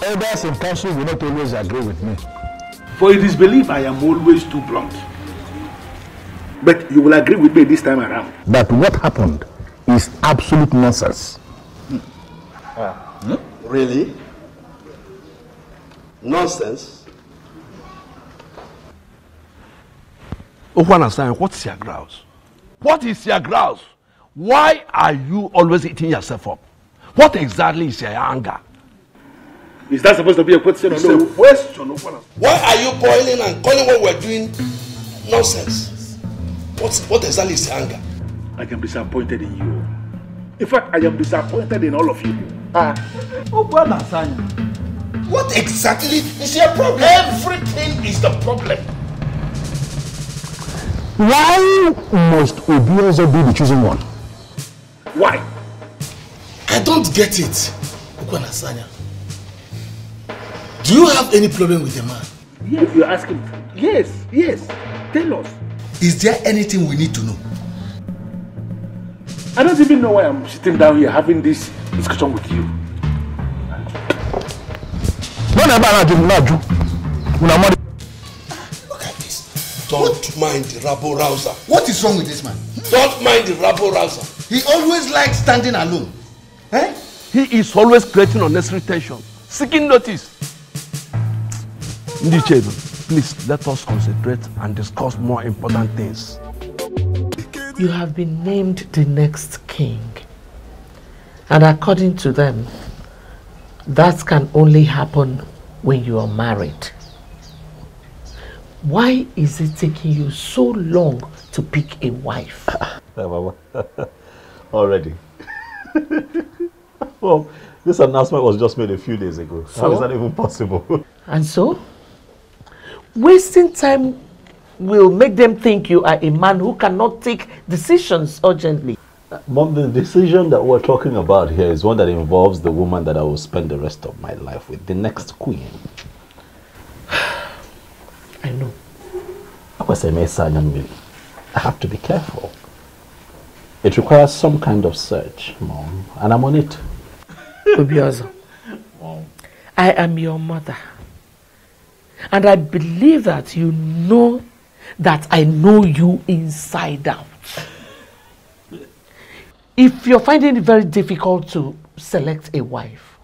elders in council will not always agree with me. For it is believed I am always too blunt. But you will agree with me this time around. That what happened is absolute nonsense. Really? Nonsense? Okwana-san, what's your grouse? What is your grouse? Why are you always eating yourself up? What exactly is your anger? Is that supposed to be a question or no? It's a question. Why are you boiling and calling what we're doing nonsense? What exactly is your anger? I am disappointed in you. In fact, I am disappointed in all of you. What exactly is your problem? Everything is the problem. Why must Obiozo be the chosen one? Why? I don't get it. Okwana-san. Do you have any problem with the man? If you ask him, yes. Tell us. Is there anything we need to know? I don't even know why I'm sitting down here having this discussion with you. Look at this. Don't mind the rabble-rouser. What is wrong with this man? Don't mind the rabble-rouser. He always likes standing alone. Eh? He is always creating unnecessary tension, seeking notice. Ndichedo, please let us concentrate and discuss more important things. You have been named the next king. And according to them, that can only happen when you are married. Why is it taking you so long to pick a wife? Already. Well, this announcement was just made a few days ago. So? How is that even possible? And so? Wasting time will make them think you are a man who cannot take decisions urgently. Mom, the decision that we're talking about here is one that involves the woman that I will spend the rest of my life with, the next queen. I know. I have to be careful. It requires some kind of search, Mom, and I'm on it. Obiozo, I am your mother. And I believe that you know that I know you inside out. If you're finding it very difficult to select a wife,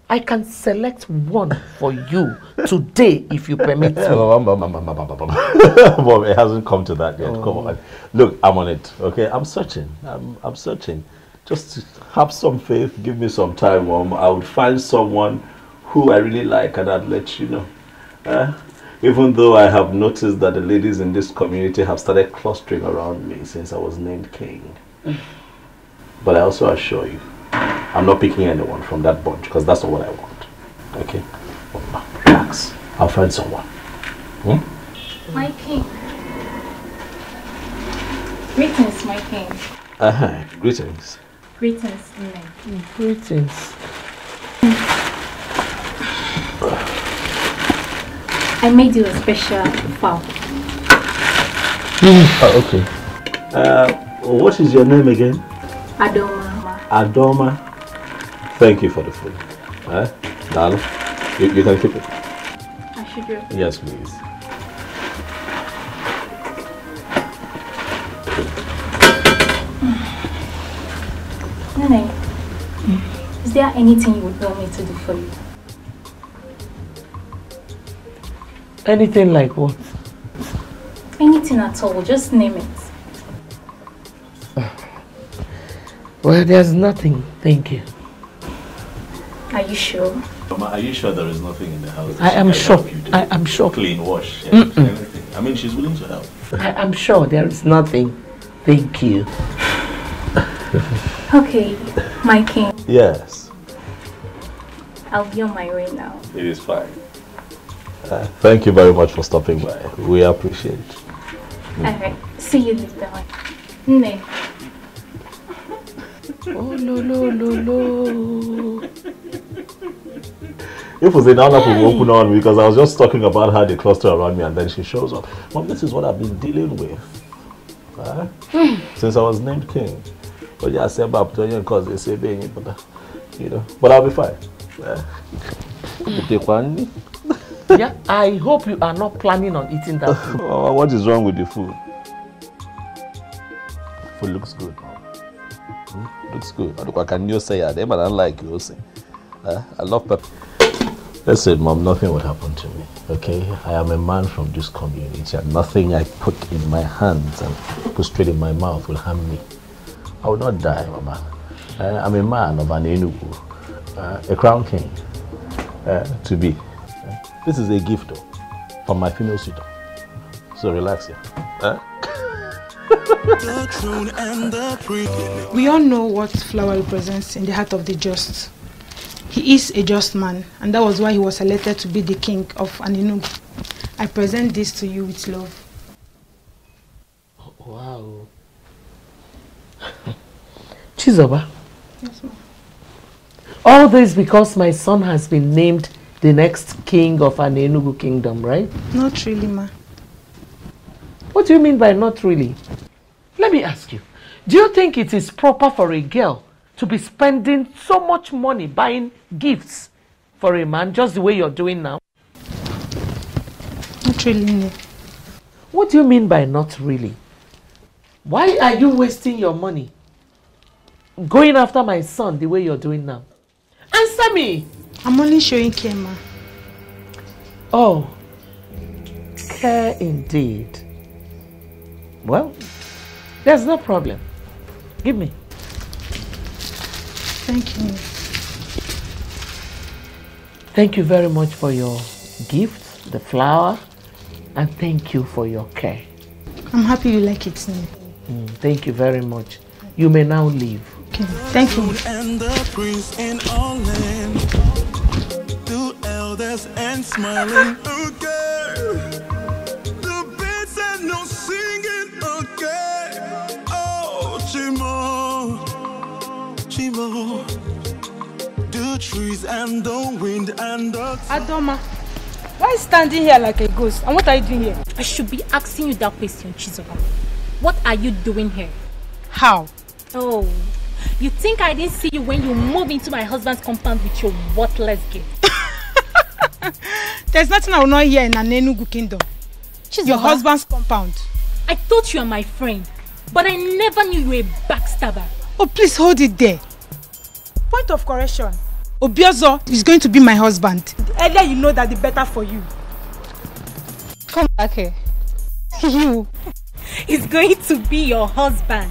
I can select one for you today if you permit me. Mom, it hasn't come to that yet. Come on. Look, I'm on it, okay? I'm searching. I'm searching. Just have some faith. Give me some time, Mom. I would find someone who I really like and I'd let you know. Even though I have noticed that the ladies in this community have started clustering around me since I was named king. But I also assure you, I'm not picking anyone from that bunch because that's not what I want. Okay? Relax. I'll find someone. My king. Greetings, my king. Greetings. Greetings, Ini. Greetings. I made you a special fowl. Okay. What is your name again? Adoma. Adoma. Thank you for the food. Darling, you can keep it. I should do. Yes, please. Nene, is there anything you would want me to do for you? Anything like what? Anything at all, just name it. Well, there's nothing, thank you. Are you sure? Mama, are you sure there is nothing in the house? I am sure. I am sure. Clean, wash, anything. I mean, she's willing to help. I am sure there is nothing. Thank you. Okay, my king. Yes. I'll be on my way now. It is fine. Thank you very much for stopping by. We appreciate it. Alright, see you later. Nene. Oh, no. If we say now that we open on because I was just talking about how they cluster around me and then she shows up. Mom, this is what I've been dealing with since I was named king. But yeah, I said about because they say being, but you know, but I'll be fine. Yeah, I hope you are not planning on eating that food. What is wrong with the food? Food looks good. Looks good. Can you say that? I don't like you say. I love pepper. Listen, Mom, nothing would happen to me. Okay? I am a man from this community, and nothing I put in my hands and put straight in my mouth will harm me. I will not die, Mama. I'm a man of an Enugu, a crown king, to be. This is a gift, though, from my female suitor. So relax here. We all know what flower represents in the heart of the just. He is a just man, and that was why he was selected to be the king of Enugu. I present this to you with love. Wow. Chizoba. Yes, ma'am. All this because my son has been named the next king of an Enugu kingdom, right? Not really, ma. What do you mean by not really? Let me ask you. Do you think it is proper for a girl to be spending so much money buying gifts for a man just the way you're doing now? Not really, no. What do you mean by not really? Why are you wasting your money going after my son the way you're doing now? Answer me! I'm only showing care, ma. Oh, care indeed. Well, there's no problem. Give me. Thank you. Thank you very much for your gift, the flower, and thank you for your care. I'm happy you like it, now. Thank you very much. You may now leave. Okay, thank you. And the prince in all land, two elders and smiling. Okay, the birds and no singing. Okay, oh Chimo, Chimo, the trees and the wind and the Adoma, why are you standing here like a ghost? And what are you doing here? I should be asking you that question, Chizoba. What are you doing here? How? Oh, you think I didn't see you when you moved into my husband's compound with your worthless gift? There's nothing I will not hear in an Enugu kingdom. Chizoba, your husband's compound. I thought you were my friend, but I never knew you were a backstabber. Oh, please hold it there. Point of correction. Obiozo is going to be my husband. The earlier you know that, the better for you. Come back here. You. He's going to be your husband.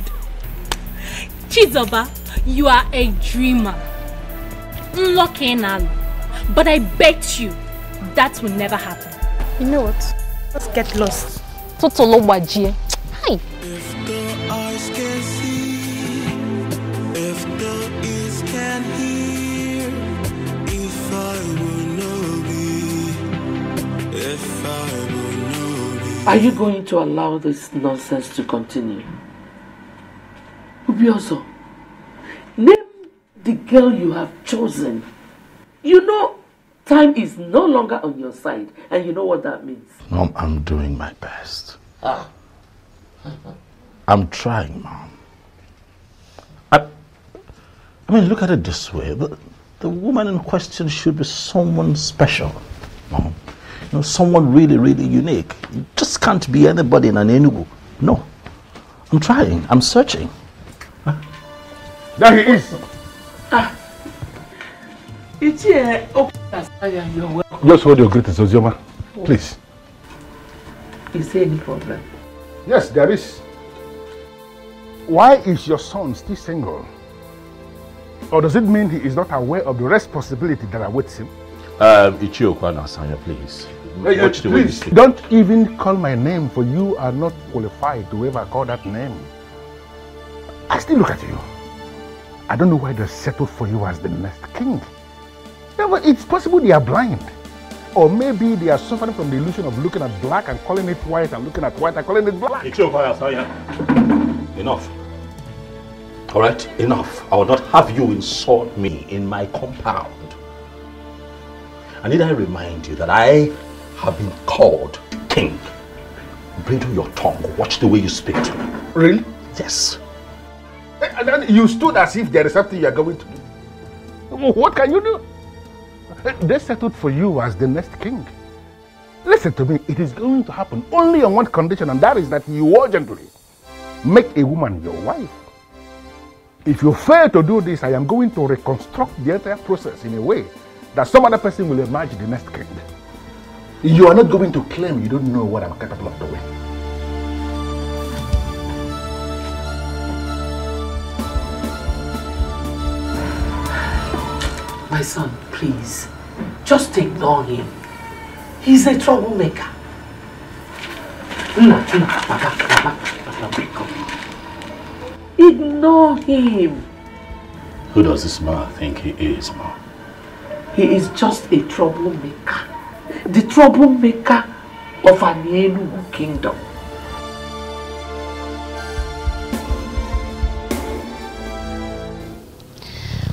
Chizoba, you are a dreamer. But I bet you that will never happen. You know what? Let's get lost. Totolo Wajie. Hi. If the eyes can see, if the ears can hear, if I will know be, if I will know be. Are you going to allow this nonsense to continue? Ubiozo, name the girl you have chosen. You know, time is no longer on your side, and you know what that means. Mom, I'm doing my best. I'm trying, Mom. I mean, look at it this way. The woman in question should be someone special, Mom. You know, someone really, really unique. You just can't be anybody in an Enugu. No. I'm trying. I'm searching. There he is. It's here. Oh, you're welcome. Just hold your greetings, Ozioma. Please. Is there any problem? Yes, there is. Why is your son still single? Or does it mean he is not aware of the responsibility that awaits him? Ichiokwa Nasanya, please. Please, don't even call my name, for you are not qualified to ever call that name. I still look at you. I don't know why they settled for you as the next king. Yeah, but it's possible they are blind. Or maybe they are suffering from the illusion of looking at black and calling it white, and looking at white and calling it black. Enough. All right, enough. I will not have you insult me in my compound. And need I remind you that I have been called king. Bridle your tongue. Watch the way you speak to me. Really? Yes. And then you stood as if there is something you are going to do. What can you do? They settled for you as the next king. Listen to me, it is going to happen only on one condition, and that is that you urgently make a woman your wife. If you fail to do this, I am going to reconstruct the entire process in a way that some other person will emerge the next king. You are not going to claim you don't know what I'm capable of doing. My son, please, just ignore him. He's a troublemaker. Ignore him. Who does this man think he is, Mom? He is just a troublemaker. The troublemaker of an Enugu kingdom.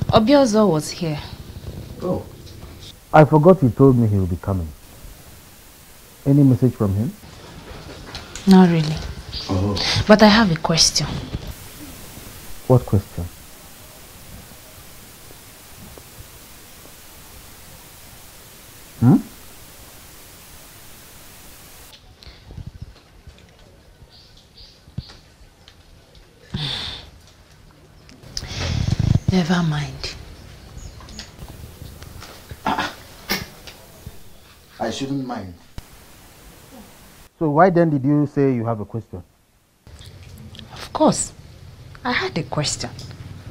Obiozo was here. Oh. I forgot you told me he will be coming. Any message from him? Not really. Oh. But I have a question. What question? Hmm? Never mind. I shouldn't mind. So why then did you say you have a question? Of course. I had a question.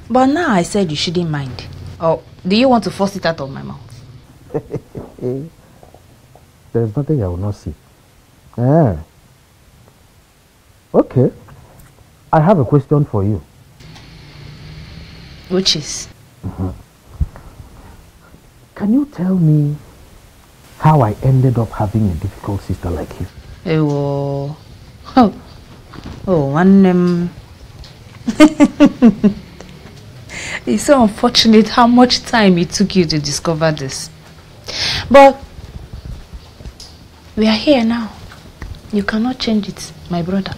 But now I said you shouldn't mind. Or do you want to force it out of my mouth? There's nothing I will not see. Ah. Okay. I have a question for you. Which is? Can you tell me how I ended up having a difficult sister like you? It's so unfortunate how much time it took you to discover this. But we are here now. You cannot change it, my brother.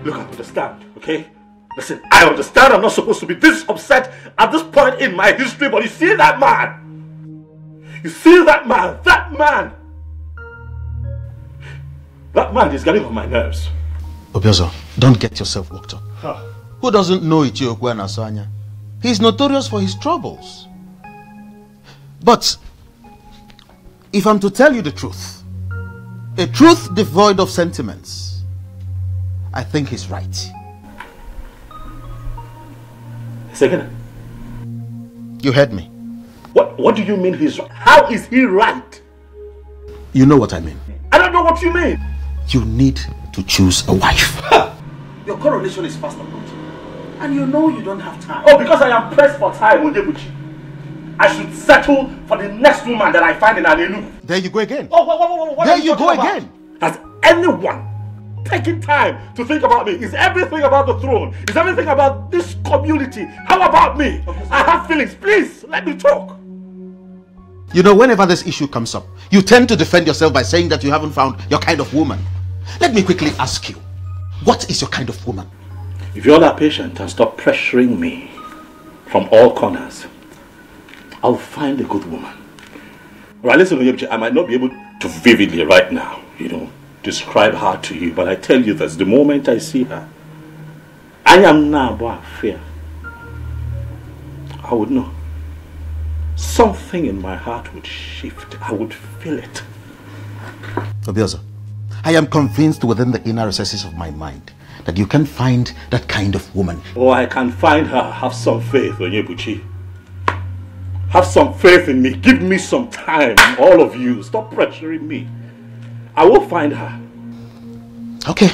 Look, I understand, okay? Listen, I understand I'm not supposed to be this upset at this point in my history, but you see that man? You see that man? That man is getting on my nerves. Obiozo, don't get yourself worked up. Huh. Who doesn't know Ichiokwu and Asanya? He's notorious for his troubles. But if I'm to tell you the truth, a truth devoid of sentiments, I think he's right. Second. You heard me. What do you mean he's right? How is he right? You know what I mean. I don't know what you mean. You need to choose a wife. Your coronation is fast approaching. And you know you don't have time. Oh, because I am pressed for time, Onyebuchi. I should settle for the next woman that I find in Alelu. There you go again. Oh, what there you go again. Has anyone taking time to think about me? Is everything about the throne? Is everything about this community? How about me? I have feelings. Please, let me talk. You know, whenever this issue comes up, you tend to defend yourself by saying that you haven't found your kind of woman. Let me quickly ask you, what is your kind of woman? If you're that patient and stop pressuring me from all corners, I'll find a good woman. Right, listen, I might not be able to vividly right now, describe her to you, but I tell you this, the moment I see her, I am now about fear. I would know. Something in my heart would shift. I would feel it. Obiozo, I am convinced within the inner recesses of my mind that you can find that kind of woman. Oh, I can find her. Have some faith, Onyebuchi. Have some faith in me. Give me some time, all of you. Stop pressuring me. I will find her. Okay.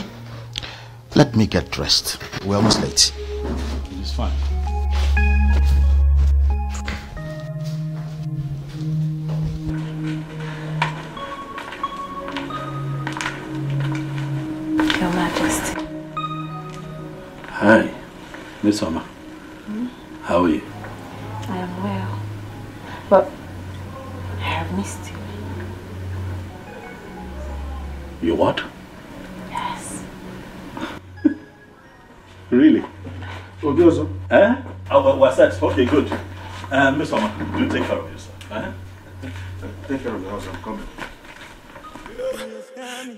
Let me get dressed. We're almost late. It's fine. Your Majesty. Hi, Miss Oma. How are you? I am well. But I have missed you. You what? Yes. Really? Obiozo? Eh? Oh, what's that? Okay, good. Miss Oma, do take care of yourself. Take care of the house, I'm coming.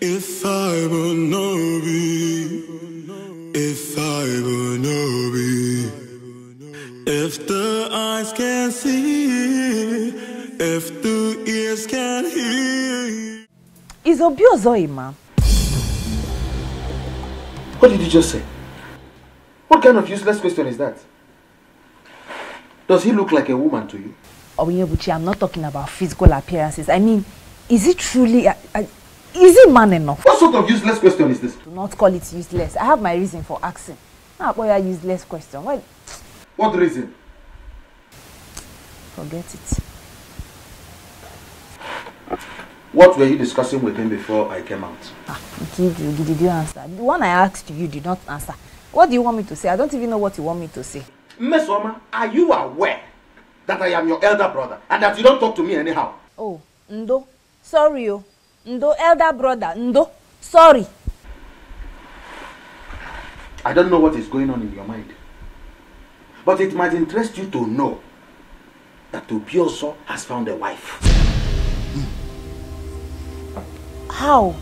If I will not be, if I will not be, if the eyes can see, if the ears can hear. Is Obiozo a man? What did you just say? What kind of useless question is that? Does he look like a woman to you? Obinyebuchi, I'm not talking about physical appearances. I mean, is it truly is he man enough? What sort of useless question is this? Do not call it useless. I have my reason for asking. Now, boy, a useless question. Why? What reason? Forget it. What were you discussing with him before I came out? Did you answer? The one I asked you did not answer. What do you want me to say? I don't even know what you want me to say. Miss Oma, are you aware that I am your elder brother and that you don't talk to me anyhow? Oh, Ndo. Sorry, oh. Ndo, elder brother. Ndo. Sorry. I don't know what is going on in your mind. But it might interest you to know that Obiozo has found a wife. How?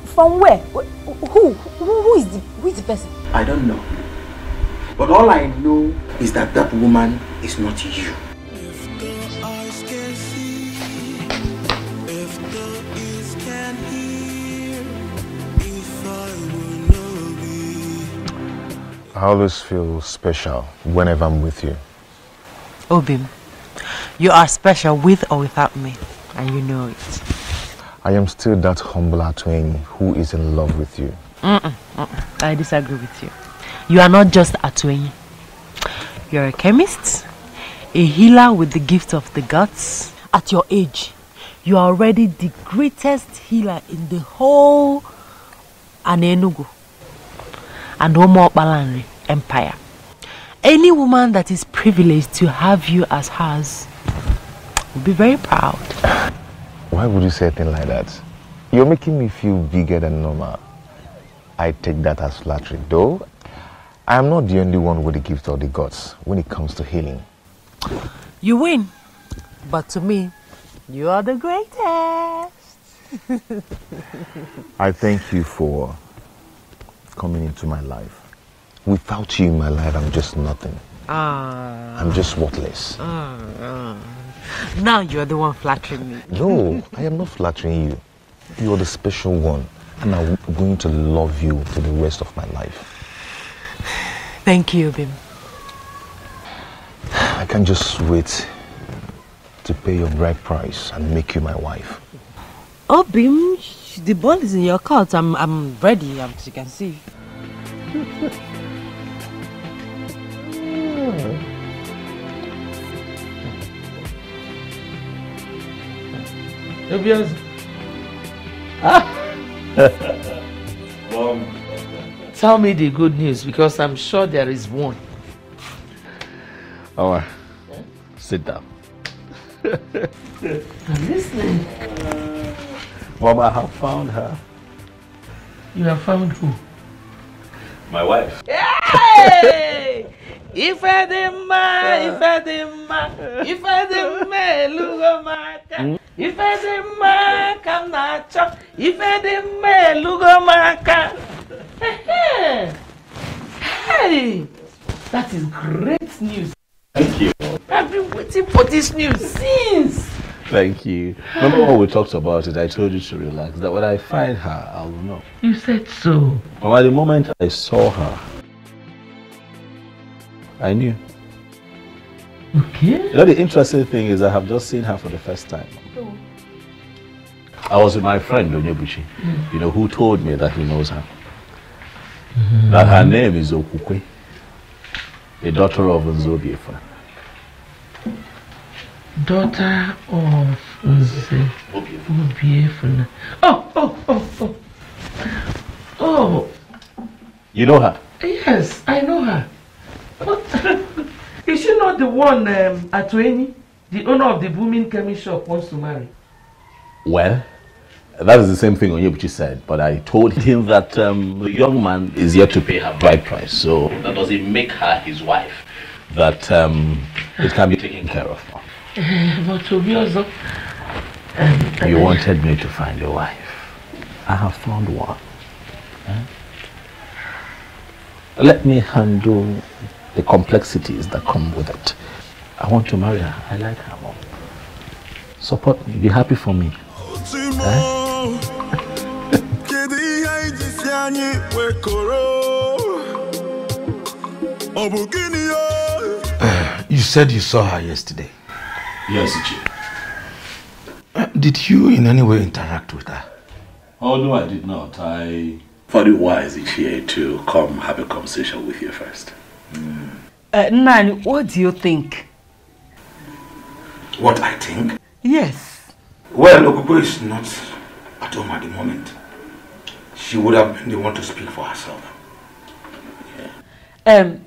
From where? Who is the person? I don't know. But all I know is that that woman is not you. If the eyes can see, if the ears can hear, if I will not be. I always feel special whenever I'm with you. Obim, you are special with or without me, and you know it. I am still that humble Atweni who is in love with you. I disagree with you. You are not just Atweni. You're a chemist, a healer with the gift of the gods. At your age, you are already the greatest healer in the whole Anenugu and Homo Balanri Empire. Any woman that is privileged to have you as hers will be very proud. Why would you say a thing like that? You're making me feel bigger than normal. I take that as flattery, though I am not the only one with the gift of the gods when it comes to healing. You win, but to me, you are the greatest. I thank you for coming into my life. Without you in my life, I'm just nothing. I'm just worthless. Now you're the one flattering me. No, I am not flattering you. You're the special one, and I'm going to love you for the rest of my life. Thank you, Bim. I can't just wait to pay your bride price and make you my wife. Oh, Bim, the ball is in your court. I'm ready, as you can see. Tell me the good news, because I'm sure there is one. Alright, sit down. I'm listening. Mom, I have found her. You have found who? My wife. Hey! If I didn't Lugomaka. If I didn't I'm not chop. If I didn't Lugomaka. Hey! That is great news. Thank you. I've been waiting for this news since. Thank you. Remember when we talked about it, I told you to relax, that when I find her, I will know. You said so. But at the moment I saw her, I knew. Okay. You know, the interesting thing is I have just seen her for the first time. Oh. I was with my friend, Onyebuchi, you know, who told me that he knows her. That her name is Okukwe, the daughter of Nzobiefa. Daughter of Nzobiefa. Oh. You know her? Yes. the one Atueni, the owner of the booming chemist shop, wants to marry? Well, that is the same thing Onyebuchi said, but I told him that the young man is yet to pay her bride price, so that doesn't make her his wife. That it can be taken care of. But Obiozo, you wanted me to find a wife. I have found one. Let me handle the complexities that come with it. I want to marry her. I like her more. Support me. Be happy for me. You said you saw her yesterday. Yes, Ichi. Did you in any way interact with her? Oh, no, I did not. I thought it wise, Ichi, to come have a conversation with you first. Nani, what do you think? What I think? Yes. Well, Okubo is not at home at the moment. She would have been the one to speak for herself.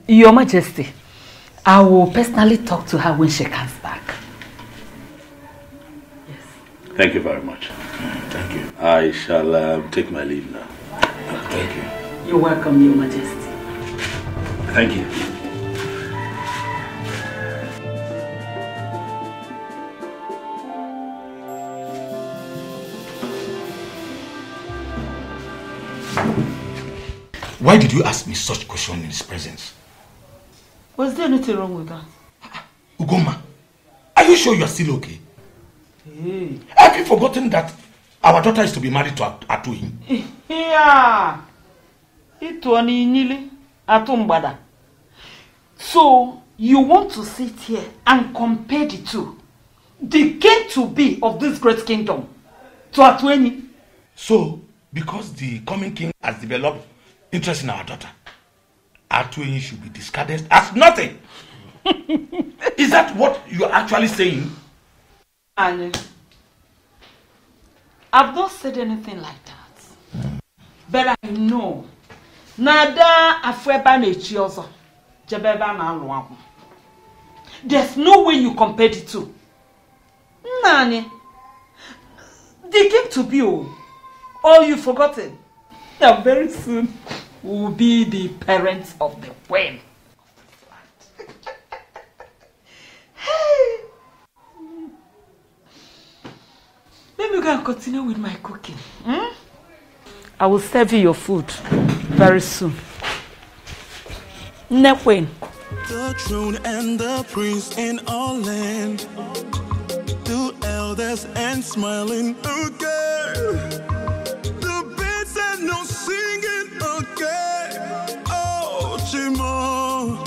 Your Majesty, I will personally talk to her when she comes back. Yes. Thank you very much. Thank you. I shall take my leave now. Thank you. You're welcome, Your Majesty. Thank you. Why did you ask me such question in his presence? Was there anything wrong with that? Ugoma, are you sure you are still okay? Hey. Have you forgotten that our daughter is to be married to Atui? Yeah. So, you want to sit here and compare the two? The king to be of this great kingdom to Atueni? So, because the coming king has developed interest in our daughter, Atueni should be discarded as nothing. Is that what you are actually saying? And I've not said anything like that. But I know Nada afreba nechiozo jebeba na alwamu. There's no way you compare the two. Nani, they came to be all you've forgotten. Yeah, very soon we will be the parents of the queen. Hey. Let me go and continue with my cooking. I will serve you your food very soon. Queen. The throne and the prince in all land, the elders and smiling again. The birds and no singing again. Oh, Chimo,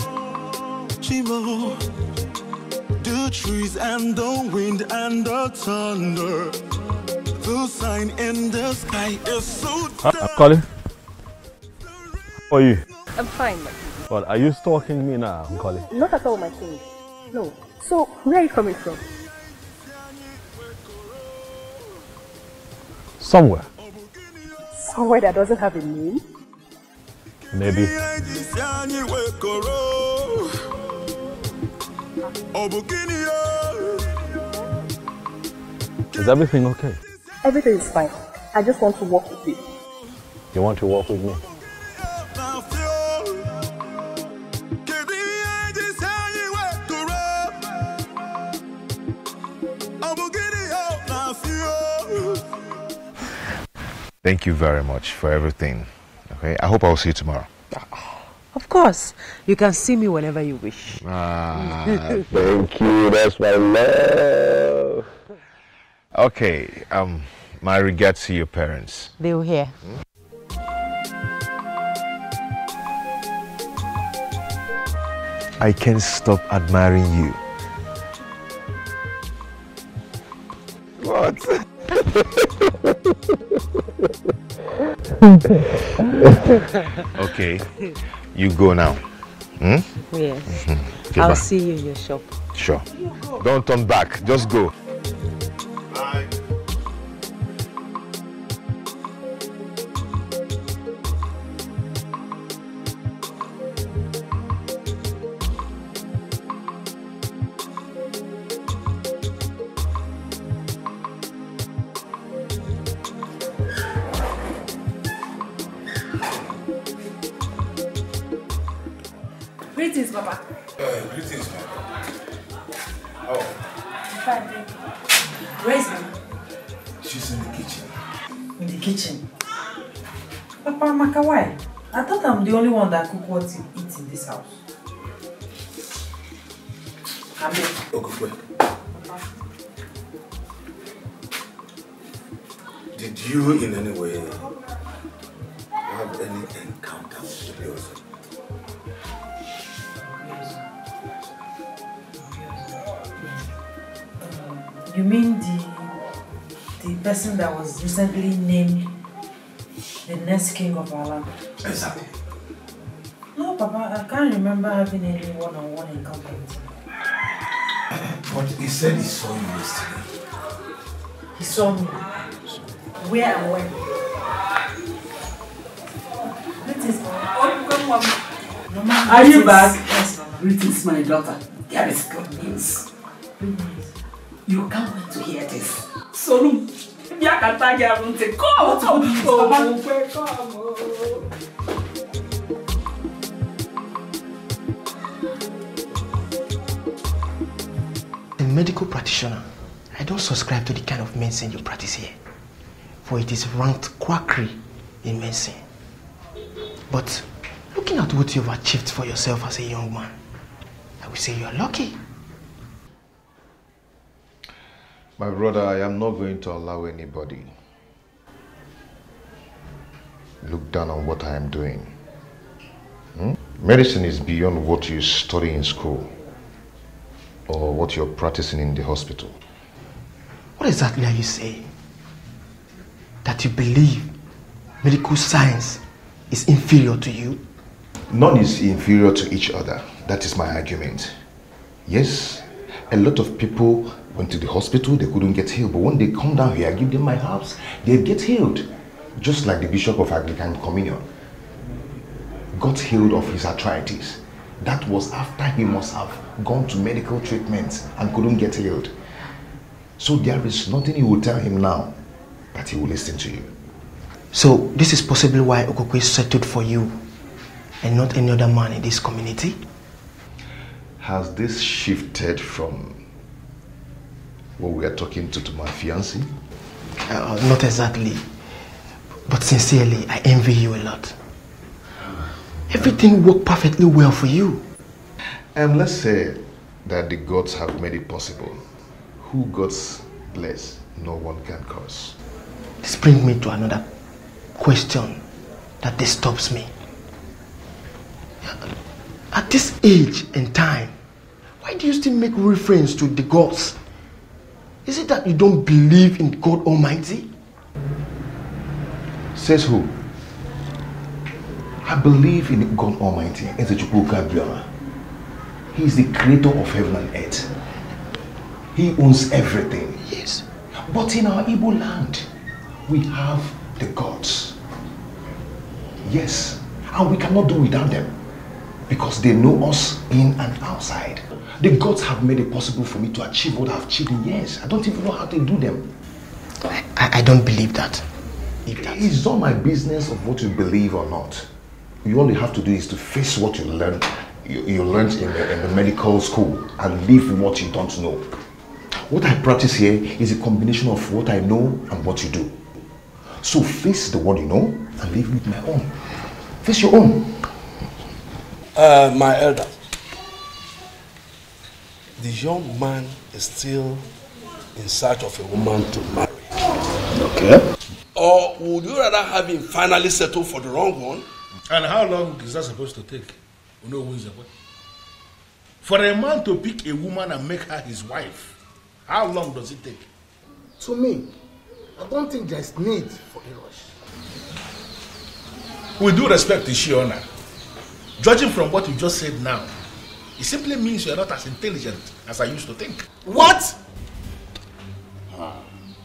Chimo. The trees and the wind and the thunder. The sign in the sky is so dark. Colin, how are you? I'm fine. But are you stalking me now, Colin? Not at all, my king. No. So, where are you coming from? Somewhere. Somewhere that doesn't have a name? Maybe. Is everything okay? Everything is fine. I just want to walk with you. You want to walk with me? Thank you very much for everything. Okay, I hope I'll see you tomorrow. Of course. You can see me whenever you wish. Thank you. That's my love. Okay, my regards to your parents. They were here. I can't stop admiring you. What? Okay, you go now. Hmm? Yes. Okay, I'll bye. see you in your shop. Sure. Don't turn back. Just go. Bye. Greetings, Papa. Greetings, man. Oh. Fine, thank you. Where is Mama? She's in the kitchen. In the kitchen? Papa Maka, why? I thought I'm the only one that cook what you eat in this house. Come here. Okay, wait. Papa. Did you in any way have any encounter with the person? You mean the person that was recently named the next king of our land? Exactly. No, Papa, I can't remember having any one-on-one encounter with him. But he said he saw you yesterday. He saw me. Where and when? Greetings, Mama. Mama, Are you greetings. back? Yes, Mama. Greetings, my daughter. There is good news. You can't wait to hear this. So, come. A medical practitioner, I don't subscribe to the kind of medicine you practice here, for it is ranked quackery in medicine. But looking at what you've achieved for yourself as a young man, I would say you are lucky. My brother, I am not going to allow anybody look down on what I am doing. Medicine is beyond what you study in school or what you're practicing in the hospital. What exactly are you saying? That you believe medical science is inferior to you? None is inferior to each other. That is my argument. Yes, a lot of people went to the hospital, they couldn't get healed. But when they come down here, I give them my herbs, they get healed. Just like the Bishop of Anglican Communion got healed of his arthritis. That was after he must have gone to medical treatment and couldn't get healed. So there is nothing you will tell him now that he will listen to you. So this is possibly why Okokwe settled for you and not any other man in this community? Has this shifted from what we are talking to my fiancé? Not exactly. But sincerely, I envy you a lot. Everything worked perfectly well for you. And let's say that the gods have made it possible. Who gods bless, no one can curse. This brings me to another question that disturbs me. At this age and time, why do you still make reference to the gods? Is it that you don't believe in God Almighty? Says who? I believe in God Almighty. He is the creator of heaven and earth. He owns everything. Yes. But in our Igbo land, we have the gods. Yes. And we cannot do without them. Because they know us in and outside. The gods have made it possible for me to achieve what I've achieved in years. I don't even know how to do them. I don't believe that. It's not my business of what you believe or not. All you have to do is to face what you learned. You learned in the medical school and leave what you don't know. What I practice here is a combination of what I know and what you do. So face the one you know and leave with my own. Face your own. My elder, the young man is still in search of a woman to marry. Okay. Or would you rather have him finally settle for the wrong one? And how long is that supposed to take? You know who is the boy? For a man to pick a woman and make her his wife, how long does it take? To me, I don't think there's need for a rush. With due respect to Shiona, judging from what you just said now, it simply means you're not as intelligent as I used to think. What?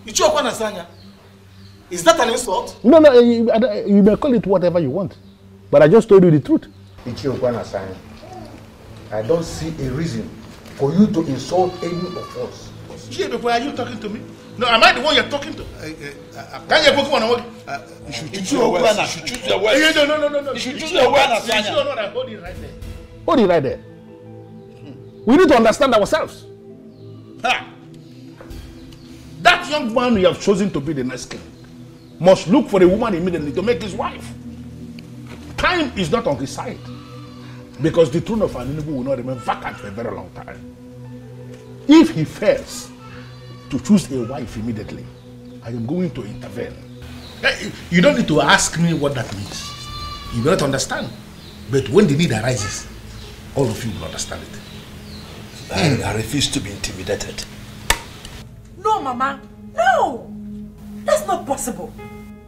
Is that an insult? No, you may call it whatever you want. But I just told you the truth. I don't see a reason for you to insult any of us. Are you talking to me? No, am I the one you're talking to? Can you Pokemon? You should choose your words. You should choose your words. No. You should choose your words. You should not hold it right there. Hold it right there. We need to understand ourselves. Ha! That young man you have chosen to be the next king must look for a woman immediately to make his wife. Time is not on his side. Because the throne of Aninugu will not remain vacant for a very long time. If he fails to choose a wife immediately, I am going to intervene. You don't need to ask me what that means. You will not understand. But when the need arises, all of you will understand it. I refuse to be intimidated. No, Mama. No! That's not possible.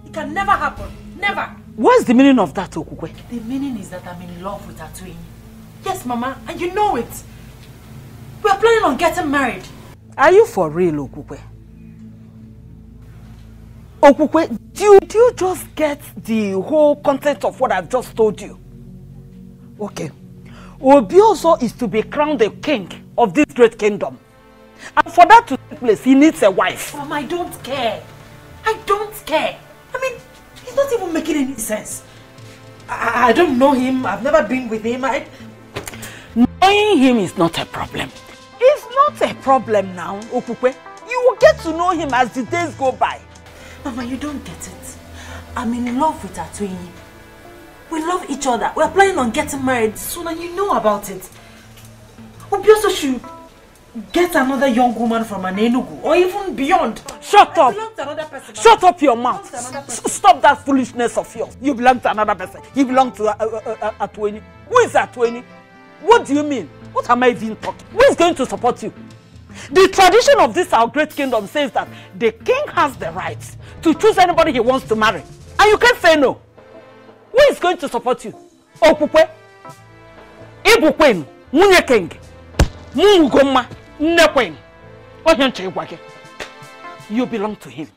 It can never happen. Never. What's the meaning of that, Okukwe? The meaning is that I'm in love with Atuini. Yes, Mama, and you know it. We're planning on getting married. Are you for real, Okukwe? Okukwe, do you just get the whole content of what I've just told you? Okay. Obioso is to be crowned the king of this great kingdom. And for that to take place, he needs a wife. Mama, I don't care. I don't care. I mean, it's not even making any sense. I don't know him. I've never been with him. Knowing him is not a problem. It's not a problem now, Okukwe. You will get to know him as the days go by. Mama, you don't get it. I'm in love with Atuini. We love each other. We're planning on getting married soon and you know about it. Obioso should get another young woman from an Enugu or even beyond. Shut up! Belong to another person. Shut up your mouth. Stop that foolishness of yours. You belong to another person. You belong to Atuini. Who is Atuini? What do you mean? What am I even talking? Who is going to support you? The tradition of this our great kingdom says that the king has the right to choose anybody he wants to marry. And you can't say no. Who is going to support you? Okukwe? Ibukwen? Munye king? Mungoma? Nekwen? You belong to him.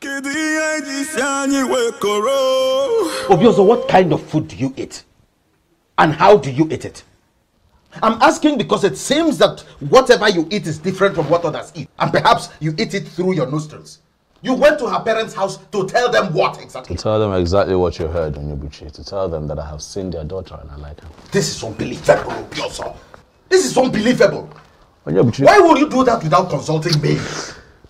Obioso, what kind of food do you eat? And how do you eat it? I'm asking because it seems that whatever you eat is different from what others eat. And perhaps you eat it through your nostrils. You went to her parents' house to tell them what exactly? To tell them exactly what you heard, Onyebuchi. To tell them that I have seen their daughter and I like her. This is unbelievable, Obioso. This is unbelievable. Onyebuchi. Why would you do that without consulting me?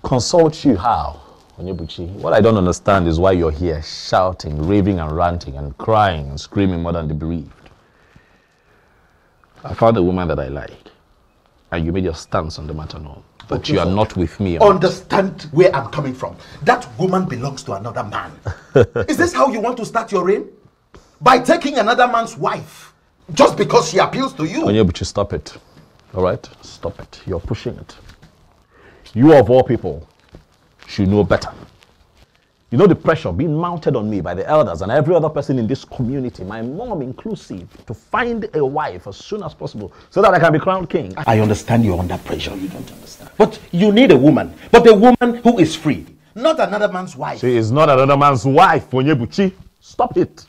Consult you how? Onyebuchi, what I don't understand is why you're here shouting, raving and ranting and crying and screaming more than the bereaved. I found a woman that I like, and you made your stance on the matter known. But okay, you are not with me. Understand where I'm coming from. That woman belongs to another man. Is this how you want to start your reign? By taking another man's wife, just because she appeals to you? Onyebuchi, stop it. All right? Stop it. You're pushing it. You of all people should know better. You know the pressure being mounted on me by the elders and every other person in this community, my mom inclusive, to find a wife as soon as possible so that I can be crowned king. I understand you're under pressure. You don't understand. But you need a woman. But a woman who is free. Not another man's wife. She is not another man's wife, Onyebuchi. Stop it.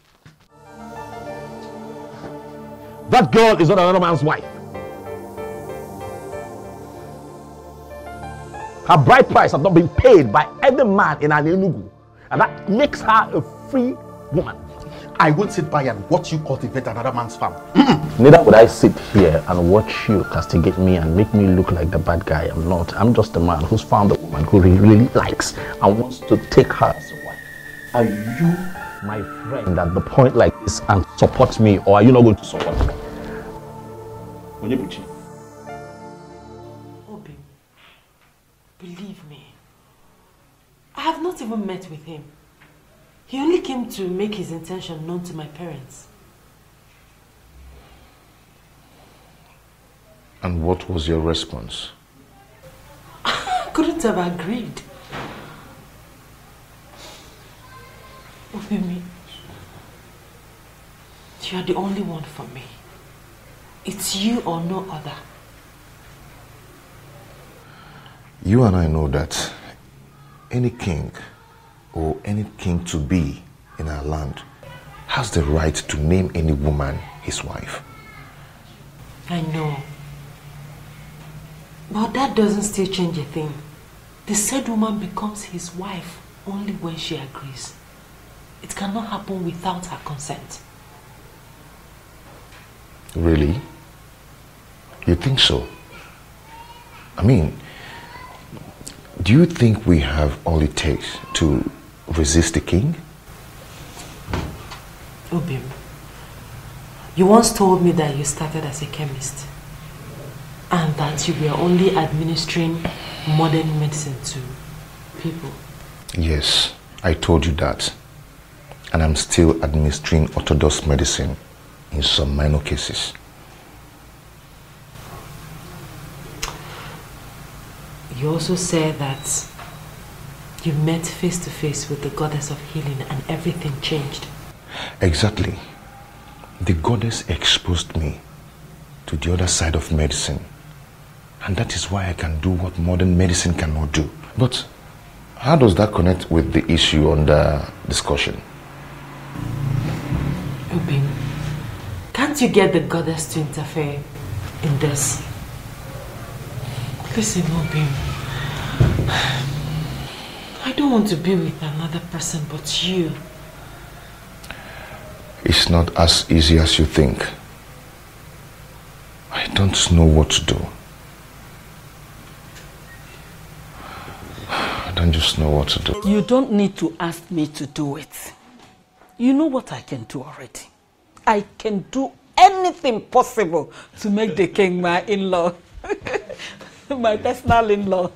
That girl is not another man's wife. Her bride price has not been paid by any man in an Enugu. And that makes her a free woman. I won't sit by and watch you cultivate another man's farm. Neither would I sit here and watch you castigate me and make me look like the bad guy. I'm not. I'm just a man who's found a woman who he really likes and wants to take her as a wife. Are you my friend at the point like this and support me, or are you not going to support me? Onyebuchi. Obi, believe me. I have not even met with him. He only came to make his intention known to my parents. And what was your response? I couldn't have agreed. Obimi, you are the only one for me. It's you or no other. You and I know that any king or any king to be in our land has the right to name any woman his wife. I know. But that doesn't still change a thing. The said woman becomes his wife only when she agrees. It cannot happen without her consent. Really? You think so? I mean, do you think we have all it takes to resist the king? Obim, you once told me that you started as a chemist and that you were only administering modern medicine to people. Yes, I told you that. And I'm still administering orthodox medicine in some minor cases. You also said that you met face to face with the goddess of healing and everything changed. Exactly. The goddess exposed me to the other side of medicine. And that is why I can do what modern medicine cannot do. But how does that connect with the issue under discussion? Obim, can't you get the goddess to interfere in this? Listen, Obim, I don't want to be with another person but you. It's not as easy as you think. I don't know what to do. I don't just know what to do. You don't need to ask me to do it. You know what I can do already. I can do anything possible to make the king my in-law. My personal in-law.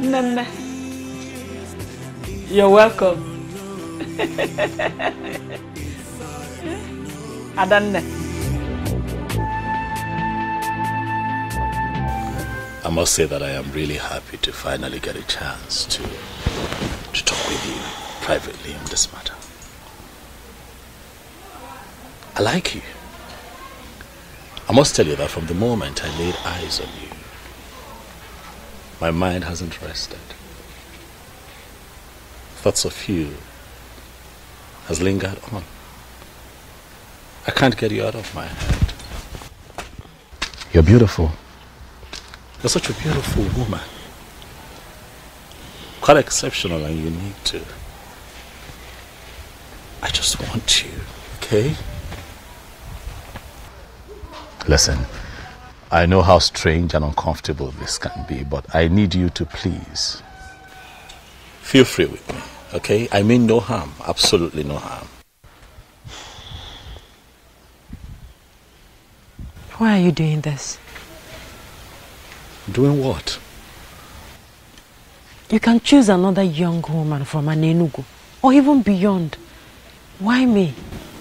Nana, you're welcome. Adanne. I must say that I am really happy to finally get a chance to talk with you privately on this matter. I like you. I must tell you that from the moment I laid eyes on you, my mind hasn't rested. Thoughts of you has lingered on. I can't get you out of my head. You're beautiful. You're such a beautiful woman. Quite exceptional and unique too. I just want you, okay? Listen, I know how strange and uncomfortable this can be, but I need you to please feel free with me, okay? I mean no harm, absolutely no harm. Why are you doing this? Doing what? You can choose another young woman from Enugu or even beyond. Why me?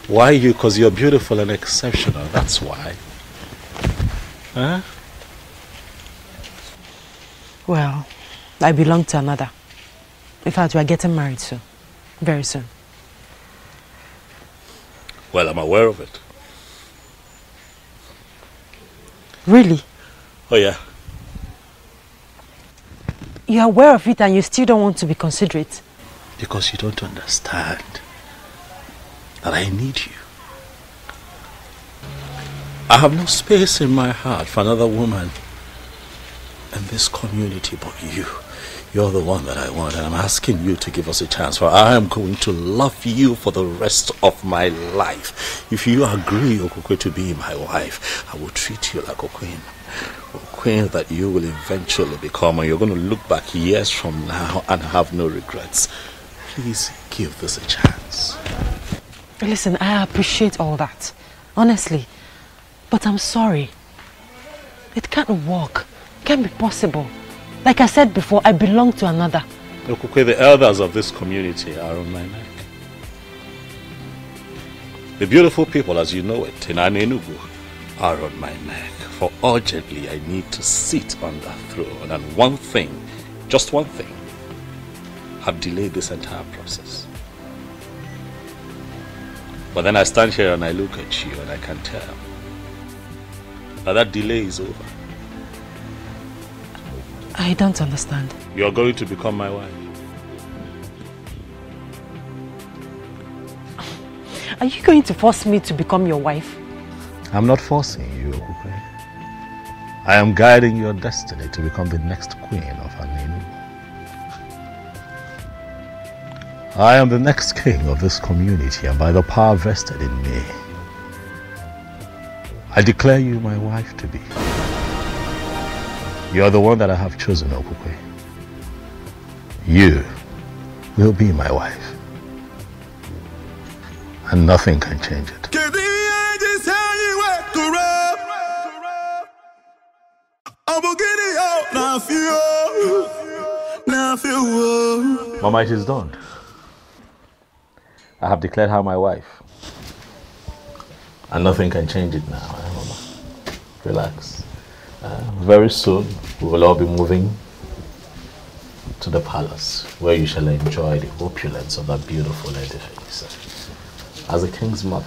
Why you? Because you're beautiful and exceptional, that's why. Huh? Well, I belong to another. In fact, we are getting married soon. Very soon. Well, I'm aware of it. Really? Oh, yeah. You're aware of it and you still don't want to be considerate? Because you don't understand that I need you. I have no space in my heart for another woman in this community but you. You're the one that I want, and I'm asking you to give us a chance, for I am going to love you for the rest of my life. If you agree, Okokwe, to be my wife, I will treat you like a queen. A queen that you will eventually become, and you're going to look back years from now and have no regrets. Please give this a chance. Listen, I appreciate all that, honestly. But I'm sorry. It can't work. It can't be possible. Like I said before, I belong to another. Okokwe, the elders of this community are on my neck. The beautiful people, as you know it, in Enugu, are on my neck. For urgently, I need to sit on that throne. And one thing, just one thing, have delayed this entire process. But then I stand here and I look at you and I can tell that delay is over. I don't understand. You're going to become my wife. Are you going to force me to become your wife? I'm not forcing you, Okupe. I am guiding your destiny to become the next queen of Anini. I am the next king of this community, and by the power vested in me, I declare you my wife to be. You are the one that I have chosen, Okupe. You will be my wife, and nothing can change it. Mama, it is done. I have declared her my wife, and nothing can change it now, Mama. Relax. Very soon, we will all be moving to the palace, where you shall enjoy the opulence of that beautiful edifice as a king's mother.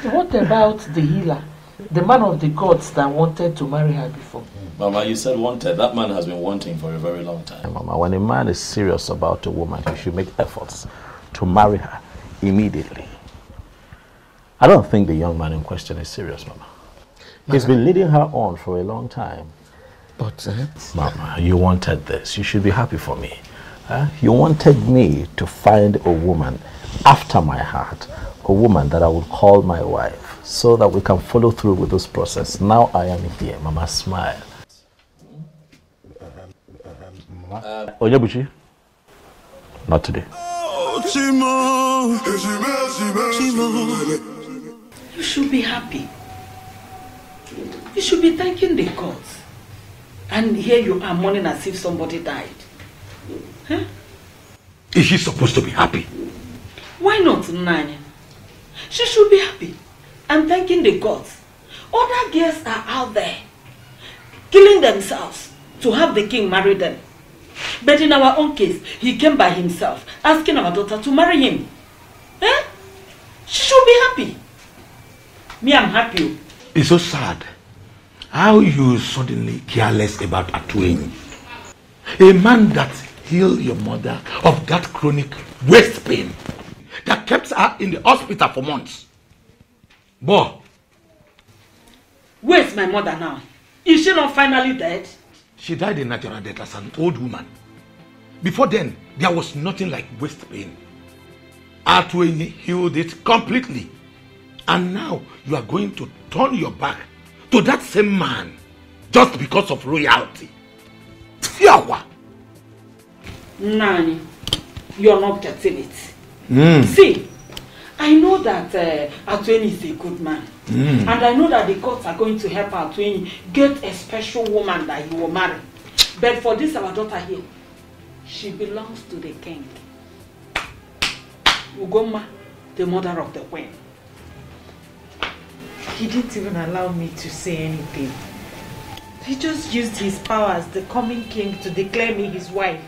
What about the healer, the man of the gods that wanted to marry her before? Mama, you said wanted. That man has been wanting for a very long time. Mama, when a man is serious about a woman, he should make efforts to marry her immediately. I don't think the young man in question is serious, Mama. He's been leading her on for a long time. But, Mama, you wanted this. You should be happy for me. You wanted me to find a woman after my heart, a woman that I would call my wife, so that we can follow through with this process. Now I am here. Mama, smile. Onyebuchi, not today. You should be happy. You should be thanking the gods. And here you are mourning as if somebody died. Huh? Is she supposed to be happy? Why not, Nanya? She should be happy and thanking the gods. Other girls are out there killing themselves to have the king marry them. But in our own case, he came by himself, asking our daughter to marry him. Eh? She should be happy. Me, I'm happy. It's so sad how you suddenly care less about Atueni. A man that healed your mother of that chronic waist pain that kept her in the hospital for months. Boy. Where's my mother now? Is she not finally dead? She died a natural death as an old woman. Before then, there was nothing like waist pain. Atueni healed it completely. And now you are going to turn your back to that same man just because of royalty. Fiawa! Nani, you're not getting it. See, I know that Atueni is a good man. And I know that the gods are going to help Atueni get a special woman that he will marry. But for this, our daughter here, she belongs to the king. Ugoma, the mother of the queen. He didn't even allow me to say anything. He just used his power as the coming king to declare me his wife.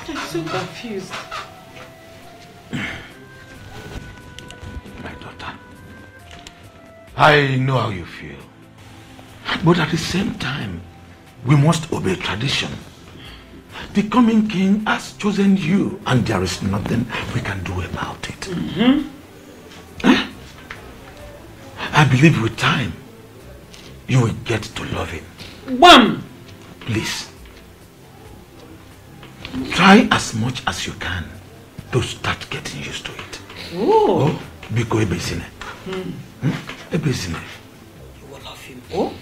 I'm so confused. My daughter, I know how you feel. But at the same time, we must obey tradition. The coming king has chosen you, and there is nothing we can do about it. I believe with time, you will get to love him. Wham! Please, try as much as you can to start getting used to it. Oh, Biko ebezine. Ebezine. You will love him. Oh?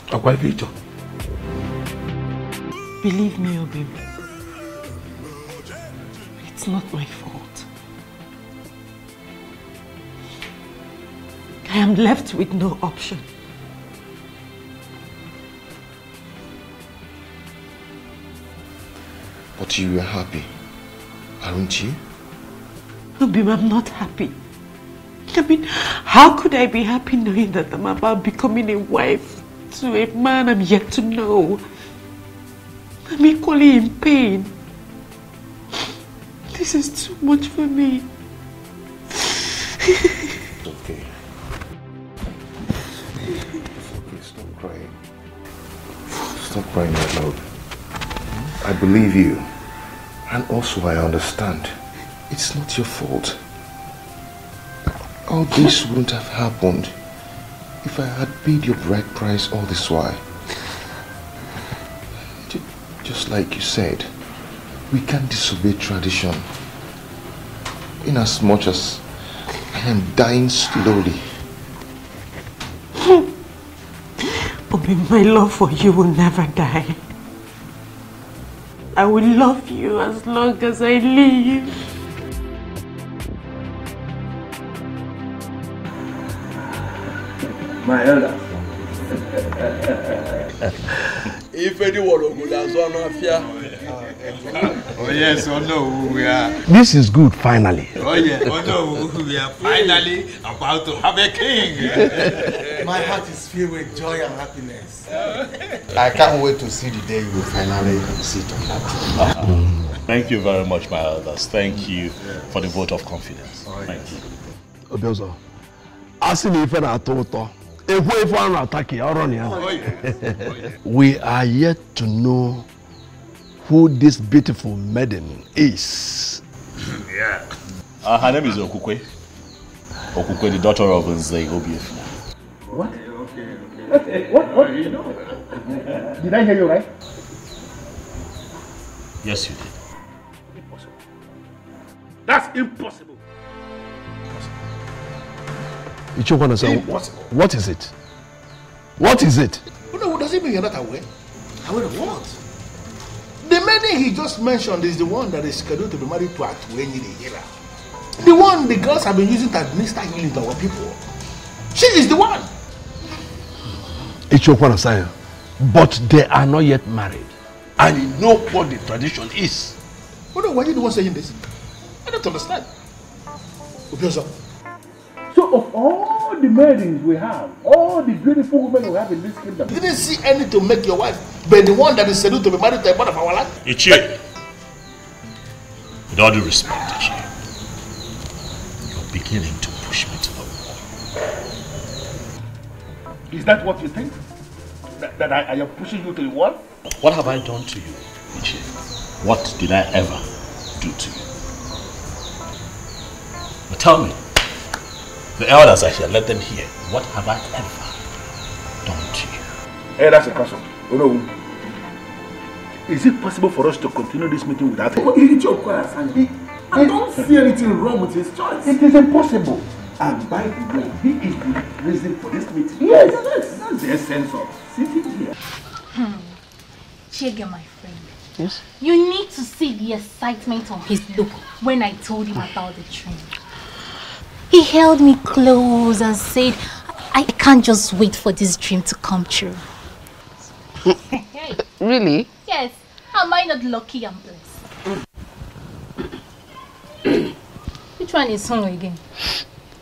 Akwa Vito. Believe me, Obim. It's not my fault. I am left with no option. But you were happy, aren't you? Obim, I'm not happy. I mean, how could I be happy knowing that I'm about becoming a wife to a man I'm yet to know? I'm equally in pain. This is too much for me. It's okay. It's okay, stop crying. Stop crying out loud. I believe you. And also I understand. It's not your fault. All this wouldn't have happened if I had paid your bride price all this while. Just like you said, we can't disobey tradition. In as much as I am dying slowly. Obi, my love for you will never die. I will love you as long as I live. My elder. If anyone would have done affair. Oh yes, oh no, we are. This is good, finally. Oh yeah, oh no, we are finally about to have a king. My heart is filled with joy and happiness. I can't wait to see the day you will finally sit on that throne. Thank you very much, my elders. Thank you for the vote of confidence. Thank you. Obiozo, asking if I told we are yet to know who this beautiful maiden is. Yeah. Her name is Okukwe. Okukwe, the daughter of Nzei Obiefia. What? What? Did I hear you right? Yes, you did. Impossible. That's impossible. Impossible. What is it? What is it? No, does it mean you're not aware? Aware of what? The maiden he just mentioned is the one that is scheduled to be married to Atuenyi the healer. The one the girls have been using to administer healing to our people. She is the one. But they are not yet married. And you know what the tradition is. Oh no, why are you the one saying this? I don't understand. So of all the maidens we have, all the beautiful women we have in this kingdom, you didn't see any to make your wife, but the one that is scheduled to be married to a part of our land? Ichie, with all due respect, Ichie, you're beginning to push me to the wall. Is that what you think? That I am pushing you to the wall? What have I done to you, Ichie? What did I ever do to you? But tell me, the elders are here, let them hear. What have I ever done to you? Hey, that's a question. Oh no. Is it possible for us to continue this meeting without him? I don't see anything wrong with his choice. It is impossible. And by the way, he is the reason for this meeting. Yes, that's the essence of sitting here. Chege, my friend. Yes? You need to see the excitement on his look when I told him about the train. He held me close and said, I can't just wait for this dream to come true. Really? Yes. Am I not lucky and blessed? Which one is home again?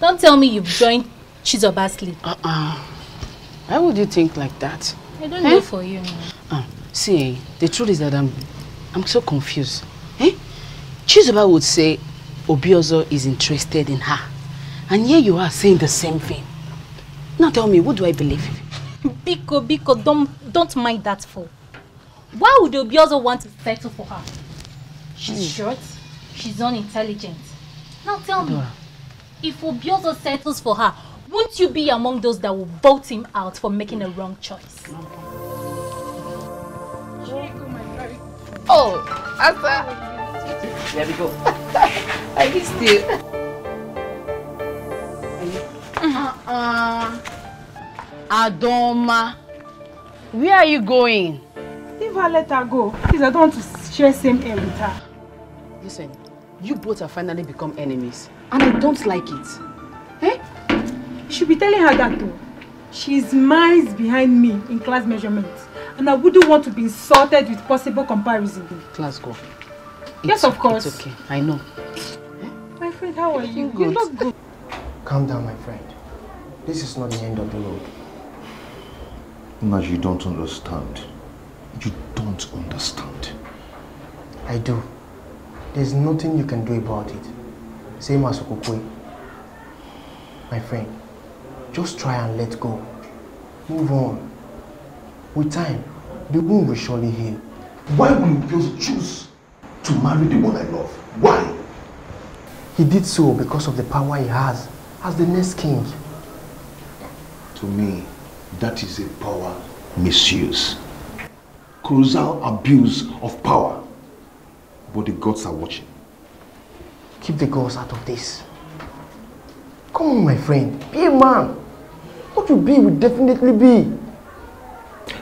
Don't tell me you've joined Chizoba's sleep. Why would you think like that? I don't know for you. See, the truth is that I'm so confused. Chizoba would say Obiozo is interested in her. And here you are saying the same thing. Now tell me, what do I believe? Biko, don't mind that fool. Why would Obiozo want to settle for her? She's short, she's unintelligent. Now tell me, if Obiozo settles for her, won't you be among those that will vote him out for making a wrong choice? Oh, Asa. There we go. I missed you. Adoma, where are you going? Leave her, let her go. Please, I don't want to share same air with her. Listen, you both have finally become enemies, and I don't like it. You should be telling her that too. She's miles behind me in class measurements, and I wouldn't want to be insulted with possible comparison. Class go. Yes, of course. It's okay, I know. My friend, how are you? Good. You look good. Calm down, my friend. This is not the end of the road. Naj, you don't understand. You don't understand. I do. There's nothing you can do about it. Same as Okukwe. My friend, just try and let go. Move on. With time, the wound will surely heal. Why will you just choose to marry the one I love? Why? He did so because of the power he has as the next king. To me, that is a power misuse. Colossal abuse of power. But the gods are watching. Keep the gods out of this. Come on, my friend. Be a man. What you be will definitely be.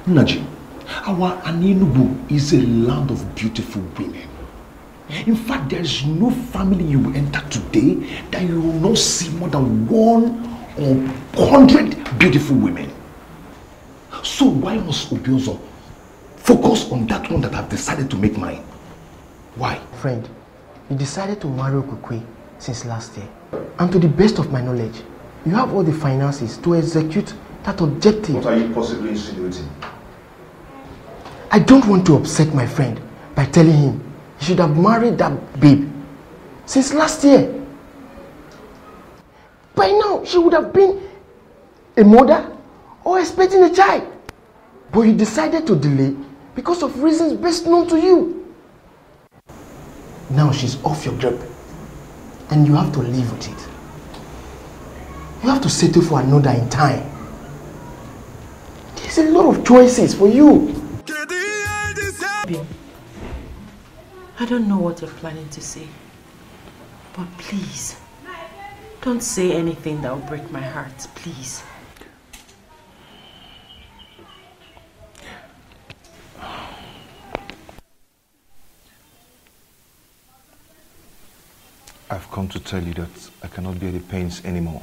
Naji, our Aninubu is a land of beautiful women. In fact, there is no family you will enter today that you will not see more than 1 or 100 beautiful women. So why must Obiozo focus on that one that I've decided to make mine? Why? Friend, you decided to marry Okukwe since last year. And to the best of my knowledge, you have all the finances to execute that objective. What are you possibly insinuating? I don't want to upset my friend by telling him he should have married that babe since last year. By now, she would have been a mother or expecting a child. But you decided to delay because of reasons best known to you. Now she's off your grip and you have to live with it. You have to settle for another in time. There's a lot of choices for you. I don't know what you're planning to say, but please, don't say anything that will break my heart, please. I've come to tell you that I cannot bear the pains anymore.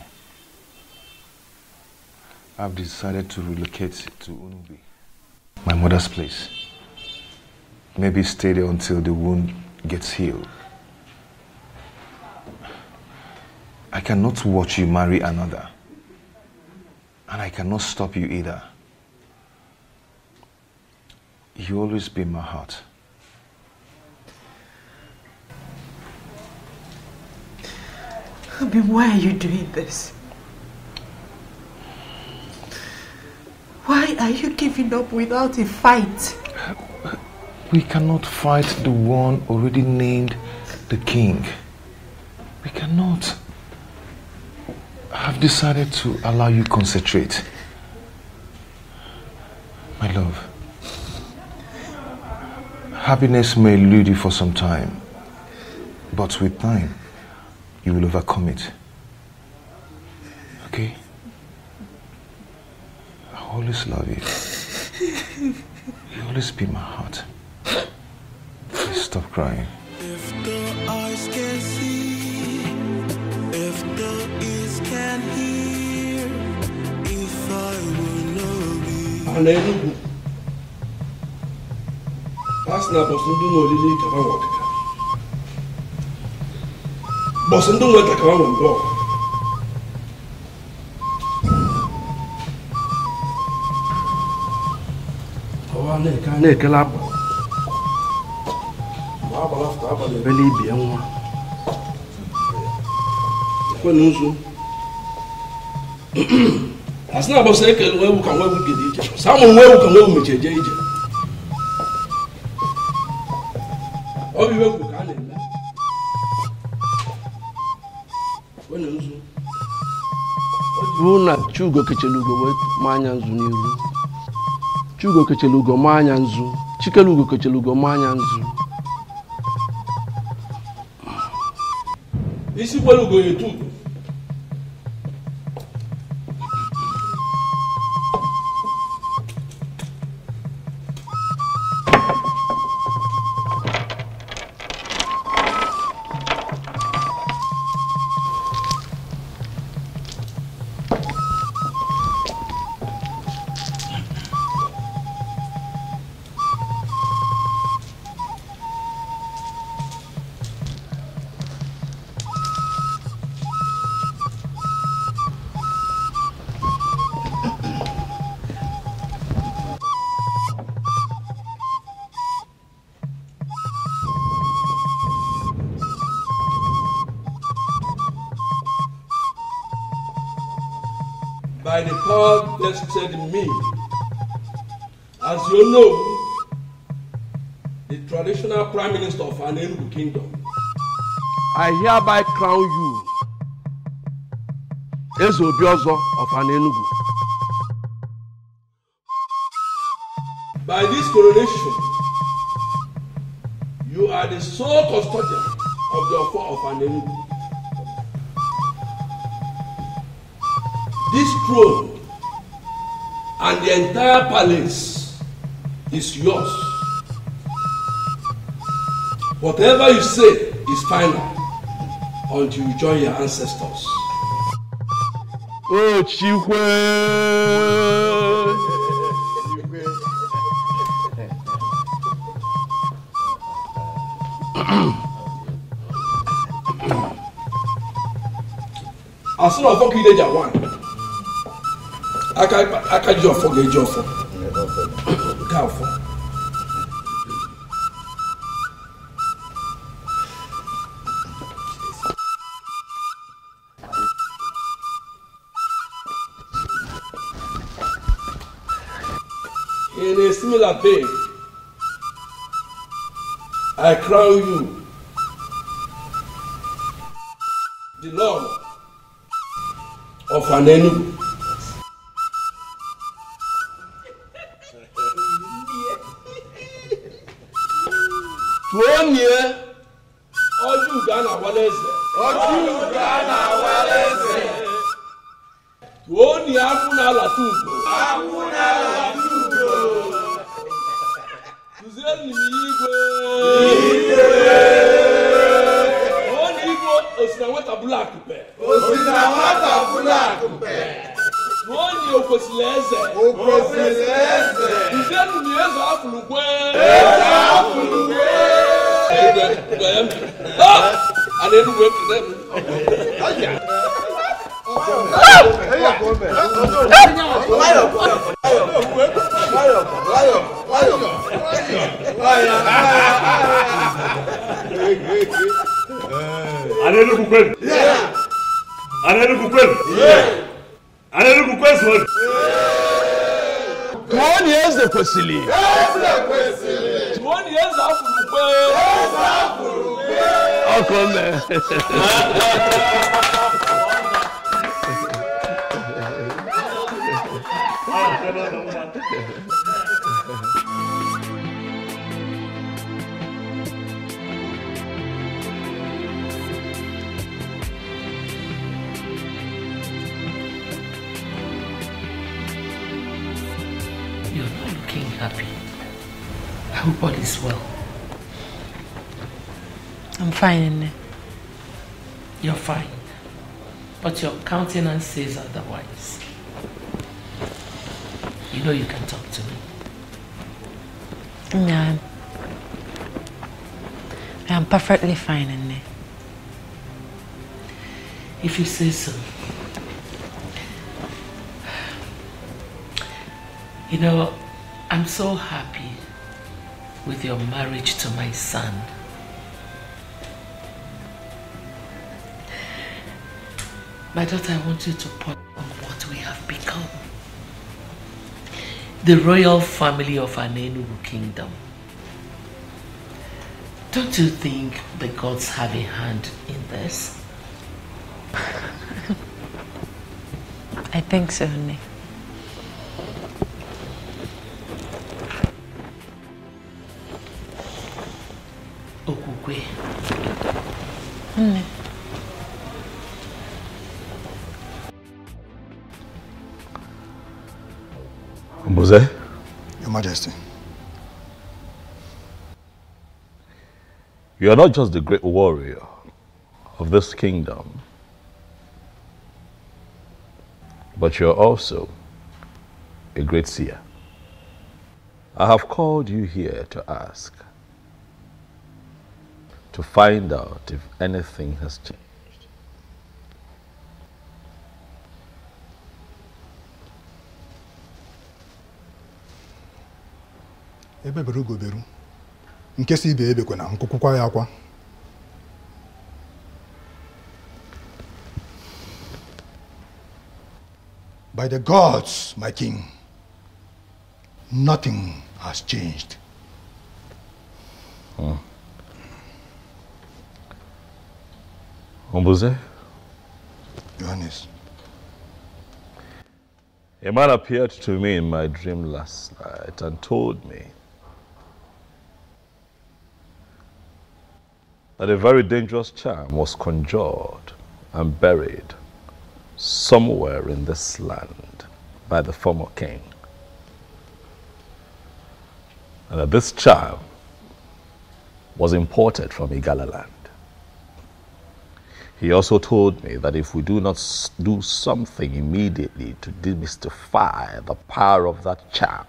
I've decided to relocate to Unubi, my mother's place. Maybe stay there until the wound gets healed. I cannot watch you marry another. And I cannot stop you either. You always be in my heart. Abi, why are you doing this? Why are you giving up without a fight? We cannot fight the one already named the king. We cannot. I've decided to allow you concentrate. My love, happiness may elude you for some time, but with time, you will overcome it. Okay? I always love you. You always be in my heart. Please stop crying. If the eyes can see, if the ears can hear, if I will know be. Hallelujah. Pastor Bosundun Olili Kawan Bosundun went to Kawan Block. Kawan Kalab. Really be a one. When as now, I say, where we can get each someone where we can go with your age. Oh, you will go. When Runa Chugo Kechelugo with Manyanzu. Chugo Kechelugo Manyanzu. Chikelugo Kechelugo Manyanzu. Isi bolu go yetu. By the power vested in me, as you know, the traditional Prime Minister of an Enugu Kingdom, I hereby crown you as Obiozo of Anenugu. By this coronation, you are the sole custodian of the Ofo of Anenugu. This throne and the entire palace is yours. Whatever you say is final until you join your ancestors. Oh, Chikwe! As soon as I get your one, I can't just forget your phone. In a similar vein, I crown you the Lord of Anenugu. Tuonye Ojugana Waleze. Ojugana Waleze. Tuonye Akuna Latugo. Akuna Latugo. Tuzeli Igwe. Igwe. Oni Igwe Osinawata Bulakupe. Osinawata Bulakupe. Tuonye Okosileze. Okosileze. Tuzeli Mieza Afulukwe. Eza Afulukwe. I didn't work for them. You're not looking happy. I hope all is well. I'm fine, Nne. You're fine. But your countenance says otherwise. You know you can talk to me. No. I'm perfectly fine, Nne. If you say so. You know, I'm so happy with your marriage to my son. My daughter, I want you to ponder on what we have become. The royal family of Anenugu Kingdom. Don't you think the gods have a hand in this? I think so, Nne. Okukwe. Nne. Mose? Your Majesty. You are not just the great warrior of this kingdom, but you are also a great seer. I have called you here to ask, to find out if anything has changed. Ebe beru go beru. Nke si ibe ebe kwena nkukwukwa ya akwa. By the gods, my king, nothing has changed. Ombuze? Johannes. A man appeared to me in my dream last night and told me that a very dangerous charm was conjured and buried somewhere in this land by the former king. And that this charm was imported from Igala land. He also told me that if we do not do something immediately to demystify the power of that charm,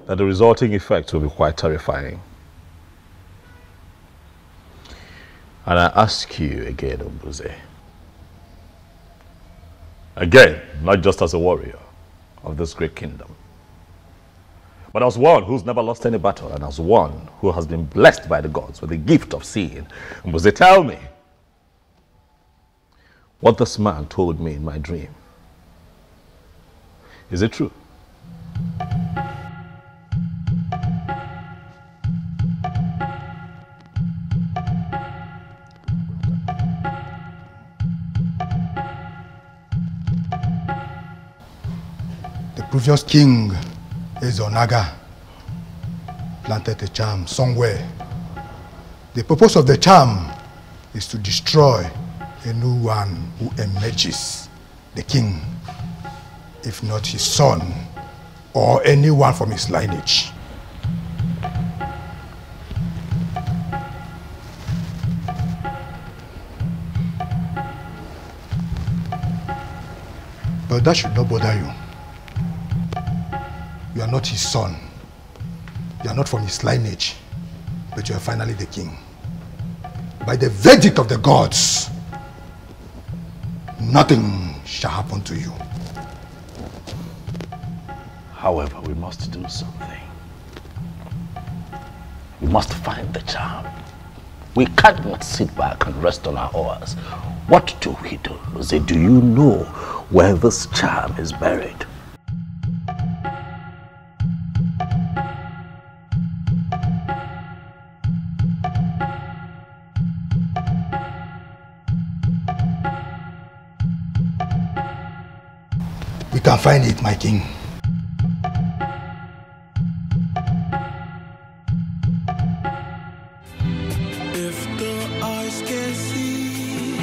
that the resulting effects will be quite terrifying. And I ask you again, Ombuze, again, not just as a warrior of this great kingdom, but as one who's never lost any battle and as one who has been blessed by the gods with the gift of seeing. Ombuze, tell me what this man told me in my dream. Is it true? The previous king, Ezonaga, planted a charm somewhere. The purpose of the charm is to destroy anyone who emerges the king, if not his son or anyone from his lineage. But that should not bother you. You are not his son. You are not from his lineage, but you are finally the king. By the verdict of the gods, nothing shall happen to you. However, we must do something. We must find the charm. We cannot sit back and rest on our oars. What do we do? Do you know where this charm is buried? We can find it, my king. If the eyes can see,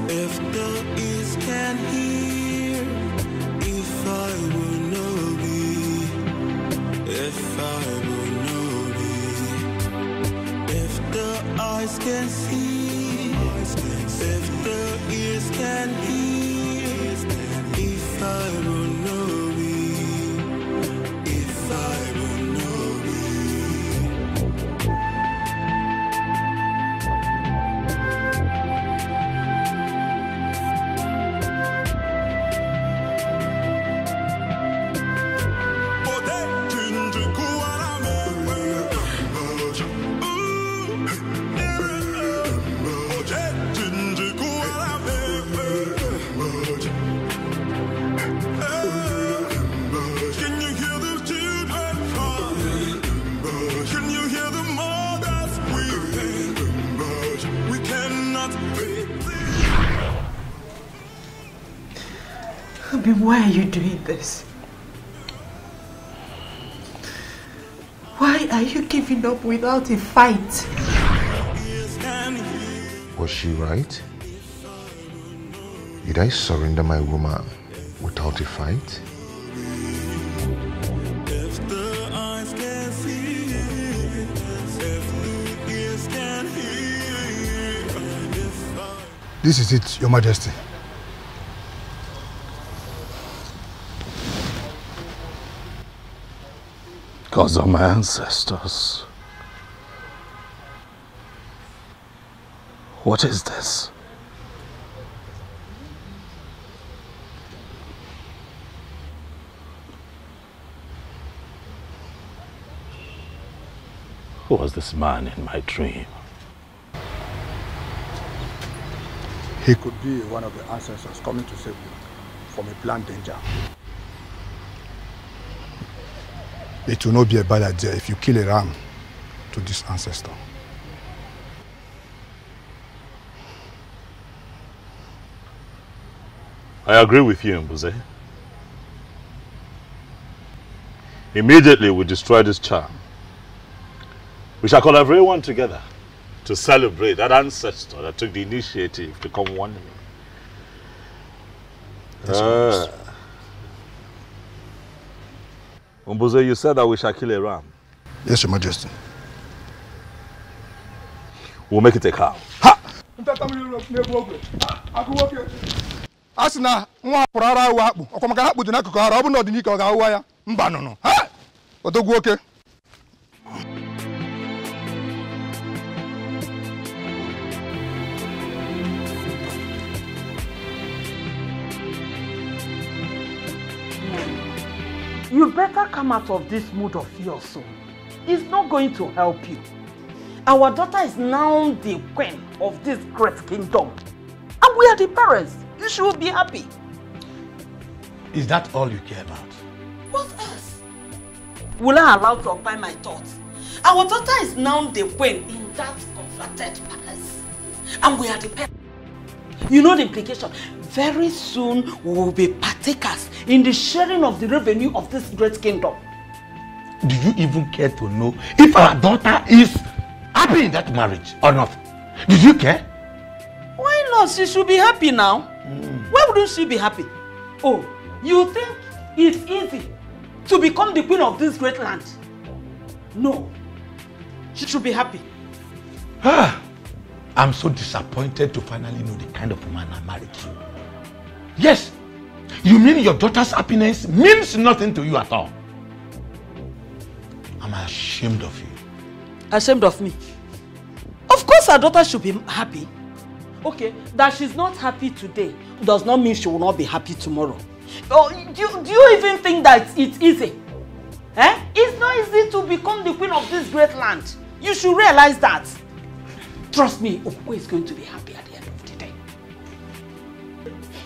if the ears can hear, if I will know be, if I will know be, if the eyes can see, if the ears can hear, if I will know be, if I will know be. Why are you doing this? Why are you giving up without a fight? Was she right? Did I surrender my woman without a fight? This is it, Your Majesty. Gods of my ancestors. What is this? Who was this man in my dream? He could be one of the ancestors coming to save you from a planned danger. It will not be a bad idea if you kill a ram to this ancestor. I agree with you, Mbuze. Immediately we destroy this charm. We shall call everyone together to celebrate that ancestor that took the initiative to come warn me. Mbuze, you said that we shall kill a ram. Yes, Your Majesty. We'll make it a cow. Asina nwa pụrụ ara akpụ ọkwa maka ha kpụdị n'akụkụ ara ọ bụ na ọdịnike ọ ga-ahụwa ya mba nụnụ odogwu oke. You better come out of this mood of yours soon. It's not going to help you. Our daughter is now the queen of this great kingdom. And we are the parents. You should be happy. Is that all you care about? What else? Will I allow to occupy my thoughts? Our daughter is now the queen in that converted palace. And we are the parents. You know the implication. Very soon we will be partakers in the sharing of the revenue of this great kingdom. Do you even care to know if our daughter is happy in that marriage or not? Did you care? Why not? She should be happy now. Why wouldn't she be happy? Oh, you think it's easy to become the queen of this great land? No. She should be happy. I'm so disappointed to finally know the kind of woman I married to. Yes, you mean your daughter's happiness means nothing to you at all? I'm ashamed of you. Ashamed of me? Of course our daughter should be happy. Okay, that she's not happy today does not mean she will not be happy tomorrow. Oh, do you even think that it's easy? Eh? It's not easy to become the queen of this great land. You should realize that. Trust me, Okwe is going to be happy at the end of the day.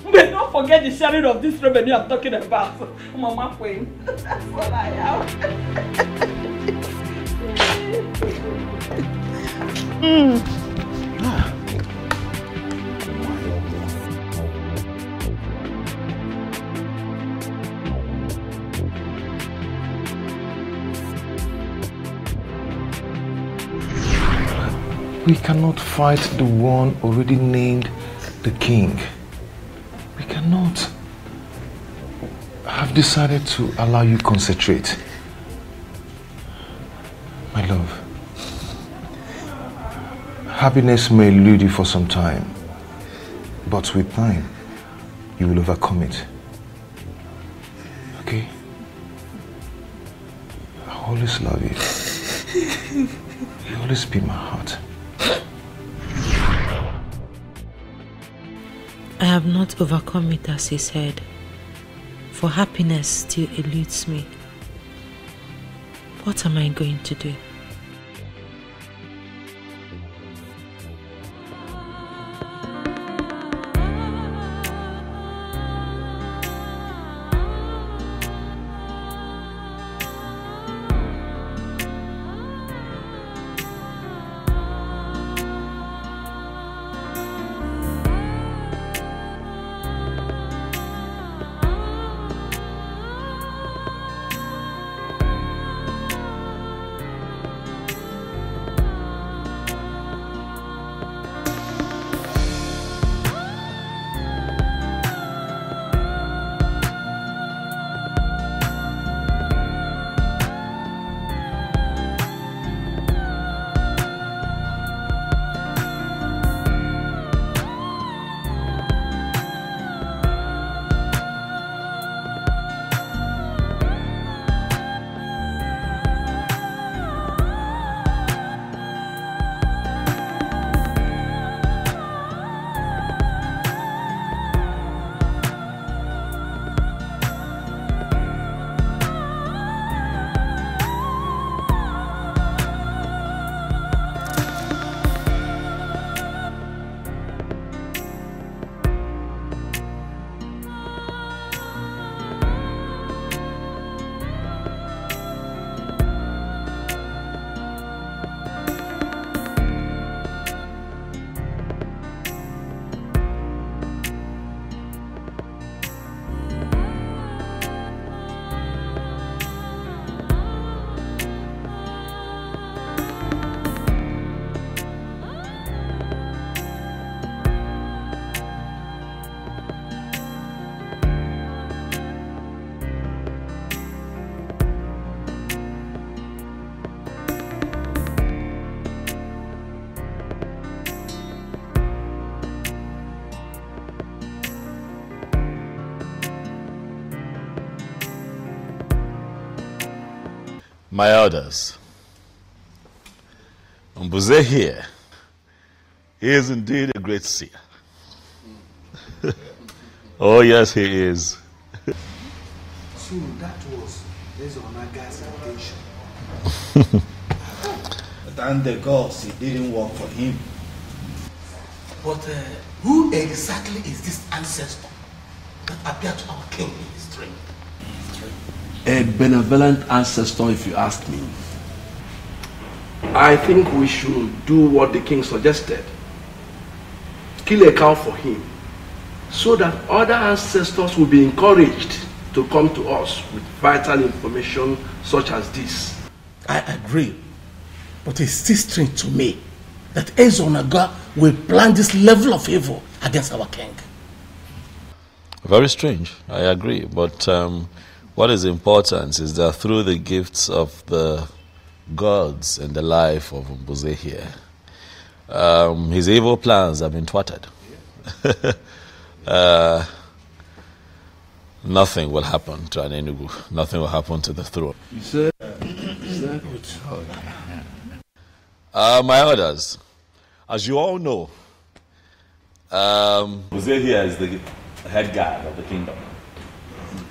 But don't forget the sharing of this revenue I'm talking about. Mama Queen. That's what I am. We cannot fight the one already named the king. We cannot. I've decided to allow you concentrate. My love, happiness may elude you for some time, but with time, you will overcome it. Okay? I always love you. You always be my heart. I have not overcome it as he said, for happiness still eludes me. What am I going to do? My elders, Mbuze here, he is indeed a great seer. Oh yes, he is. So that was Ezonaga's intention. Than the gods, it didn't work for him. But who exactly is this ancestor that appeared to our king in his dream? A benevolent ancestor, if you ask me. I think we should do what the king suggested. Kill a cow for him, so that other ancestors will be encouraged to come to us with vital information such as this. I agree, but it's still strange to me that Ezonaga will plan this level of evil against our king. Very strange, I agree. But what is important is that through the gifts of the gods in the life of Mbuze here, his evil plans have been thwarted. Nothing will happen to an Enugu. Nothing will happen to the throne. You said my elders, as you all know, Mbuze here is the head guard of the kingdom.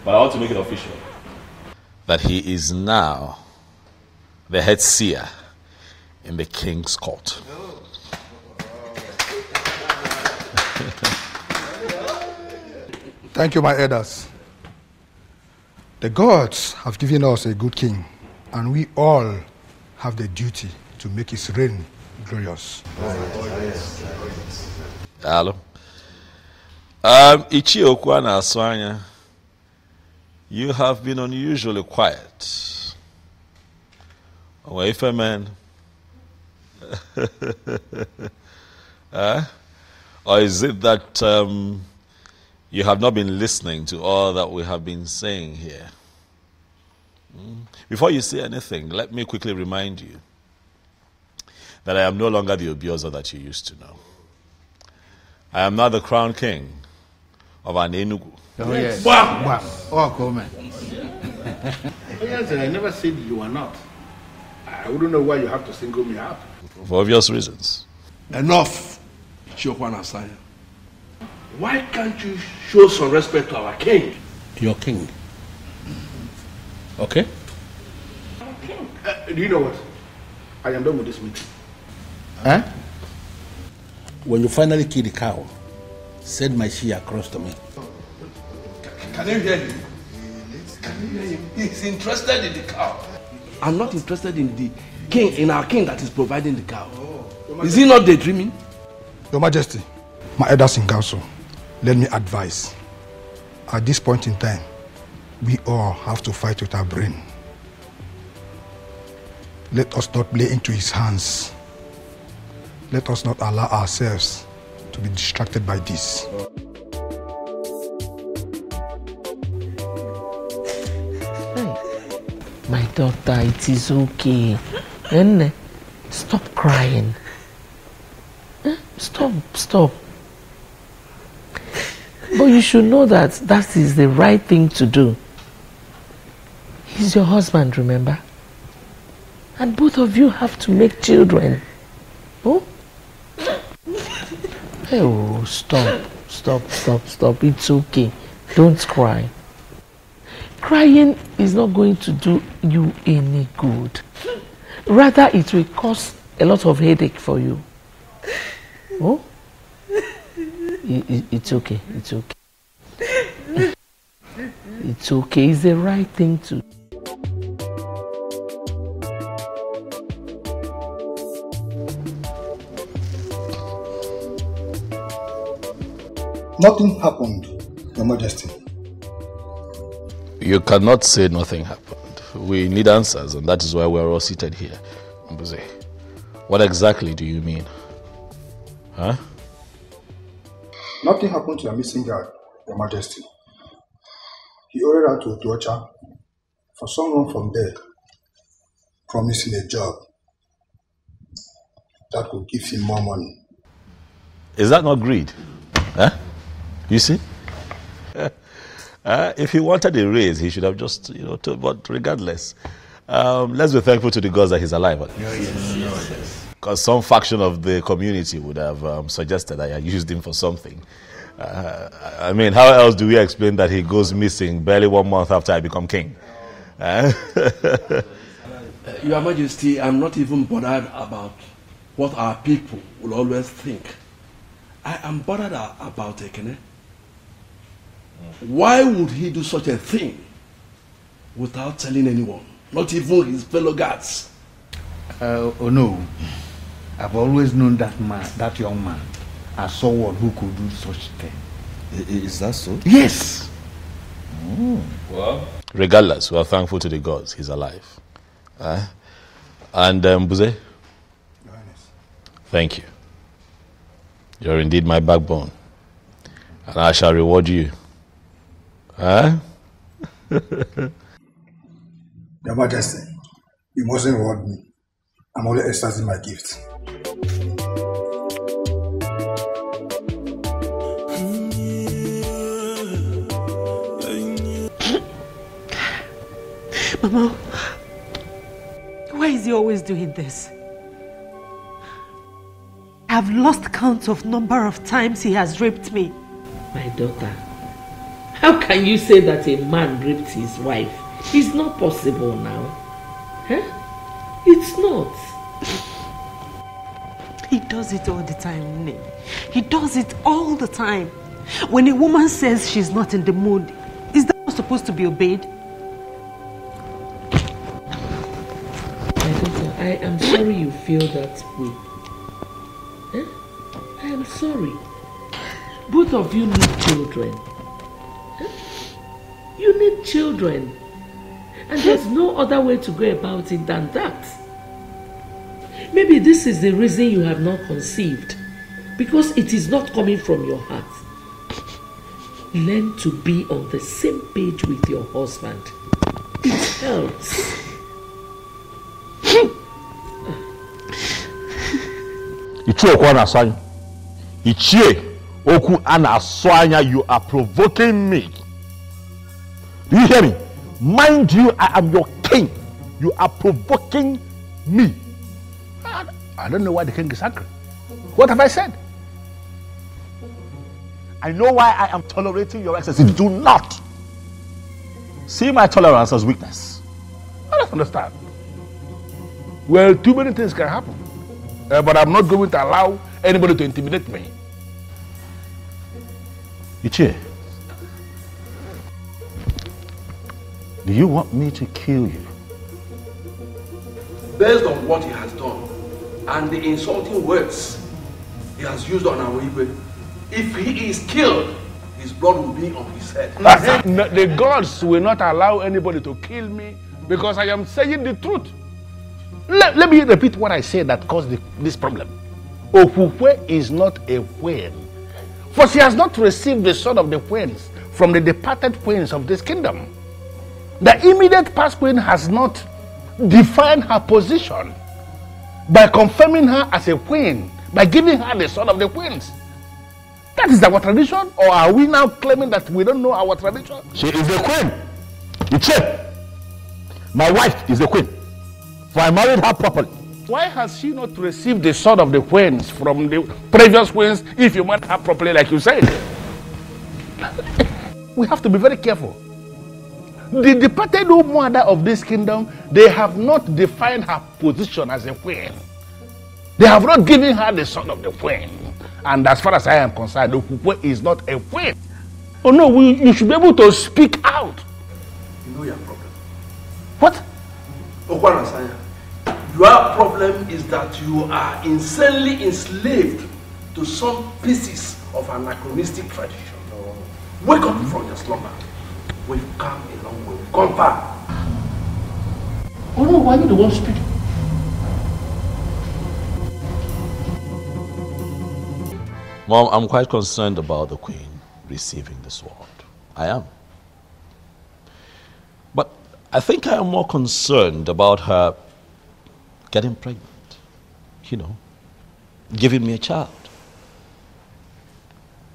But I want to make it official that he is now the head seer in the king's court. Thank you, my elders. The gods have given us a good king, and we all have the duty to make his reign glorious. Hello. Ichi Okwana Aswanya, you have been unusually quiet. Away man. Or is it that you have not been listening to all that we have been saying here? Before you say anything, let me quickly remind you that I am no longer the Obiozo that you used to know. I am now the crown king of an Enugu. Oh, yes. Wow. Oh, cool, man. Yes, I never said you are not. I wouldn't know why you have to single me out. For obvious reasons. Enough, Shokwana Asanya. Why can't you show some respect to our king? Your king. Okay? Do you know what? I am done with this meeting. Huh? When you finally kill the cow, send my she across to me. Can you hear him? Can you hear him? He's interested in the cow. I'm not interested in the king, in our king that is providing the cow. Is he not daydreaming? Your Majesty, my elders in council, let me advise. At this point in time, we all have to fight with our brain. Let us not play into his hands. Let us not allow ourselves to be distracted by this. My daughter, it is okay. And stop crying. Stop. But you should know that that is the right thing to do. He's your husband, remember? And both of you have to make children. Oh? Oh, stop. It's okay. Don't cry. Crying is not going to do you any good. Rather, it will cause a lot of headache for you. Oh? It's okay. It's okay. It's okay. It's the right thing to do. Nothing happened, Your Majesty. You cannot say nothing happened. We need answers, and that is why we are all seated here. Mbuze, what exactly do you mean? Huh? Nothing happened to the missing girl, Your Majesty. He ordered her to Otuocha for someone from there promising a job that could give him more money. Is that not greed? Huh? You see? If he wanted a raise, he should have just, but regardless, Let's be thankful to the gods that he's alive. Yes. Because some faction of the community would have suggested that I used him for something. I mean, how else do we explain that he goes missing barely 1 month after I become king? Your Majesty, I'm not even bothered about what our people will always think. I am bothered about Ekene. Why would he do such a thing without telling anyone, not even his fellow guards? Oh no, I've always known that man, that young man, as someone who could do such thing. Is that so? Yes. Well, regardless, we are thankful to the gods he's alive. And Buze, thank you. You're indeed my backbone, and I shall reward you. Your Majesty, you mustn't reward me. I'm only exercising my gift. Mama, why is he always doing this? I've lost count of number of times he has raped me. My daughter, how can you say that a man raped his wife? It's not possible now. Huh? It's not. He does it all the time, Nne. He does it all the time. When a woman says she's not in the mood, is that not supposed to be obeyed? My daughter, I am sorry you feel that way. Huh? I am sorry. Both of you need children. Huh? You need children. And there's no other way to go about it than that. Maybe this is the reason you have not conceived. Because it is not coming from your heart. Learn to be on the same page with your husband. It helps. You are provoking me. Do you hear me? Mind you, I am your king. You are provoking me. I don't know why the king is angry. What have I said? I know why I am tolerating your excesses. Do not see my tolerance as weakness. I don't understand. Well, too many things can happen. But I'm not going to allow anybody to intimidate me. Ichie, do you want me to kill you? Based on what he has done and the insulting words he has used on our Igwe, if he is killed, his blood will be on his head. The gods will not allow anybody to kill me because I am saying the truth. Let me repeat what I said that caused this problem. Ofufe is not a queen, for she has not received the sword of the queens from the departed queens of this kingdom. The immediate past queen has not defined her position by confirming her as a queen, by giving her the sword of the queens. That is our tradition, or are we now claiming that we don't know our tradition? She is the queen. Ichie, my wife is the queen, for I married her properly. Why has she not received the sword of the queens from the previous queens if you married her properly like you said? We have to be very careful. The departed mother of this kingdom, they have not defined her position as a queen. They have not given her the sword of the queen. And as far as I am concerned, Okupe is not a queen. Oh no, you should be able to speak out. You know your problem. What? Okwanasanya, your problem is that you are insanely enslaved to some pieces of anachronistic tradition. Wake up from your slumber. We've come a long way. We've come far. Oh no, why are you the one speaking? Mom, I'm quite concerned about the queen receiving the sword. I am. But I think I am more concerned about her getting pregnant. You know, giving me a child.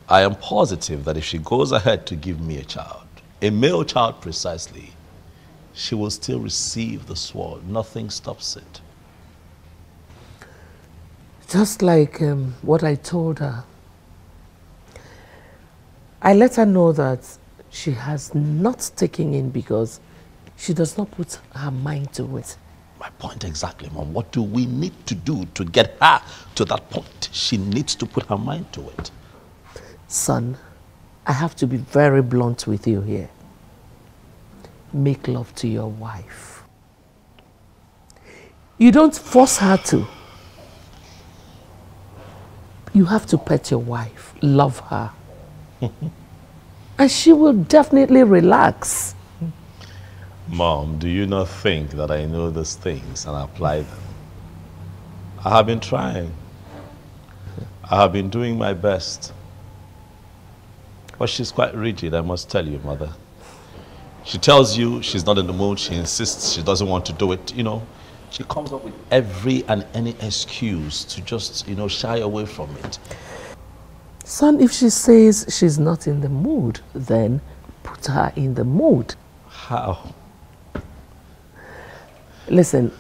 I am positive that if she goes ahead to give me a child, a male child precisely, she will still receive the sword. Nothing stops it. Just like what I told her. I let her know that she has not taken in because she does not put her mind to it. My point exactly, Mom. What do we need to do to get her to that point? She needs to put her mind to it. Son, I have to be very blunt with you here. Make love to your wife. You don't force her to. You have to pet your wife, love her. And she will definitely relax. Mom, do you not think that I know these things and apply them? I have been trying. I have been doing my best. But she's quite rigid, I must tell you, Mother. She tells you she's not in the mood, she insists she doesn't want to do it, you know. She comes up with every and any excuse to just, you know, shy away from it. Son, if she says she's not in the mood, then put her in the mood. How? Listen,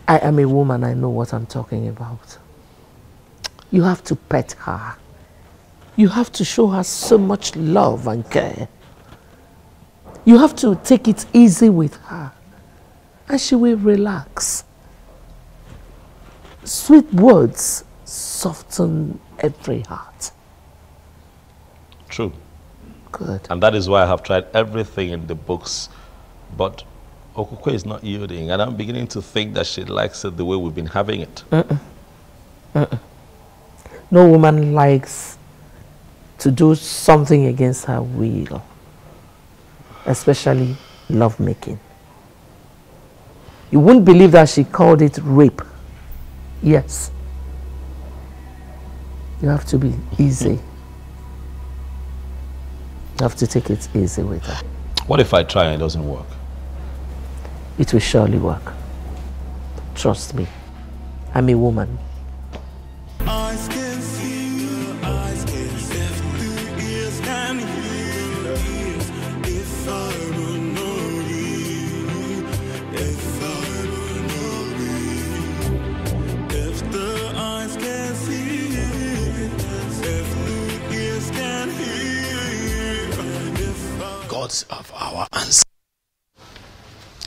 I am a woman, I know what I'm talking about. You have to pet her. You have to show her so much love and care. You have to take it easy with her. And she will relax. Sweet words soften every heart. True. Good. And that is why I have tried everything in the books, but Okukwe is not yielding, and I'm beginning to think that she likes it the way we've been having it. No woman likes to do something against her will, especially lovemaking. You wouldn't believe that she called it rape. Yes. You have to be easy. You have to take it easy with her. What if I try and it doesn't work? It will surely work. Trust me. I'm a woman. Eyes can see, eyes can see, the ears can hear. If I were not you, if I were not you, if the eyes can see, if the ears can hear, if I... Gods of our ancestors,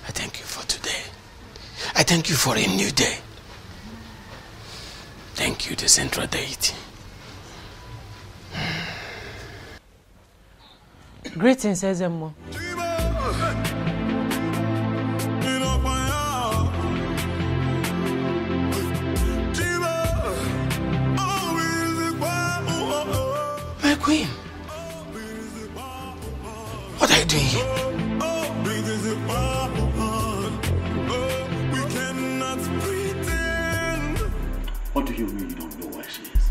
I thank you for today. I thank you for a new day. Thank you, the central deity. Greetings, Ezemo. My queen, what are you doing here? What do you mean you don't know where she is?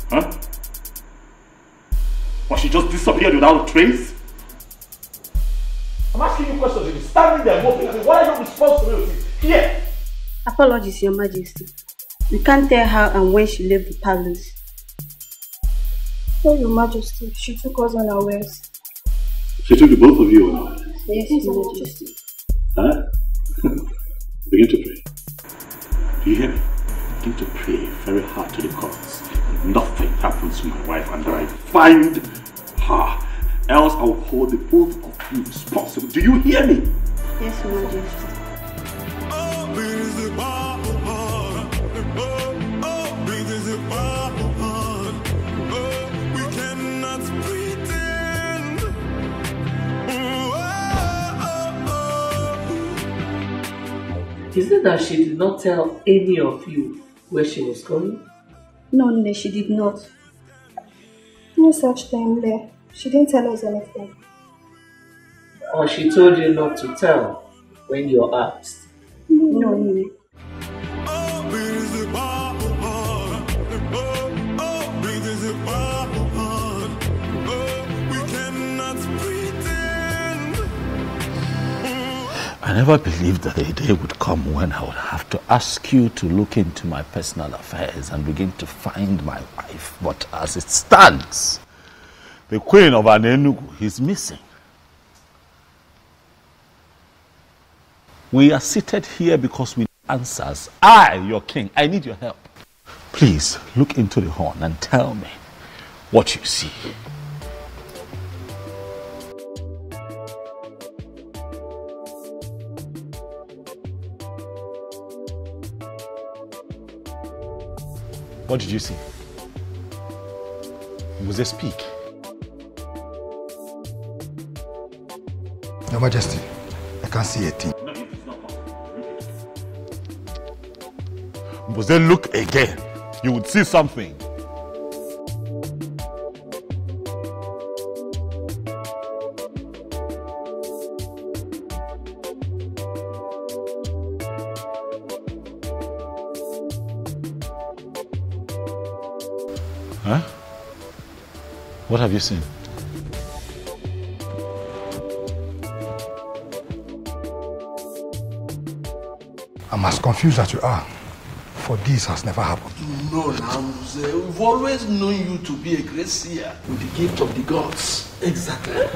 Huh? Or she just disappeared without a trace? I'm asking you questions. You're standing there moping. I mean, what are your responsibilities here? Apologies, Your Majesty. We can't tell how and when she left the palace. Oh, Your Majesty, she took us unawares. She took the both of you unawares? Yes, Your Majesty. Huh? Begin to pray. Do you hear me? Begin to pray very hard to the gods. Nothing happens to my wife and I find her. Else I will hold the both of you responsible. Do you hear me? Yes, Your Majesty. We cannot pretend. Is it that she did not tell any of you where she was going? No, she did not. No such thing there. She didn't tell us anything. Or she told you not to tell when you're asked? No. I never believed that a day would come when I would have to ask you to look into my personal affairs and begin to find my wife. But as it stands, the queen of Anenugu is missing. We are seated here because we need answers. I, your king, I need your help. Please, look into the horn and tell me what you see. What did you see? Was there speak? Your Majesty, I can't see a thing. Was there look again? You would see something. Huh? What have you seen? I'm as confused as you are, for this has never happened. No, Namze, we've always known you to be a great seer with the gift of the gods. Exactly.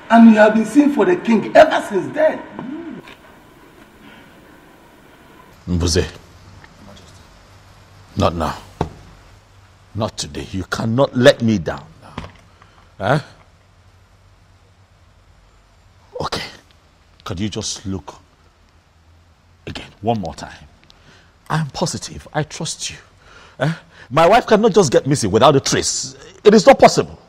And you have been seen for the king ever since then. Mbuze, not now. Not today. You cannot let me down now. Huh? Okay. Could you just look again, one more time? I'm positive. I trust you. My wife cannot just get missing without a trace. It is not possible.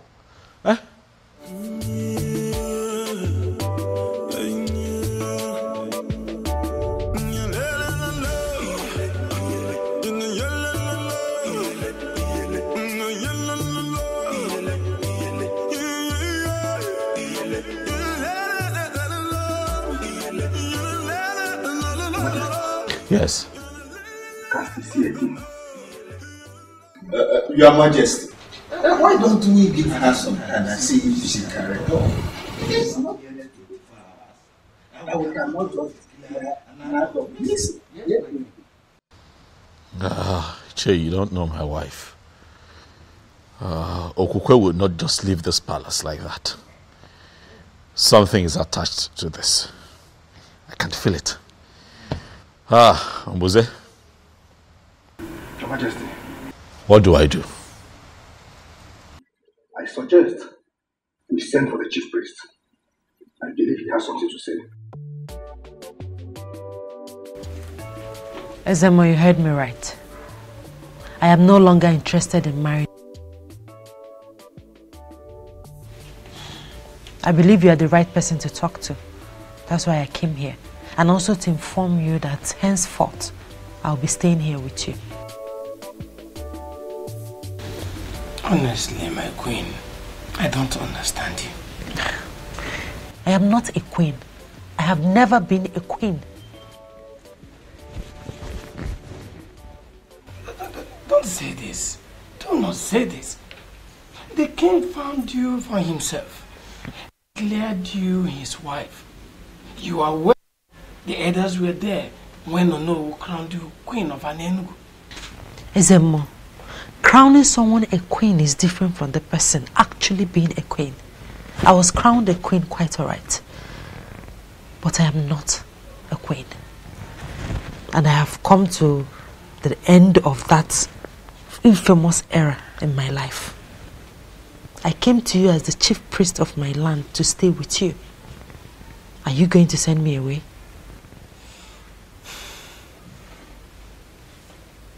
Yes. Your Majesty, why don't we give her some hand and see if she can recover? Yes. And we cannot just declare an act of peace. Che, you don't know my wife. Okukwe would not just leave this palace like that. Something is attached to this. I can feel it. Mbuze. Your Majesty. What do I do? I suggest we send for the chief priest. I believe he has something to say. Ezemo, you heard me right. I am no longer interested in marriage. I believe you are the right person to talk to. That's why I came here. And also to inform you that henceforth, I'll be staying here with you. Honestly, my queen, I don't understand you. I am not a queen. I have never been a queen. Don't say this. Do not say this. The king found you for himself. Declared you his wife. You are well. The elders were there when Ono crowned you queen of Anenugu. Ezemo, crowning someone a queen is different from the person actually being a queen. I was crowned a queen quite alright. But I am not a queen. And I have come to the end of that infamous era in my life. I came to you as the chief priest of my land to stay with you. Are you going to send me away?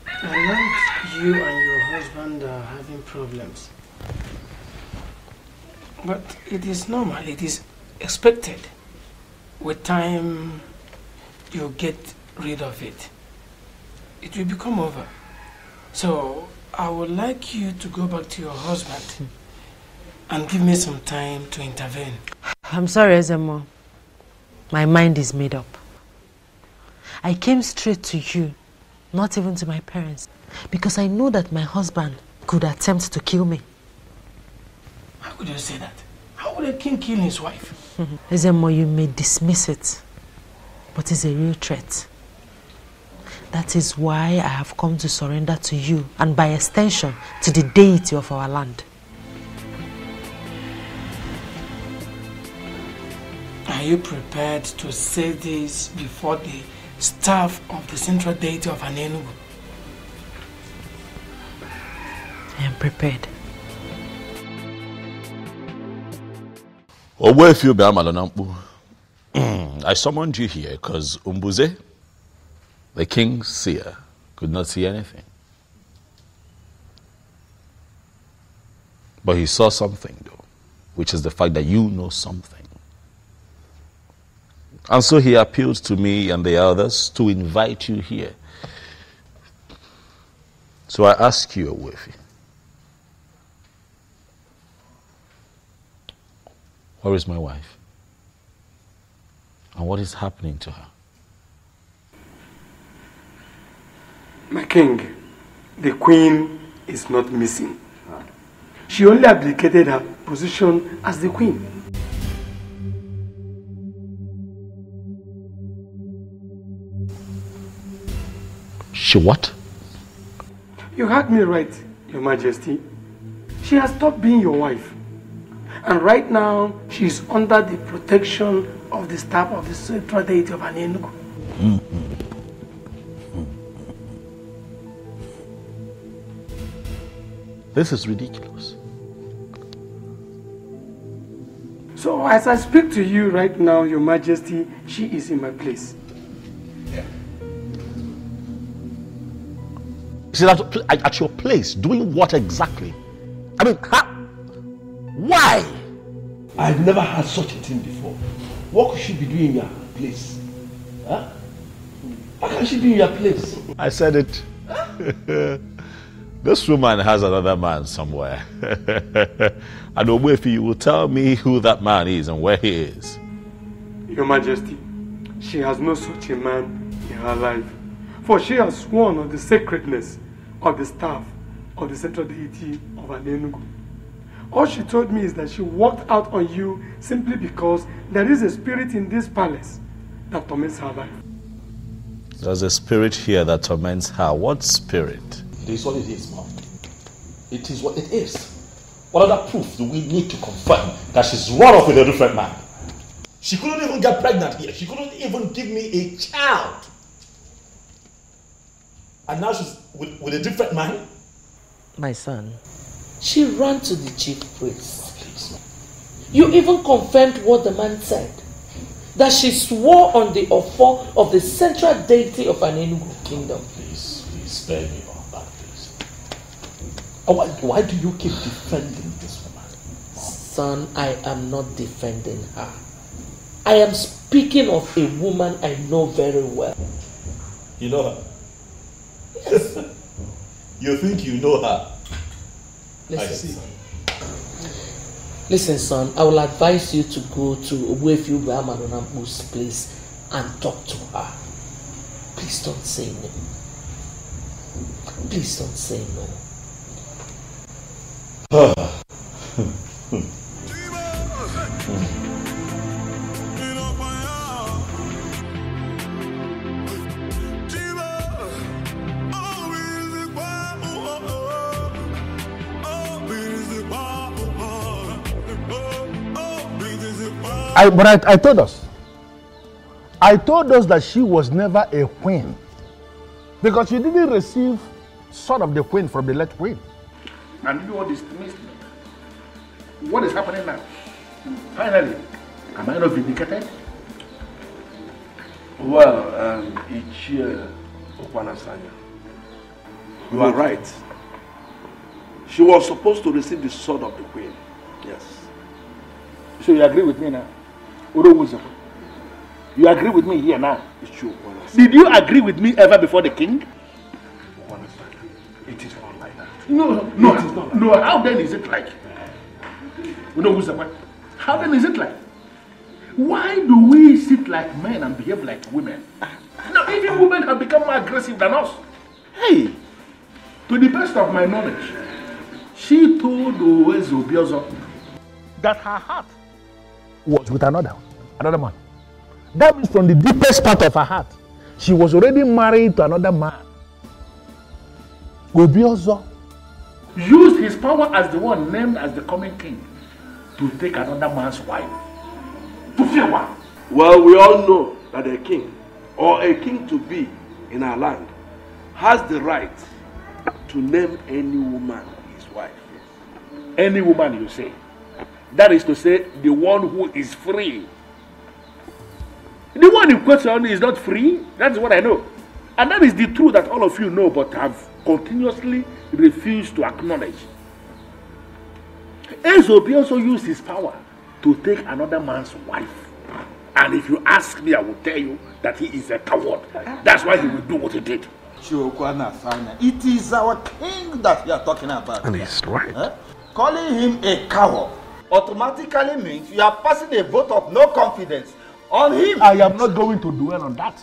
I learned you and your husband are having problems. But it is normal, it is expected. With time, you'll get rid of it. It will become over. So, I would like you to go back to your husband and give me some time to intervene. I'm sorry, Ezemo. My mind is made up. I came straight to you, not even to my parents, because I know that my husband could attempt to kill me. How could you say that? How would a king kill his wife? Ezemo, you may dismiss it, but it's a real threat. That is why I have come to surrender to you, and by extension, to the deity of our land. I you prepared to say this before the staff of the central deity of Anenugu? I am prepared. I summoned you here because Umbuze, the king's seer, could not see anything. But he saw something, though, which is the fact that you know something. And so he appealed to me and the others to invite you here. So I ask you, Owefi, where is my wife? And what is happening to her? My king, the queen is not missing. She only abdicated her position as the queen. She what? You heard me right, Your Majesty. She has stopped being your wife. And right now, she is under the protection of the staff of the central deity of Anenugu. This is ridiculous. So as I speak to you right now, Your Majesty, she is in my place. She's at your place, doing what exactly? I mean, why? I've never had such a thing before. What could she be doing in your place? Huh? How can she be in your place? I said it. This woman has another man somewhere. And Owefi, you will tell me who that man is and where he is. Your Majesty, she has no such a man in her life. For she has sworn on the sacredness of the staff of the central deity of Anenugu. All she told me is that she walked out on you simply because there is a spirit in this palace that torments her life. There's a spirit here that torments her. What spirit? It is what it is, Mom. It is what it is. What other proof do we need to confirm that she's run off with a different man? She couldn't even get pregnant here. She couldn't even give me a child. And now she's with a different man? My son, she ran to the chief priest. Please. You even confirmed what the man said. That she swore on the offer of the central deity of an Enugu kingdom. Please spare me all that, please. Why do you keep defending this woman? Son, I am not defending her. I am speaking of a woman I know very well. You know her? Yes. You think you know her? Listen, I see. Son. Listen, son, I will advise you to go to Owefi Maronampu's place and talk to her. Please don't say no. Please don't say no. But I told us. I told us that she was never a queen. Because she didn't receive sword of the queen from the late queen. And you all dismissed me. What is happening now? Finally, am I not vindicated? Well, Ichie Okwanasanya, you are right. She was supposed to receive the sword of the queen. Yes. So you agree with me now? You agree with me here now? Did you agree with me ever before the king? It is not like that. No, it is not like no. How then is it like? How then is it like? Why do we sit like men and behave like women? Now, even women have become more aggressive than us. Hey, to the best of my knowledge, she told Owezobiozo that her heart was with another man. That means from the deepest part of her heart, she was already married to another man. Obiozo used his power as the one named as the coming king to take another man's wife. To fear what? Well, we all know that a king, or a king to be in our land, has the right to name any woman his wife. Any woman, you say? That is to say, the one who is free. The one in question is not free. That's what I know. And that is the truth that all of you know but have continuously refused to acknowledge. Ezobi also used his power to take another man's wife. And if you ask me, I will tell you that he is a coward. That's why he will do what he did. It is our king that we are talking about. And he's right. Calling him a coward automatically means you are passing a vote of no confidence on him. I am not going to dwell on that.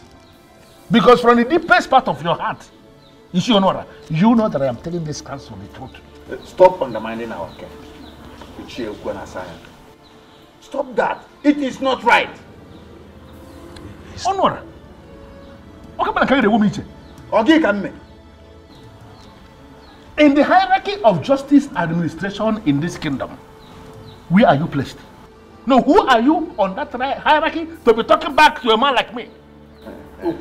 Because from the deepest part of your heart, you know that I am telling this council the truth. Stop undermining our king. Stop that. It is not right. Onward. In the hierarchy of justice administration in this kingdom, where are you placed? No, who are you on that hierarchy to be talking back to a man like me? Who?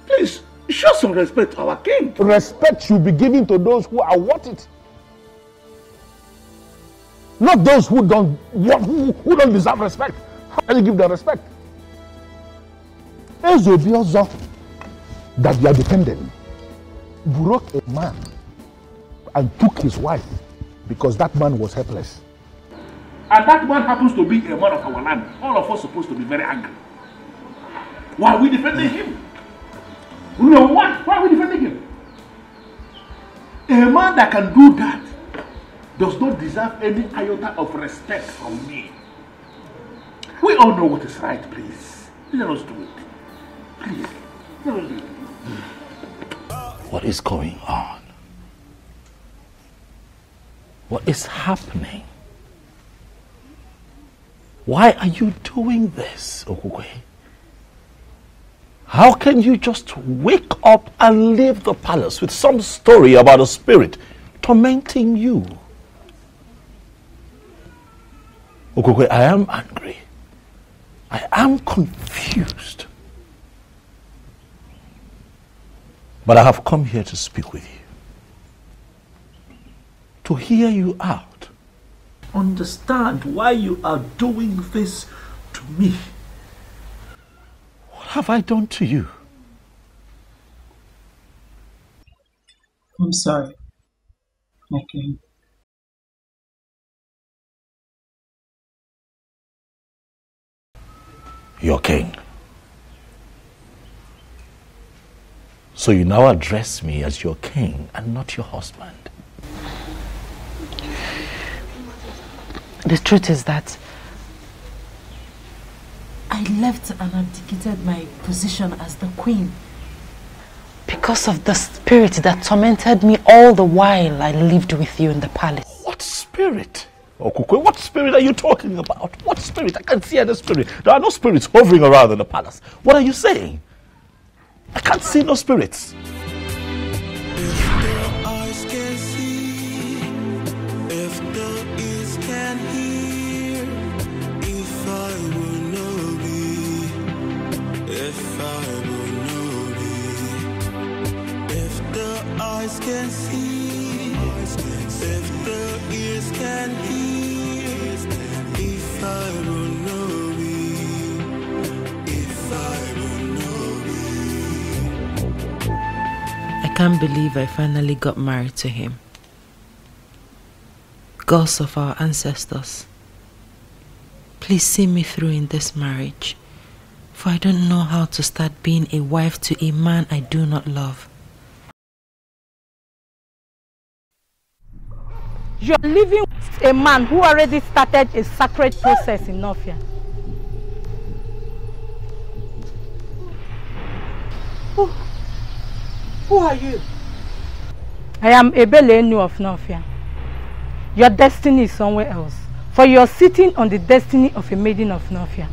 Please, show some respect to our king. Respect should be given to those who are worth it. Not those who don't deserve respect. How can you give them respect? Ezobiozo that you are defending broke a man and took his wife because that man was helpless. And that man happens to be a man of our land. All of us are supposed to be very angry. Why are we defending him? No, what? Why are we defending him? A man that can do that does not deserve any iota of respect from me. We all know what is right, please. Let us do it. Please, let us do it. What is going on? What is happening? Why are you doing this, Okugwe? How can you just wake up and leave the palace with some story about a spirit tormenting you? Okugwe, I am angry. I am confused. But I have come here to speak with you. To hear you out. Understand why you are doing this to me. What have I done to you? I'm sorry. Okay. Your king. So you now address me as your king and not your husband. The truth is that I left and abdicated my position as the queen because of the spirit that tormented me all the while I lived with you in the palace. What spirit? Okukwe, what spirit are you talking about? What spirit? I can't see any spirit. There are no spirits hovering around in the palace. What are you saying? I can't see no spirits. Eyes can see, if the ears can hear, if I will know it, if I will know it. I can't believe I finally got married to him. Gods of our ancestors, please see me through in this marriage, for I don't know how to start being a wife to a man I do not love. You're living with a man who already started a sacred process in Nofia. Who are you? I am Ebelenu of Nofia. Your destiny is somewhere else, for you are sitting on the destiny of a maiden of Nofia.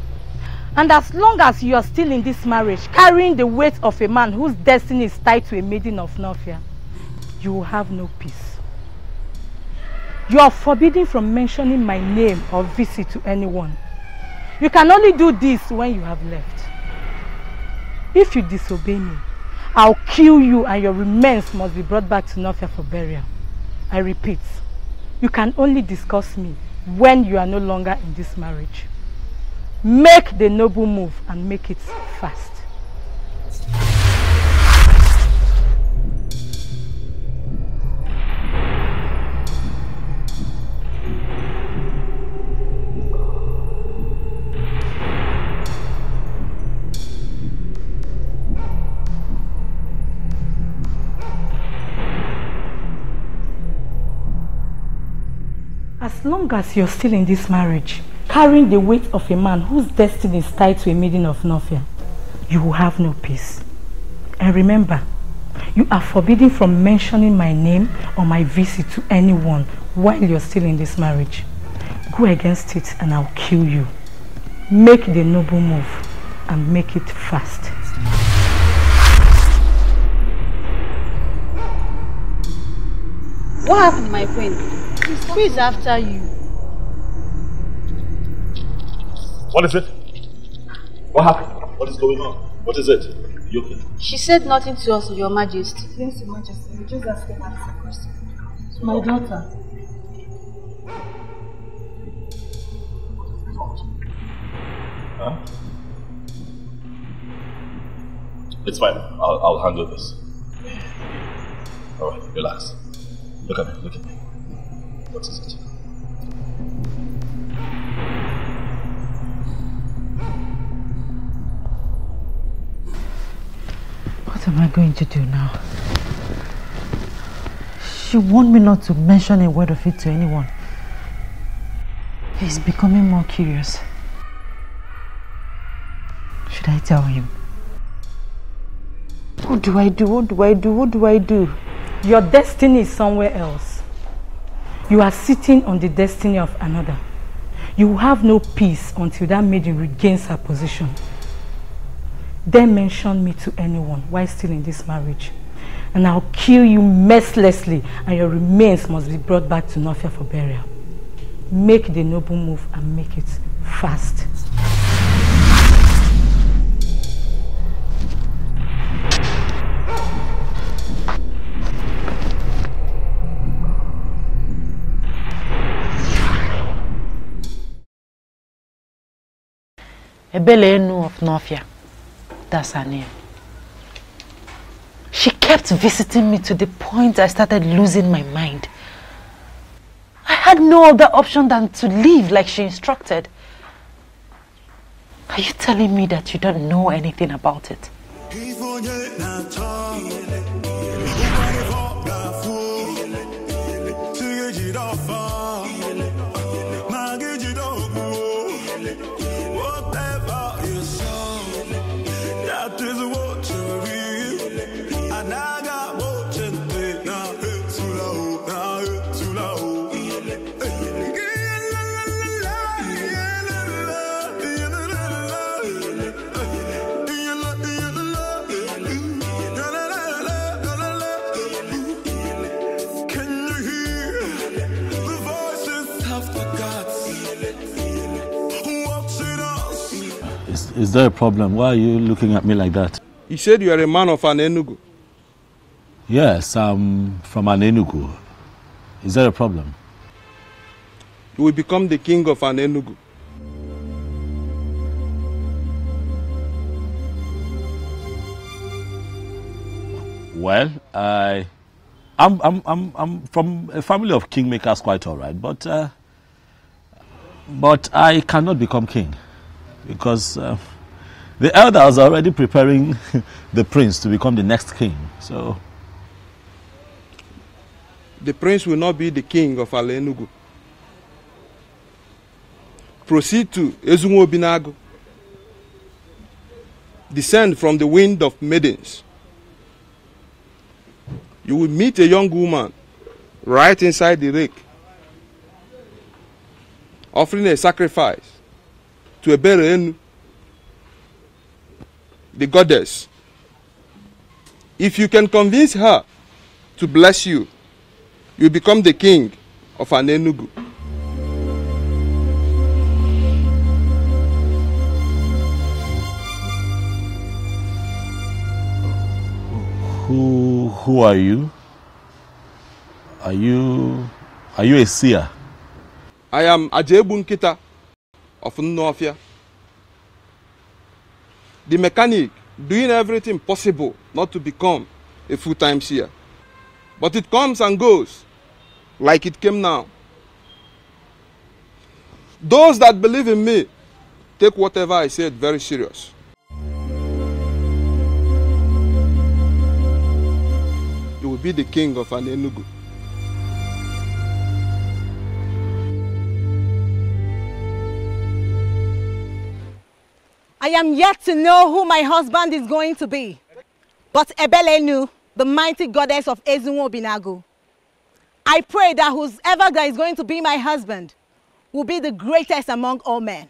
And as long as you are still in this marriage, carrying the weight of a man whose destiny is tied to a maiden of Nofia, you will have no peace. You are forbidden from mentioning my name or visit to anyone. You can only do this when you have left. If you disobey me, I'll kill you and your remains must be brought back to Nofia for burial. I repeat, you can only discuss me when you are no longer in this marriage. Make the noble move and make it fast. As long as you're still in this marriage, carrying the weight of a man whose destiny is tied to a maiden of Nofia, you will have no peace. And remember, you are forbidden from mentioning my name or my visit to anyone while you're still in this marriage. Go against it and I'll kill you. Make the noble move and make it fast. What happened, my friend? Who is after you? What is it? What happened? What is going on? What is it? You okay? She said nothing to us, Your Majesty. Yes, Your Majesty. We just asking her a question. My daughter. Huh? It's fine. I'll handle this. Alright, relax. Look at me, look at me. What is it? What am I going to do now? She warned me not to mention a word of it to anyone. He's becoming more curious. Should I tell him? What do I do? What do I do? What do I do? Your destiny is somewhere else. You are sitting on the destiny of another. You will have no peace until that maiden regains her position. Then mention me to anyone while still in this marriage. And I'll kill you mercilessly and your remains must be brought back to Nofia for burial. Make the noble move and make it fast. Ebelenu of Nofia. That's her name. She kept visiting me to the point I started losing my mind. I had no other option than to leave like she instructed. Are you telling me that you don't know anything about it? Is there a problem? Why are you looking at me like that? You said you are a man of an Enugu. Yes, I'm from an Enugu. Is there a problem? You will become the king of an Enugu. Well, I'm from a family of kingmakers, quite all right, but I cannot become king because the elders are already preparing the prince to become the next king. So the prince will not be the king of Ala Enugu. Proceed to Ezunwo Binago. Descend from the wind of maidens. You will meet a young woman right inside the lake, offering a sacrifice to Eberenu, the goddess. If you can convince her to bless you, you become the king of an Enugu. Who are you? Are you a seer? I am Ajebu Nkita of Nnofia. The mechanic doing everything possible not to become a full-time seer. But it comes and goes like it came now. Those that believe in me take whatever I said very serious. You will be the king of an Enugu. I am yet to know who my husband is going to be. But Ebelenu, the mighty goddess of Ezunwo Binagu, I pray that whoever that is going to be my husband will be the greatest among all men.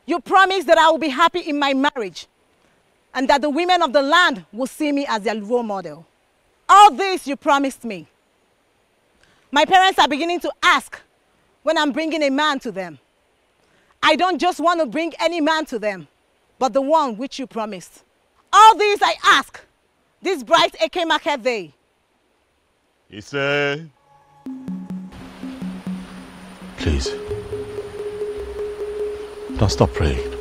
You promise that I will be happy in my marriage and that the women of the land will see me as their role model. All this you promised me. My parents are beginning to ask when I'm bringing a man to them. I don't just want to bring any man to them, but the one which you promised. All these I ask, this bright Eke market day. He said, please, don't stop praying.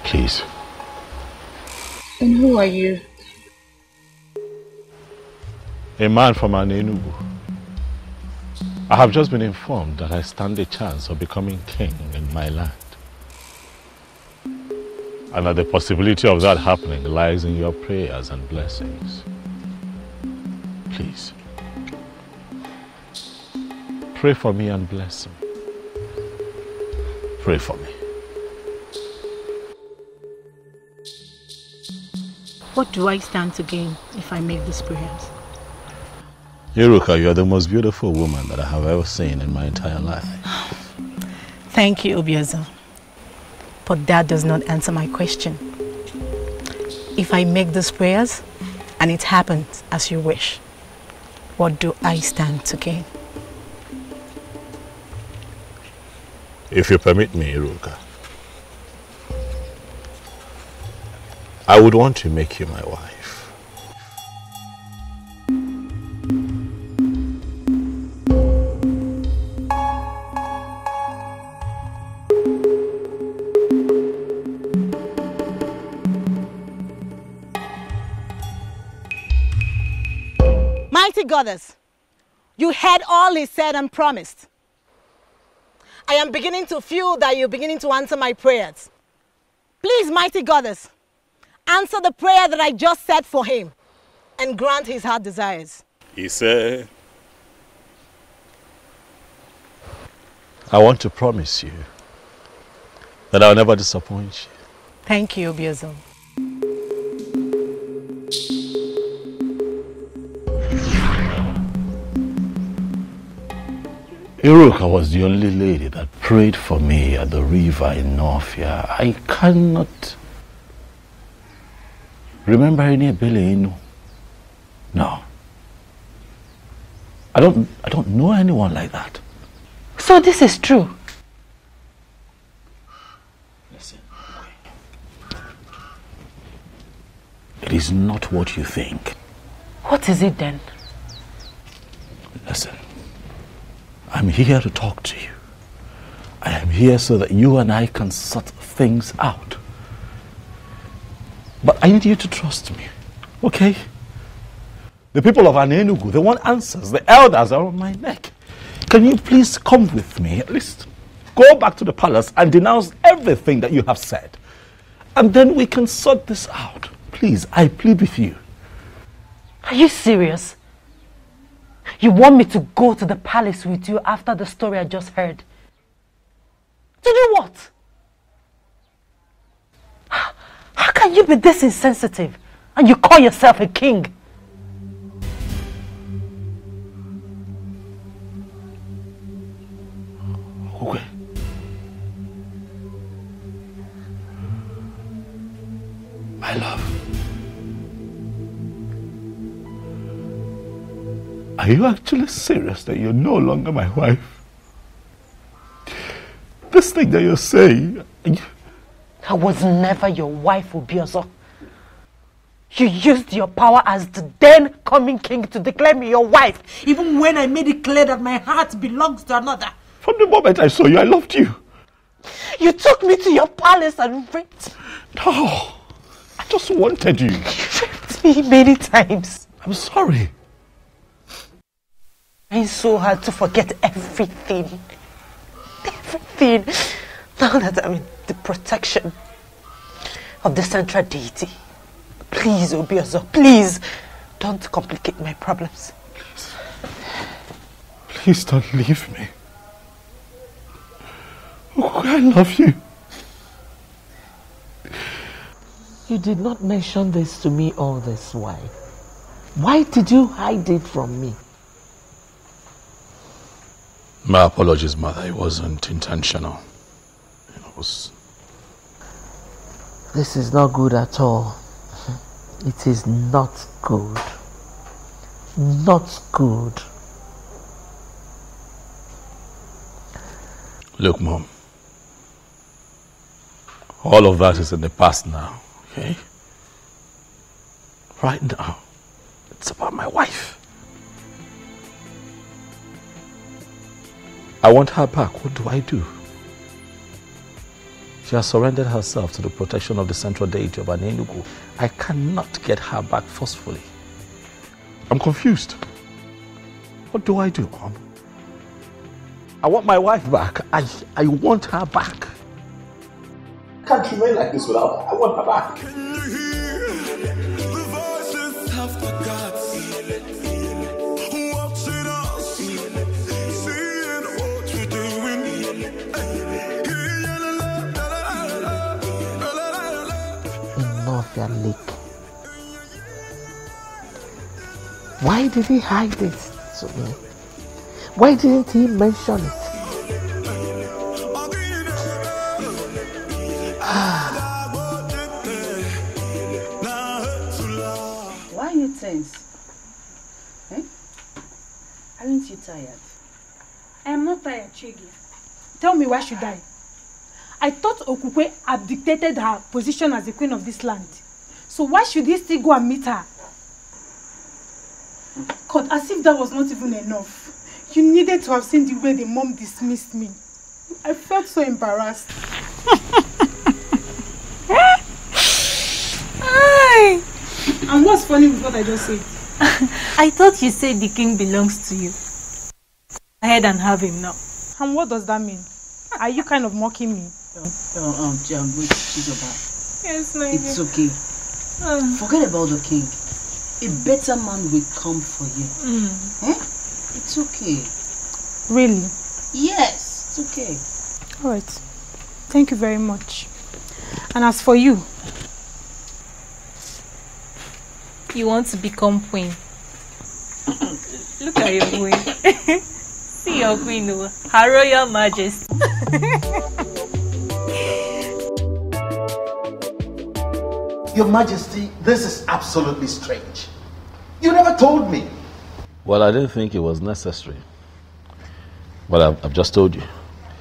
Please. And who are you? A man from an Enugu. I have just been informed that I stand a chance of becoming king in my land. And that the possibility of that happening lies in your prayers and blessings. Please, pray for me and bless me. Pray for me. What do I stand to gain if I make these prayers? Iruka, you are the most beautiful woman that I have ever seen in my entire life. Thank you, Obiozo. But that does not answer my question. If I make these prayers and it happens as you wish, what do I stand to gain? If you permit me, Iruka, I would want to make you my wife. Mighty Goddess, you heard all he said and promised. I am beginning to feel that you're beginning to answer my prayers. Please, Mighty Goddess, answer the prayer that I just said for him and grant his heart desires. He said, I want to promise you that I'll never disappoint you. Thank you, Obiozo. Iruka was the only lady that prayed for me at the river in Nofia. I cannot remember any Ebele. No. I don't know anyone like that. So this is true. Listen. It is not what you think. What is it then? Listen. I'm here to talk to you. I am here so that you and I can sort things out. But I need you to trust me, okay? The people of Anenugu, they want answers. The elders are on my neck. Can you please come with me? At least go back to the palace and denounce everything that you have said. And then we can sort this out. Please, I plead with you. Are you serious? You want me to go to the palace with you after the story I just heard? To do what? How can you be this insensitive and you call yourself a king? Okay. My love. Are you actually serious that you're no longer my wife? This thing that you're saying, I was never your wife, Obiozo. You used your power as the then coming king to declare me your wife, even when I made it clear that my heart belongs to another. From the moment I saw you, I loved you. You took me to your palace and raped. No, I just wanted you. You raped me many times. I'm sorry. It's so hard to forget everything. Everything. Now that I'm in the protection of the central deity. Please, Obiozo, please, don't complicate my problems. Please don't leave me. Oh, I love you. You did not mention this to me all this while. Why did you hide it from me? My apologies, Mother. It wasn't intentional. It was... This is not good at all. It is not good. Not good. Look, Mom. All of that is in the past now, okay? Right now, it's about my wife. I want her back. What do I do? She has surrendered herself to the protection of the central deity of Enugu. I cannot get her back forcefully. I'm confused. What do I do, Mom? I want my wife back. I want her back. I can't remain like this without her. I want her back. Enough, your leak. Why did he hide it to me? Why didn't he mention it? Why are you tense? Eh? Aren't you tired? I am not tired, Chigi. Tell me, why should I? I thought Okukwe abdicated her position as the queen of this land. So why should he still go and meet her? God, as if that was not even enough. You needed to have seen the way the mom dismissed me. I felt so embarrassed. And what's funny with what I just said? I thought you said the king belongs to you. Go ahead and have him now. And what does that mean? Are you kind of mocking me? Wait, Chizoba. Yes, my It's okay. Forget about the king. A better man will come for you. Eh? It's okay. Really? Yes, it's okay. Alright. Thank you very much. And as for you? You want to become queen. Look at your queen. See your queen, Her Royal Majesty. Your Majesty, this is absolutely strange. You never told me. Well, I didn't think it was necessary. But I've just told you.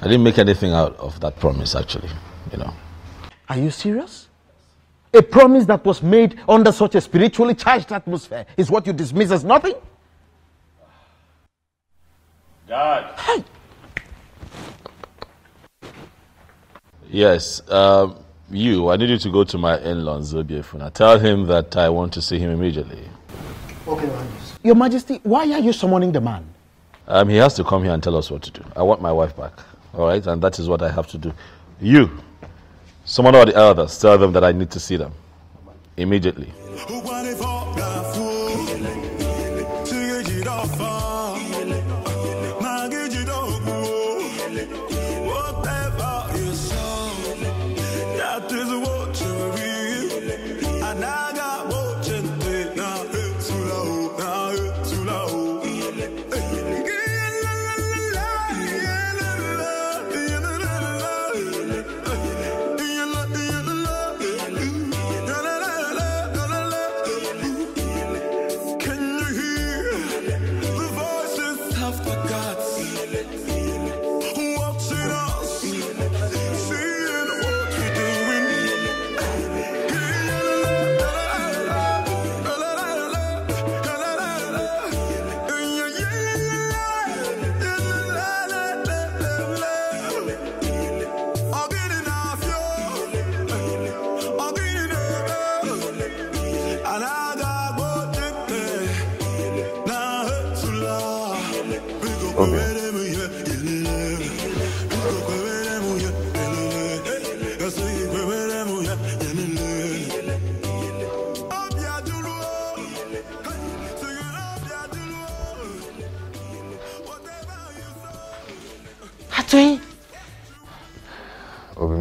I didn't make anything out of that promise, actually, you know. Are you serious? A promise that was made under such a spiritually charged atmosphere is what you dismiss as nothing? Dad. Hey. Yes, I need you to go to my in-laws, Obiefuna. Tell him that I want to see him immediately. Okay, Your Majesty, why are you summoning the man? He has to come here and tell us what to do. I want my wife back, all right? And that is what I have to do. You, summon all the elders, tell them that I need to see them immediately.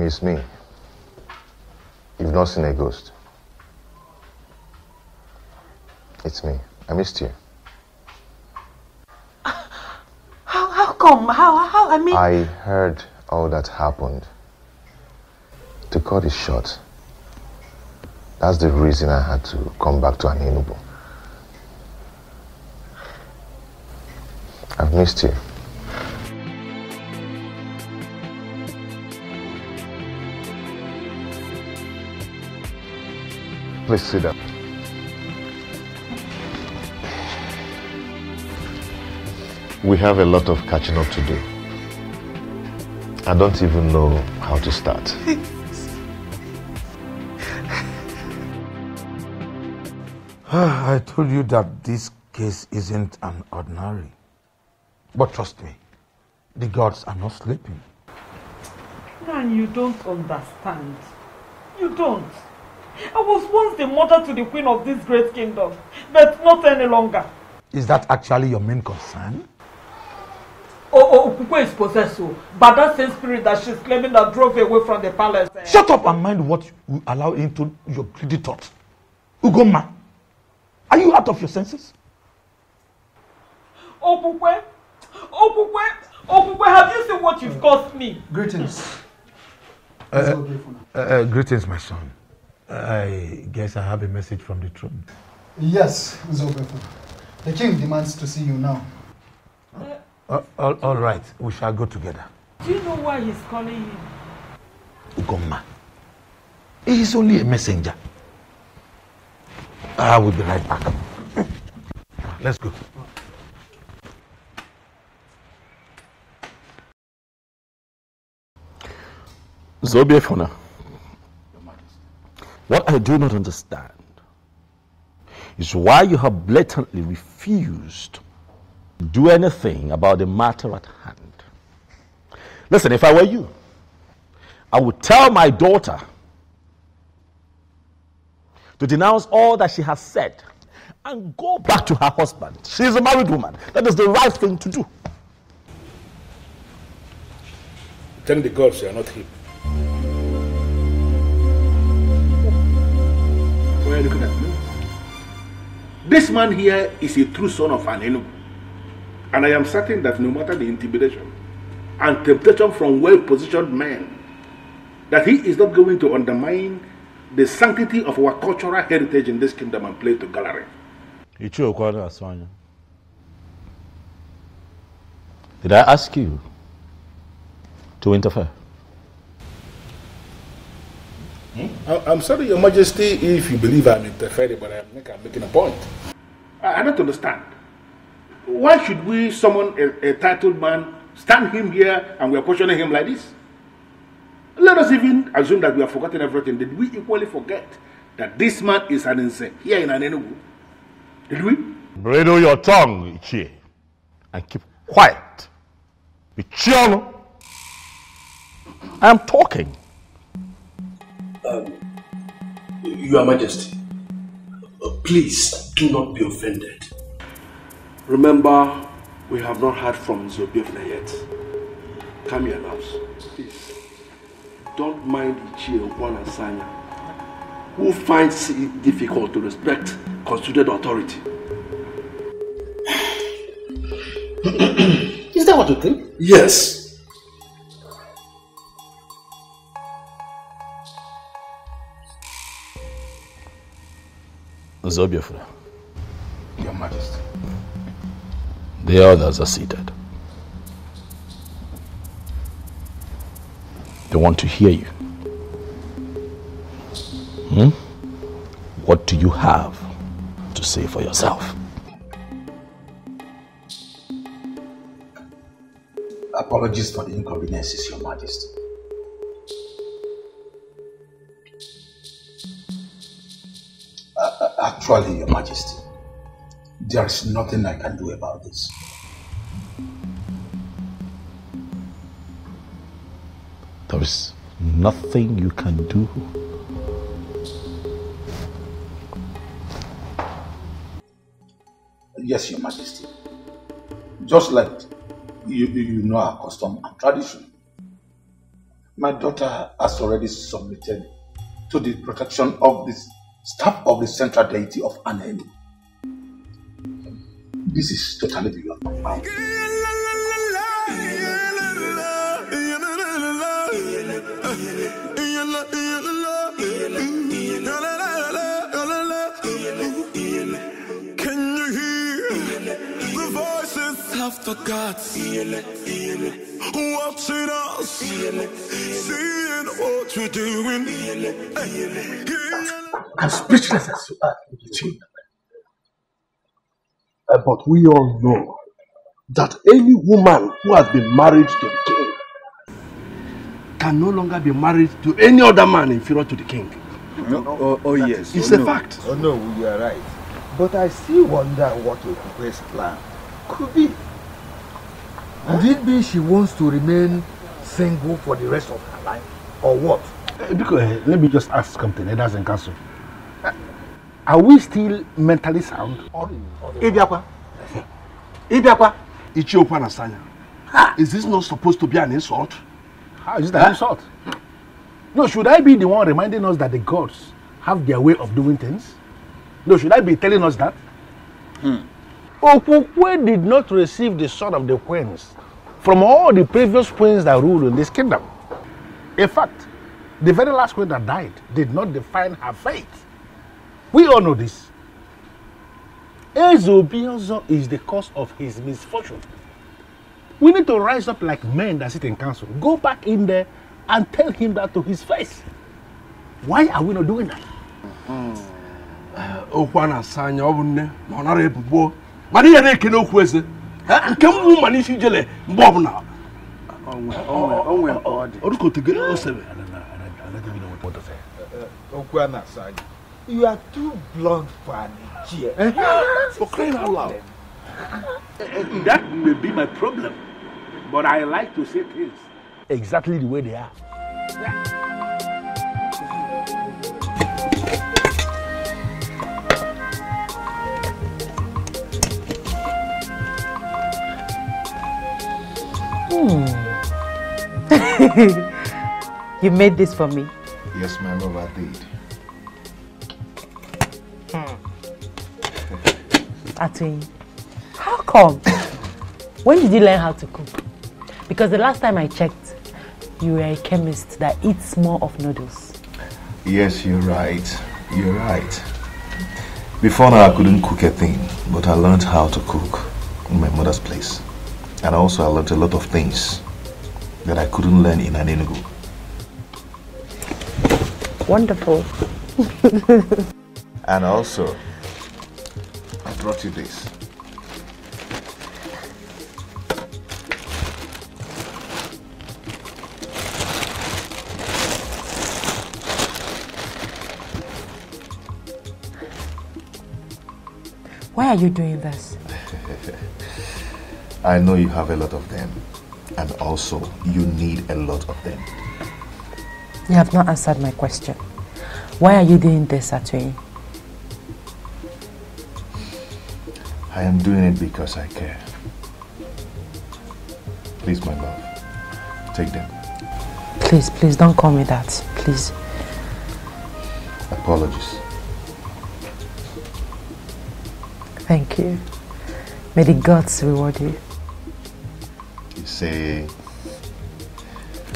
miss me. You've not seen a ghost. It's me. I missed you. How come? How, I mean... I heard all that happened. To cut it short, that's the reason I had to come back to Enugu. I've missed you. Please sit down. We have a lot of catching up to do. I don't even know how to start. I told you that this case isn't an ordinary. But trust me, the gods are not sleeping. Man, you don't understand. You don't. I was once the mother to the queen of this great kingdom, but not any longer. Is that actually your main concern? Kukwe is possessed by that same spirit that she's claiming that drove away from the palace. Shut up and mind what you allow into your greedy thoughts. Ugoma, are you out of your senses? Kukwe, have you seen what you've caused me? Greetings. Greetings, my son. I guess I have a message from the throne. Yes, Zobefu. The king demands to see you now. All right, we shall go together. Do you know why he's calling you? Ugoma, he is only a messenger. I will be right back. Let's go. Zobiefuna, what I do not understand is why you have blatantly refused to do anything about the matter at hand. Listen, if I were you, I would tell my daughter to denounce all that she has said and go back to her husband. She is a married woman. That is the right thing to do. Thank the gods you are not here. Why are you looking at me? This man here is a true son of an Enugu. And I am certain that no matter the intimidation and temptation from well-positioned men, that he is not going to undermine the sanctity of our cultural heritage in this kingdom and play to gallery. Did I ask you to interfere? I'm sorry, Your Majesty, if you believe I'm interfering, but I'm making a point. I don't understand. Why should we summon a titled man, stand him here, and we are questioning him like this? Let us even assume that we have forgotten everything. Did we equally forget that this man is an insane here in Enugu? Did we? Bridle your tongue, Ichie, and keep quiet. Ichiano. I am talking. Your Majesty, please do not be offended. Remember, we have not heard from Zobiefna yet. Come here, loves. Please, don't mind Ichie Okwan and Sanya, who finds it difficult to respect constituted authority. Is that what you think? Yes. Zobiefuna. Your Majesty. The others are seated. They want to hear you. What do you have to say for yourself? Apologies for the inconveniences, Your Majesty. Actually, Your Majesty, there is nothing I can do about this. There is nothing you can do. Yes, Your Majesty. Just like you know our custom and tradition. My daughter has already submitted to the protection of the staff of the central deity of Anenu. This is totally beyond my power. Can you hear the voices of the gods watching us, seeing what we're doing? I'm speechless as you are, Ichi. But we all know that any woman who has been married to the king can no longer be married to any other man inferior to the king. Oh yes. It's a fact. Oh no, you are right. But I still wonder what Okupe's plan could be. Could it be she wants to remain single for the rest of her life? Or what? Because let me just ask something. It doesn't cancel. Are we still mentally sound? Ibiakwa. Ichiokwa Nasanya. Is this not supposed to be an insult? How is that an insult? No, should I be the one reminding us that the gods have their way of doing things? No, should I be telling us that? Okukwe did not receive the son of the queens from all the previous queens that ruled in this kingdom. In fact, the very last queen that died did not define her fate. We all know this. Ezobiozo is the cause of his misfortune. We need to rise up like men that sit in council. Go back in there and tell him that to his face. Why are we not doing that? Okwana Sanya obunne na onara ebubo. Mani ya na-ekene okwu eze. Nke mwu mani isi jele mgbe ọbụla. Onwe mpọdị. Orukotegere osebe. Okwana Sanya, you are too blunt for an idiot. For crying out loud. That may be my problem, but I like to say things exactly the way they are. You made this for me? Yes, my love, I did. Atwin, how come? When did you learn how to cook? Because the last time I checked, you were a chemist that eats more of noodles. Yes, you're right. You're right. Before now, I couldn't cook a thing, but I learned how to cook in my mother's place. And also, I learned a lot of things that I couldn't learn in Anenugu. Wonderful. And also, I brought you this. Why are you doing this? I know you have a lot of them, and also you need a lot of them. You have not answered my question. Why are you doing this, Atwin? I am doing it because I care. Please, my love, take them. Please, please don't call me that. Please. Apologies. Thank you. May the gods reward you. You say...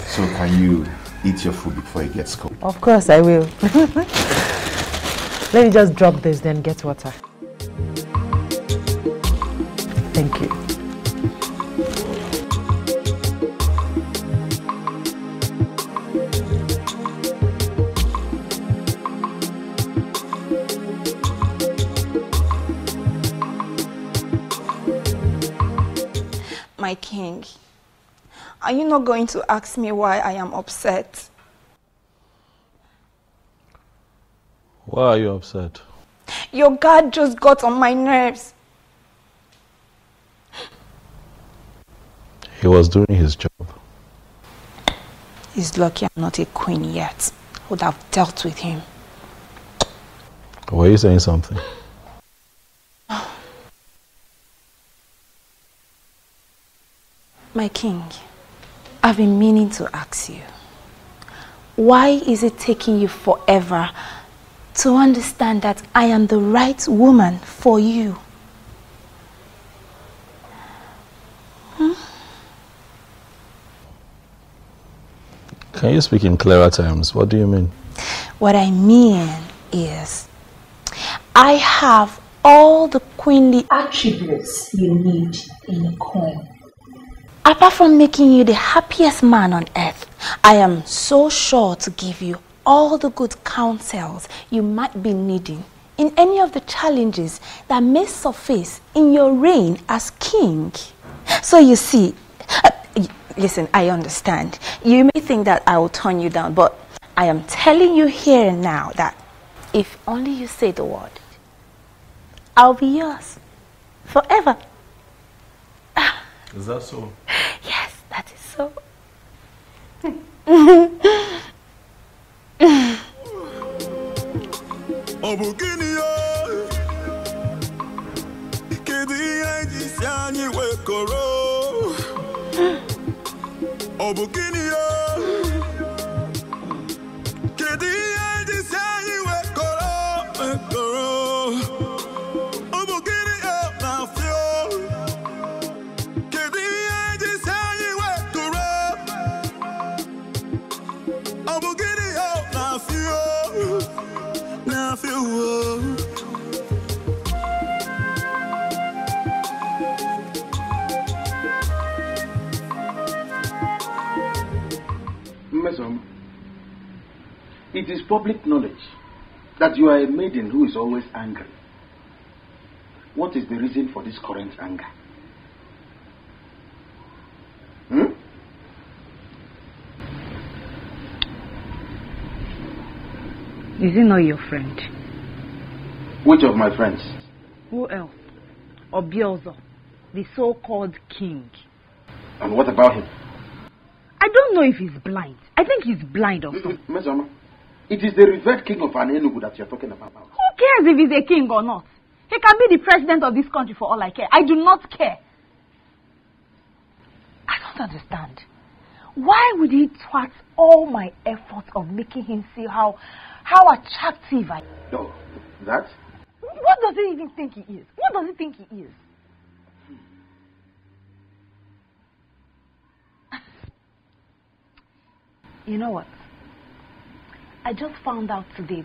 So can you eat your food before it gets cold? Of course I will. Let me just drop this, then get water. Thank you. My king, are you not going to ask me why I am upset? Why are you upset? Your guard just got on my nerves. He was doing his job. He's lucky I'm not a queen yet. I would have dealt with him. Were you saying something? My king, I've been meaning to ask you. why is it taking you forever to understand that I am the right woman for you? Can you speak in clearer terms? What do you mean? What I mean is, I have all the queenly attributes you need in a queen. Apart from making you the happiest man on earth, I am so sure to give you all the good counsels you might be needing in any of the challenges that may surface in your reign as king. So you see, listen, I understand. You may think that I will turn you down, but I am telling you here and now that if only you say the word, I'll be yours forever. Is that so? Yes, that is so. It is public knowledge that you are a maiden who is always angry. What is the reason for this current anger? Is he not your friend? Which of my friends? Who else? Obiozo, the so-called king. And what about him? I don't know if he's blind. I think he's blind or something. Mesama, it is the revered king of Enugu that you're talking about. Who cares if he's a king or not? He can be the president of this country for all I care. I do not care. I don't understand. Why would he thwart all my efforts of making him see how attractive I am? No, that? What does he even think he is? What does he think he is? You know what? I just found out today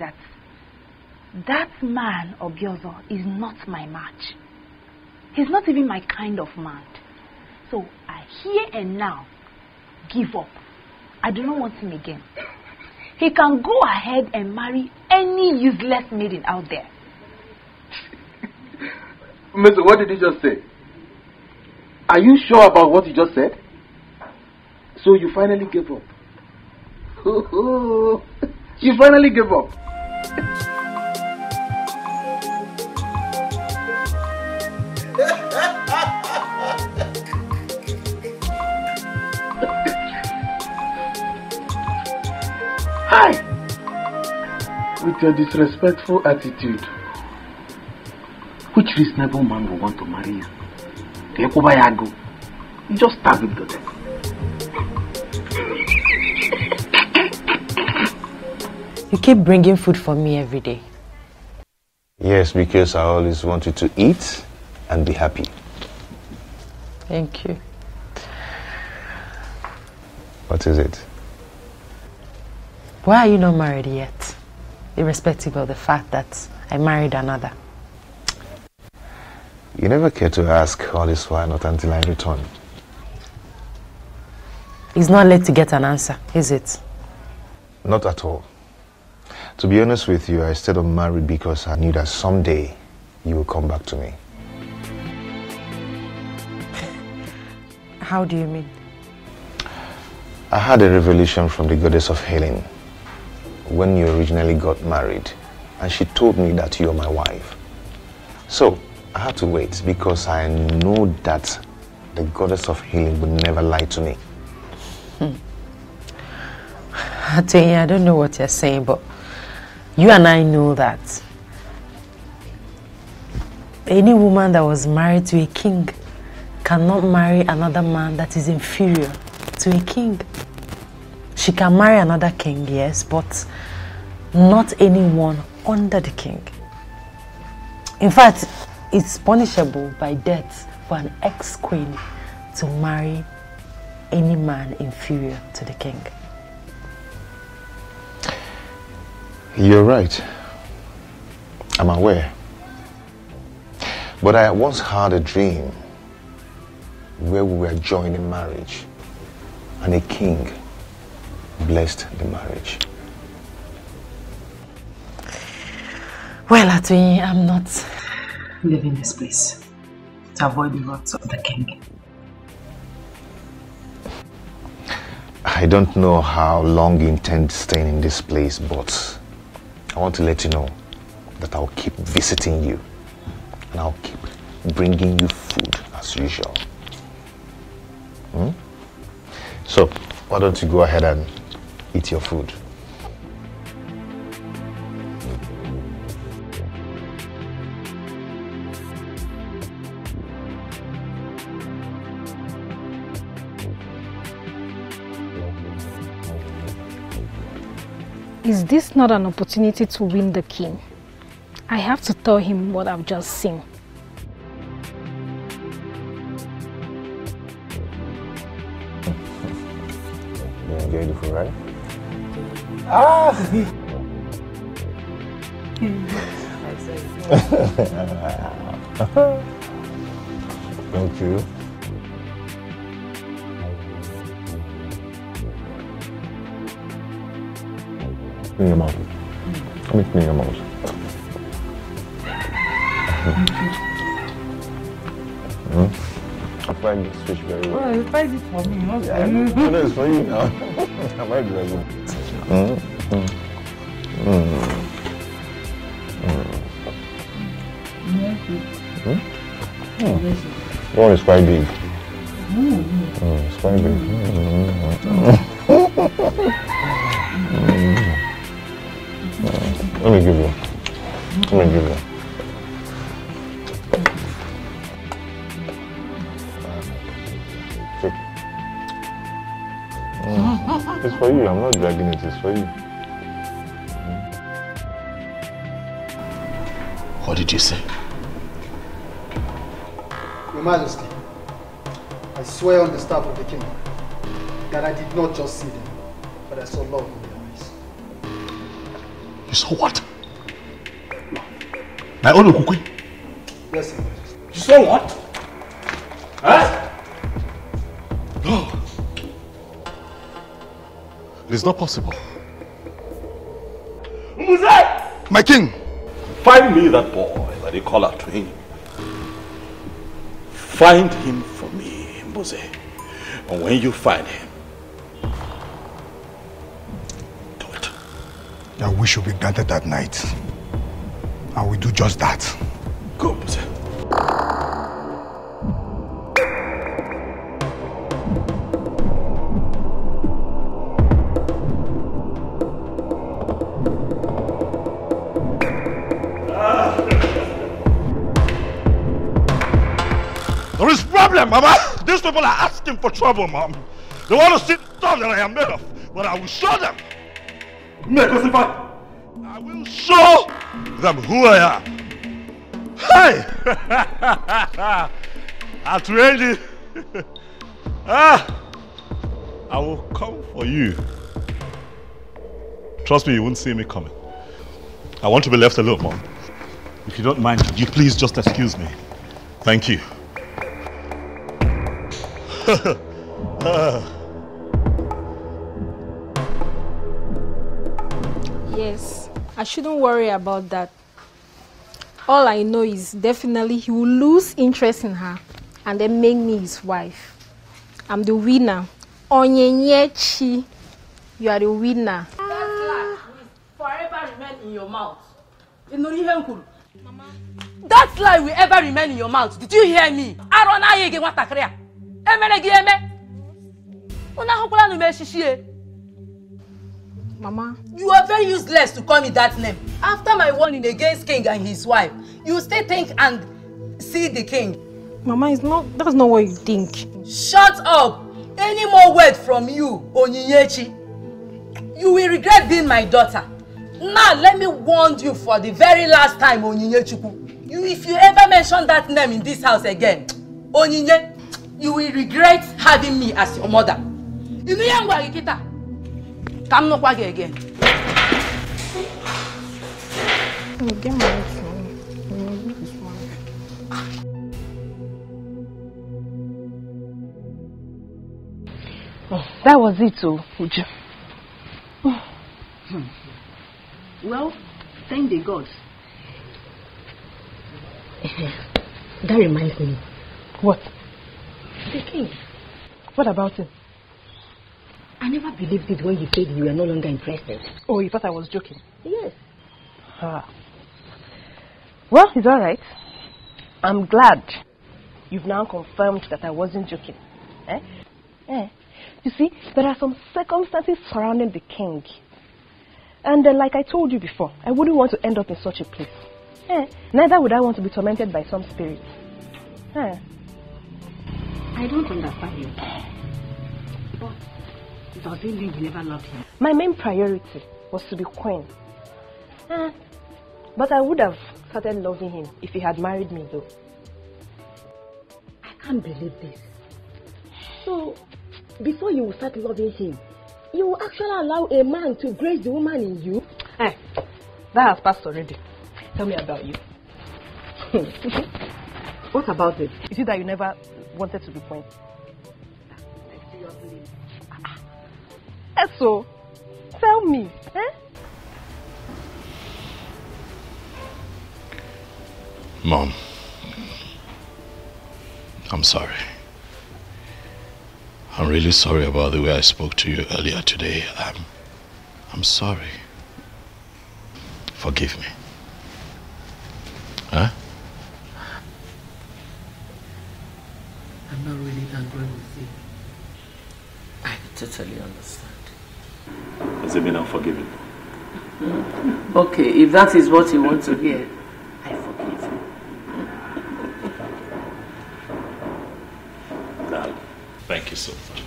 that man, Obiozo, is not my match. He's not even my kind of man. So I here and now give up. I do not want him again. He can go ahead and marry any useless maiden out there. Mister, what did you just say? Are you sure about what you just said? So you finally gave up. You finally gave up. Hi! With your disrespectful attitude, which reasonable man will want to marry you? You just stab him to death. You keep bringing food for me every day. Yes, because I always want you to eat and be happy. Thank you. What is it? Why are you not married yet? Irrespective of the fact that I married another. You never care to ask all this while, not until I return. It's not late to get an answer, is it? Not at all. To be honest with you, I stayed unmarried because I knew that someday you will come back to me. How do you mean? I had a revelation from the goddess of healing when you originally got married, and she told me that you're my wife. So I had to wait because I know that the goddess of healing would never lie to me. I don't know what you're saying, but you and I know that any woman that was married to a king cannot marry another man that is inferior to a king. She can marry another king, yes, but not anyone under the king. In fact, it's punishable by death for an ex-queen to marry any man inferior to the king. You're right. I'm aware. But I once had a dream where we were joined in marriage and a king blessed the marriage. Well, Atoyi, I'm not leaving this place to avoid the wrath of the king. I don't know how long you intend staying in this place, but I want to let you know that I'll keep visiting you and I'll keep bringing you food as usual. So, why don't you go ahead and eat your food? Is this not an opportunity to win the king? I have to tell him what I've just seen. You enjoyed the food, right? Thank you. In your mouth. Let me clean your mouth. I find this fish very well. Well, you find it for me, not for you. No, it's for you now. I might be able That one is quite big. It's quite big. Let me give you. Take. It's for you. I'm not dragging it. It's for you. What did you say? Your Majesty, I swear on the staff of the king that I did not just see them, but I saw love in their eyes. You saw what? My own Okukwe? Yes, Your Majesty. You saw what? Huh? No. It is not possible. My king! Find me that boy that they call out to him. Find him for me, Mose. And when you find him, Your wish will be granted that night. I will do just that. Go, Mose. There is problem, Mama. These people are asking for trouble, Mom. They want to see the stuff that I am made of, but I will show them. I will show them who I am. Hey! At ready. I will come for you. Trust me, you won't see me coming. I want to be left alone, Mom. If you don't mind, could you please just excuse me? Thank you. Yes, I shouldn't worry about that. All I know is definitely he will lose interest in her and then make me his wife. I'm the winner. Onyenyechi, you are the winner. That lie will forever remain in your mouth. Mama. That lie will ever remain in your mouth. Did you hear me? Mama, you are very useless to call me that name. After my warning against king and his wife, you still think and see the king. Mama, that's not what you think. Shut up! Any more word from you, Onyinyechi, You will regret being my daughter. Now, let me warn you for the very last time, Onyinye Chukwu. If you ever mention that name in this house again, Onyinye, you will regret having me as your mother. You know young Wagikita. Come no kwage again. Get married to me. Oh, that was it, Uju. Well, thank the gods. That reminds me. What? The king. What about him? I never believed it when you said you were no longer interested. Oh, you thought I was joking? Yes. Well, it's alright. I'm glad you've now confirmed that I wasn't joking. You see, there are some circumstances surrounding the king. And like I told you before, I wouldn't want to end up in such a place. Neither would I want to be tormented by some spirit. I don't understand you. But does it mean you never loved him? My main priority was to be queen. But I would have started loving him if he had married me, though. I can't believe this. So, before you will start loving him, you will actually allow a man to grace the woman in you? That has passed already. Tell me about you. What about it? Is it that you never wanted to be queen? So, tell me. Mom, I'm sorry. I'm really sorry about the way I spoke to you earlier today. I'm sorry. Forgive me. Huh? I'm not really angry with you. I totally understand. Has it been unforgiving? Okay, if that is what you want to hear, I forgive you. Dad, thank you so much.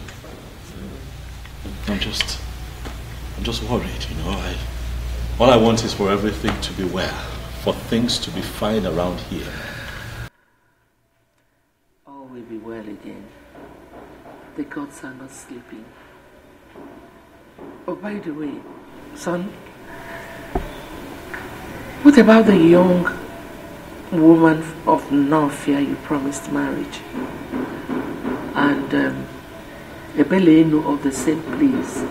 I'm just worried, you know. All I want is for everything to be well, for things to be fine around here. All will be well again. The gods are not sleeping. Oh, by the way, son, what about the young woman of no fear you promised marriage? And Ebele Enu of the same place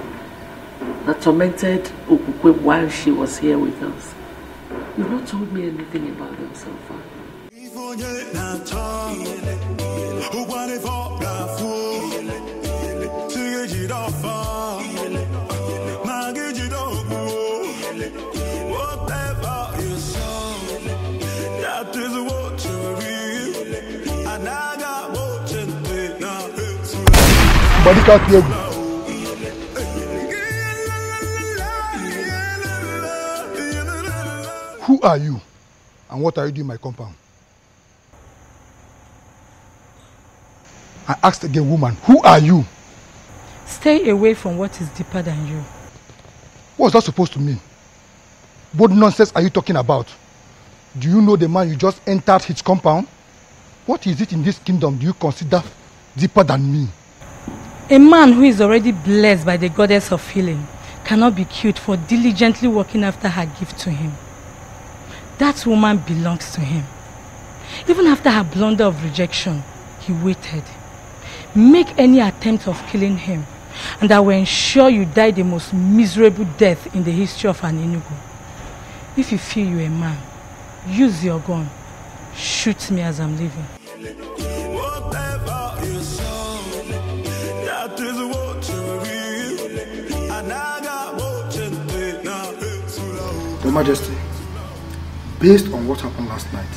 that tormented Okukwe while she was here with us. You've not told me anything about them so far. Who are you? And what are you doing in my compound? I asked again, woman, who are you? Stay away from what is deeper than you. What's that supposed to mean? What nonsense are you talking about? Do you know the man you just entered his compound? What is it in this kingdom do you consider deeper than me? A man who is already blessed by the goddess of healing cannot be killed for diligently working after her gift to him. That woman belongs to him. Even after her blunder of rejection, he waited. Make any attempt of killing him, and I will ensure you die the most miserable death in the history of an Enugu. If you feel you're a man, use your gun. Shoot me as I'm leaving. Your Majesty, based on what happened last night,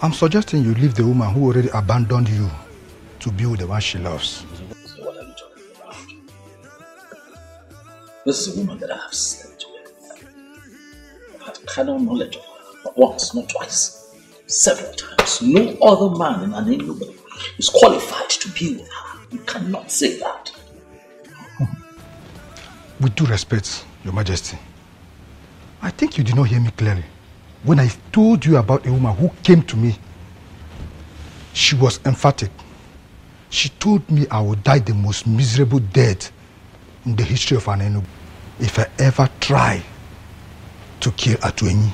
I'm suggesting you leave the woman who already abandoned you to be with the one she loves. So what are you talking about? This is a woman that I have slept with. I've had carnal knowledge of her, not once, not twice, several times. No other man in Enugu is qualified to be with her. You cannot say that. With due respect, Your Majesty, I think you did not hear me clearly. When I told you about a woman who came to me, she was emphatic. She told me I would die the most miserable death in the history of an Enugu if I ever try to kill Atuenyi.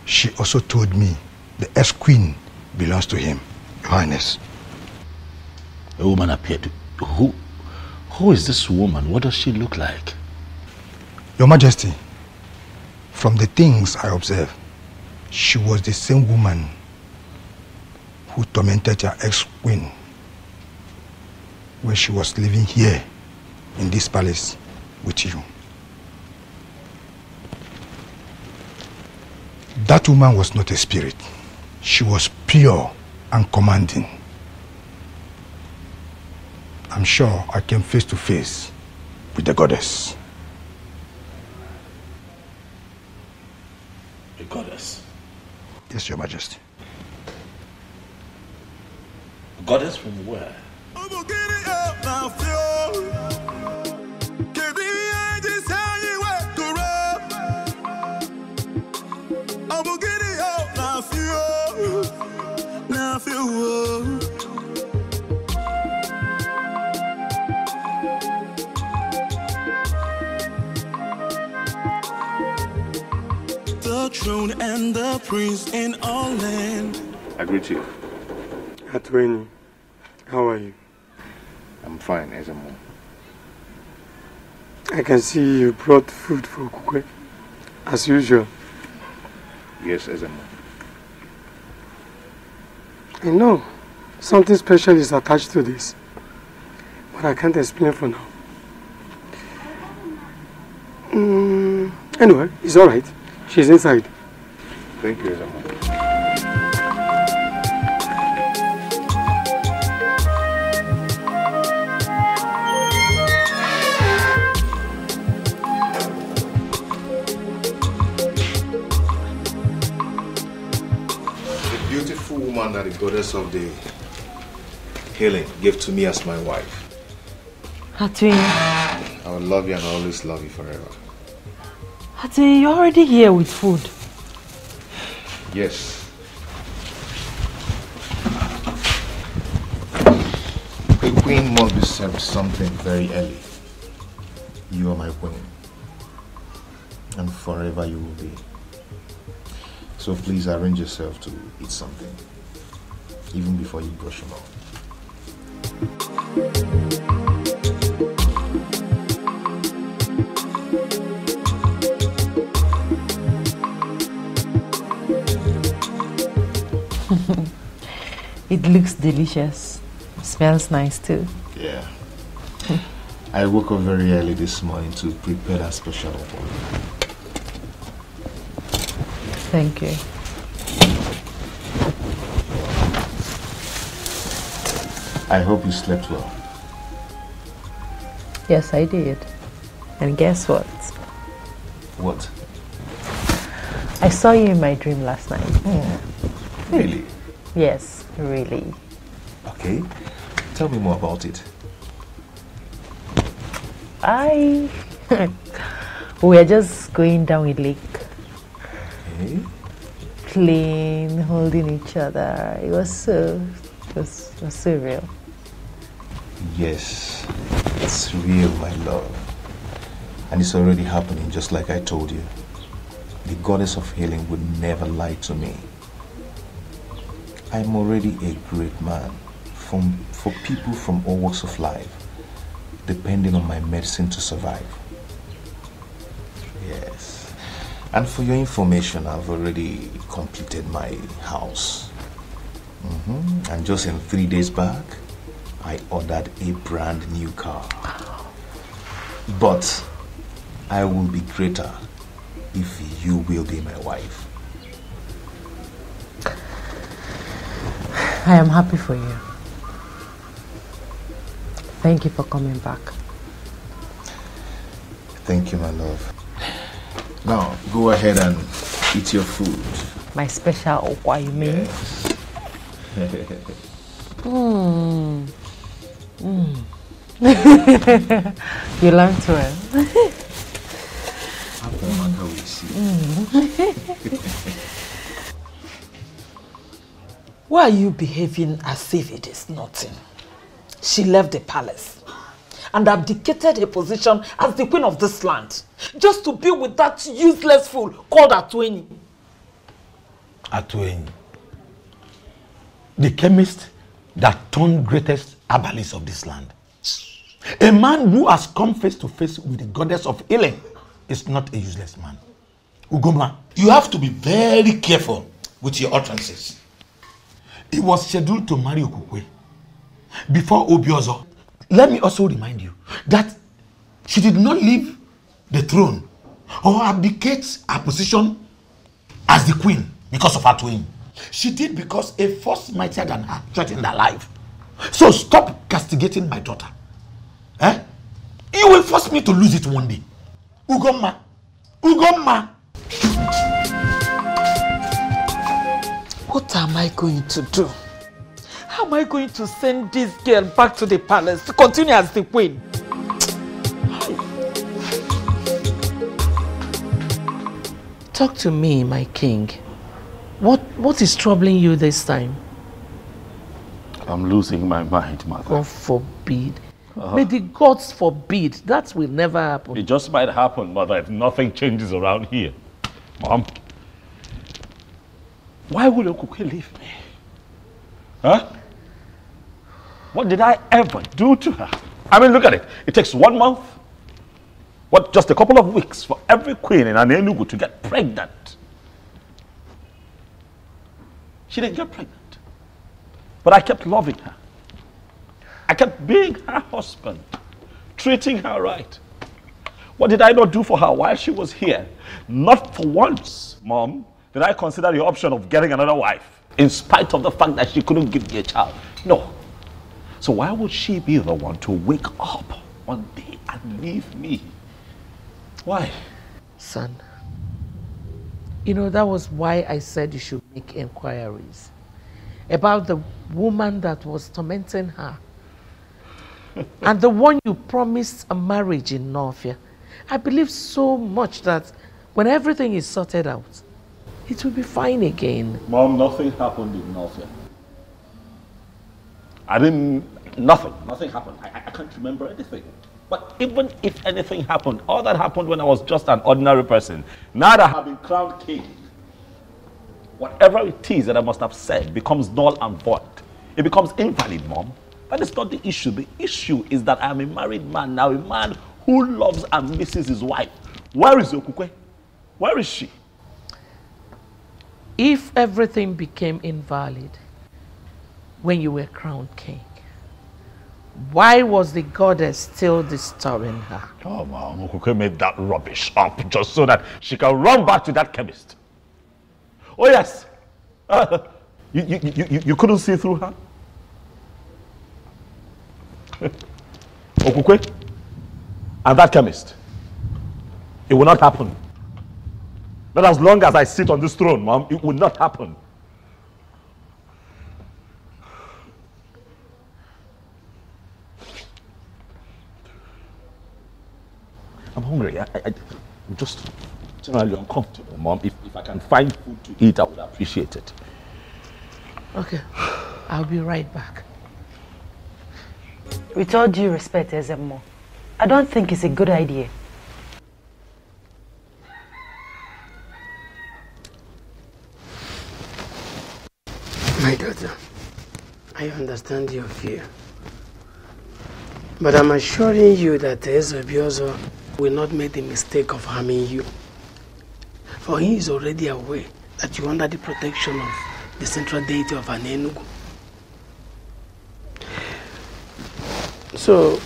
She also told me the ex-queen belongs to him, Your Highness. A woman appeared to... Who is this woman? What does she look like? Your Majesty, from the things I observed, she was the same woman who tormented your ex-queen when she was living here in this palace with you. That woman was not a spirit. She was pure and commanding. I'm sure I came face to face with the goddess. The goddess? Yes, Your Majesty. A goddess from where? The throne and the prince in all land. I greet you. Atuenyi, how are you? I'm fine, Ezemo. I can see you brought food for Kukwe, as usual. Yes, Ezemo. I know something special is attached to this, but I can't explain for now. Anyway, it's alright. She's inside. Thank you, Ezemo. Woman that the goddess of the healing gave to me as my wife. Atuenyi. I will love you and always love you forever. Atuenyi, you're already here with food. Yes. A queen must be served something very early. You are my queen. And forever you will be. So please arrange yourself to eat something, even before you brush your mouth. It looks delicious. It smells nice too. Yeah. I woke up very early this morning to prepare that special for you. Thank you. I hope you slept well. Yes, I did. And guess what? What? I saw you in my dream last night. Really? Yes, really. Okay. Tell me more about it. We are just going down a lake. Okay. Playing, holding each other. It was so real. Yes, it's real, my love. And it's already happening, just like I told you. The goddess of healing would never lie to me. I'm already a great man for people from all walks of life, depending on my medicine to survive. Yes. And for your information, I've already completed my house. And just in 3 days back, I ordered a brand new car. But I will be greater if you will be my wife. I am happy for you. Thank you for coming back. Thank you, my love. Now, go ahead and eat your food. My special okwa, you mean? Yes. You learned well. Why are you behaving as if it is nothing? She left the palace and abdicated her position as the queen of this land just to be with that useless fool called Atueni. Atueni. The chemist that turned greatest herbalist of this land. A man who has come face to face with the goddess of healing is not a useless man. Ugoma, you have to be very careful with your utterances. He was scheduled to marry Okukwe before Obiozo. Let me also remind you that she did not leave the throne or abdicate her position as the queen because of her twin. She did because a force mightier than her threatened her life. So stop castigating my daughter. Eh? You will force me to lose it one day. Ugoma. Ugoma. What am I going to do? How am I going to send this girl back to the palace to continue as the queen? Talk to me, my king. What is troubling you this time? I'm losing my mind, mother. God forbid. May the gods forbid. That will never happen. It just might happen, mother, if nothing changes around here. Mom, why would Okukwe leave me? Huh? What did I ever do to her? I mean, look at it. It takes 1 month, just a couple of weeks for every queen in Enugu to get pregnant. She didn't get pregnant. But I kept loving her. I kept being her husband, treating her right. What did I not do for her while she was here? Not for once, Mom, did I consider the option of getting another wife, in spite of the fact that she couldn't give me a child. No. So why would she be the one to wake up one day and leave me? Why? Son, you know, that was why I said you should make inquiries about the woman that was tormenting her and the one you promised a marriage in Northia. I believe so much that when everything is sorted out, it will be fine again. Mom, nothing happened in Northia. Nothing happened. I can't remember anything. But even if anything happened, all that happened when I was just an ordinary person. Now that I have been crowned king, whatever it is that I must have said becomes null and void. It becomes invalid, Mom. That is not the issue. The issue is that I am a married man now, a man who loves and misses his wife. Where is Okukwe? Where is she? If everything became invalid when you were crowned king, why was the goddess still disturbing her? Oh, Mom, Okukwe made that rubbish up just so that she can run back to that chemist. Oh, yes. You couldn't see through her? Okukwe and that chemist. It will not happen. Not as long as I sit on this throne, Mom. It will not happen. I'm hungry. I'm just generally uncomfortable, Mom. If I can find food to eat, I would appreciate it. Okay, I'll be right back. With all due respect, Ezemo, I don't think it's a good idea. My daughter, I understand your fear. But I'm assuring you that Ezebiozo will not make the mistake of harming you. For he is already aware that you are under the protection of the central deity of Enugu. So,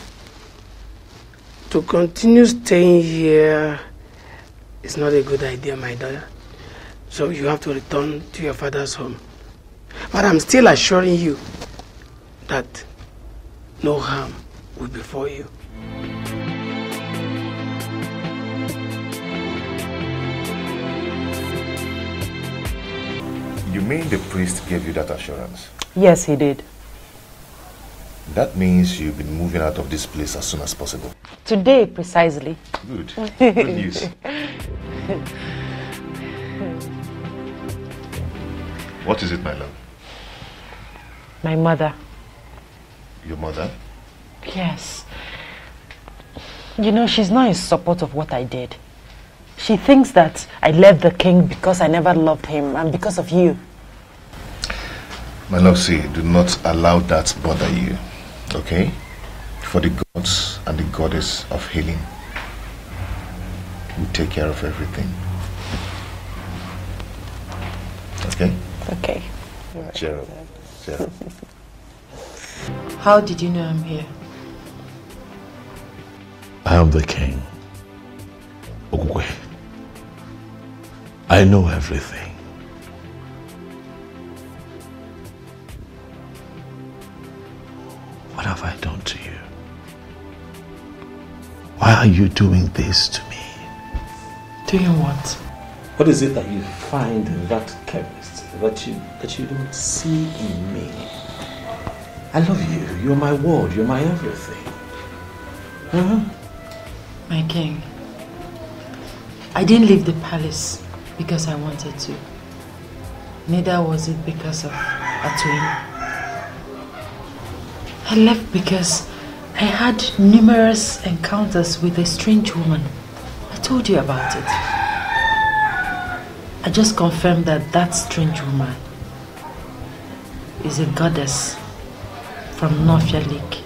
to continue staying here is not a good idea, my daughter. So you have to return to your father's home. But I'm still assuring you that no harm will befall you. You mean the priest gave you that assurance? Yes, he did. That means you'll be moving out of this place as soon as possible. Today, precisely. Good. Good news. What is it, my love? My mother. Your mother? Yes. You know, she's not in support of what I did. She thinks that I left the king because I never loved him and because of you. My love, see, do not allow that bother you, okay? For the gods and the goddess of healing will take care of everything. Okay? Okay. Cheer up. Cheer up. How did you know I'm here? I am the king. Ogugwe. I know everything. What have I done to you? Why are you doing this to me? Doing what? What is it that you find in that chemist that you don't see in me? I love you. You're my world. You're my everything. My king, I didn't leave the palace because I wanted to. Neither was it because of Atoyin. I left because I had numerous encounters with a strange woman. I told you about it. I just confirmed that that strange woman is a goddess from Nofia Lake.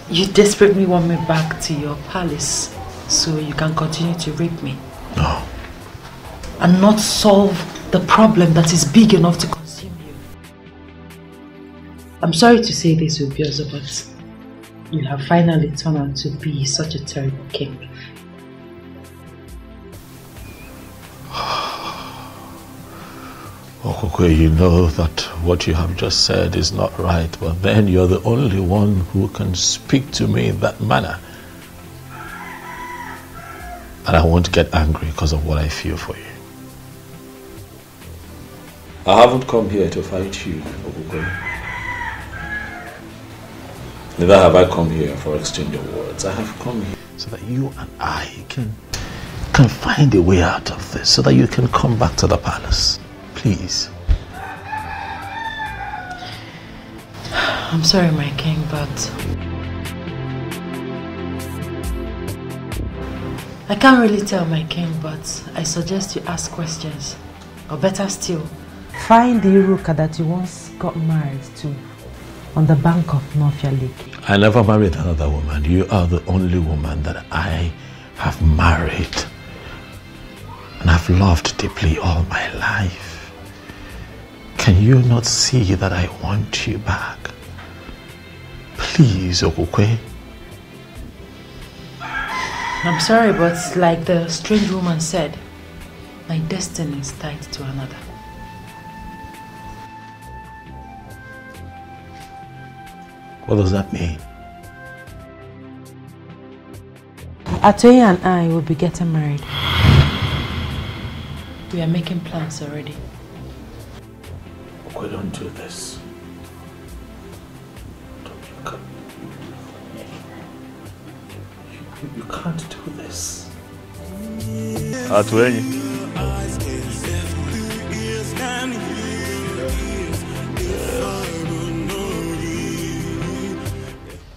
You desperately want me back to your palace so you can continue to rape me. No. And not solve the problem that is big enough to consume you. I'm sorry to say this, Ubiozo, but you have finally turned out to be such a terrible king. Okokwe, you know that what you have just said is not right, but then you're the only one who can speak to me in that manner. And I won't get angry because of what I feel for you. I haven't come here to fight you, Okokwe. Neither have I come here for exchange of words. I have come here so that you and I can find a way out of this, so that you can come back to the palace. Please. I'm sorry, my king, but I can't really tell, my king, but I suggest you ask questions. Or better still, find the Iruka that you once got married to on the bank of Nofia Lake. I never married another woman. You are the only woman that I have married and I've loved deeply all my life. Can you not see that I want you back? Please, Okokwe. I'm sorry, but like the strange woman said, my destiny is tied to another. What does that mean? Atoye and I will be getting married. We are making plans already. We don't do this. You can't do this. Atoye.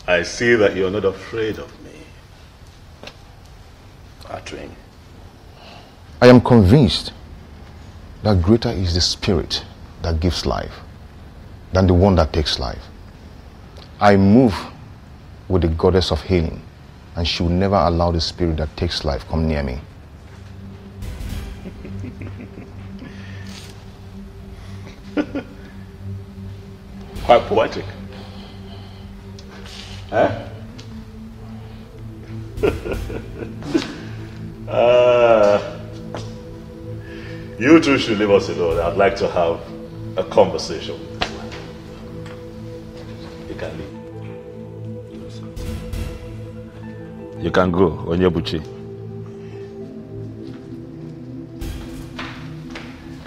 I see that you're not afraid of me. Atoye. I am convinced that greater is the spirit that gives life than the one that takes life. I move with the goddess of healing, and she will never allow the spirit that takes life come near me. Quite poetic. Eh? You two should leave us alone. I'd like to have a conversation with this man. You can leave. You can go, Onyebuchi.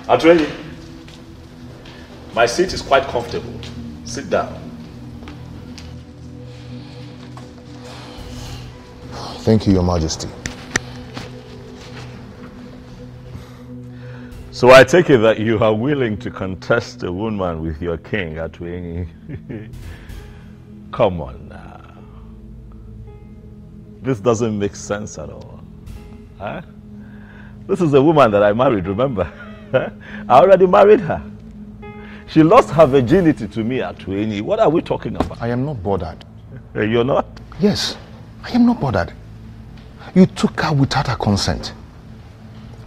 Atoye, my seat is quite comfortable. Sit down. Thank you, Your Majesty. So I take it that you are willing to contest a woman with your king at Atwenyi. Come on now. This doesn't make sense at all. Huh? This is a woman that I married, remember? I already married her. She lost her virginity to me at Atwenyi. What are we talking about? I am not bothered. You're not? Yes, I am not bothered. You took her without her consent.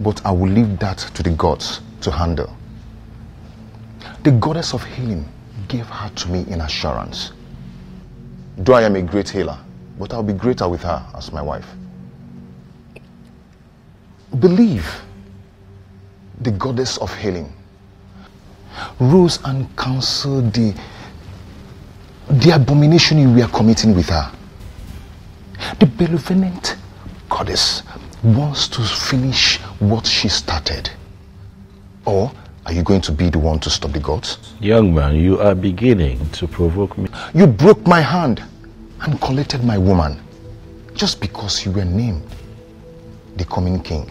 But I will leave that to the gods to handle. The goddess of healing gave her to me in assurance. Though I am a great healer, but I'll be greater with her as my wife. Believe the goddess of healing rose and counseled the abomination you were committing with her. The benevolent goddess wants to finish what she started. Or are you going to be the one to stop the gods? Young man, you are beginning to provoke me. You broke my hand and collected my woman just because you were named the coming king.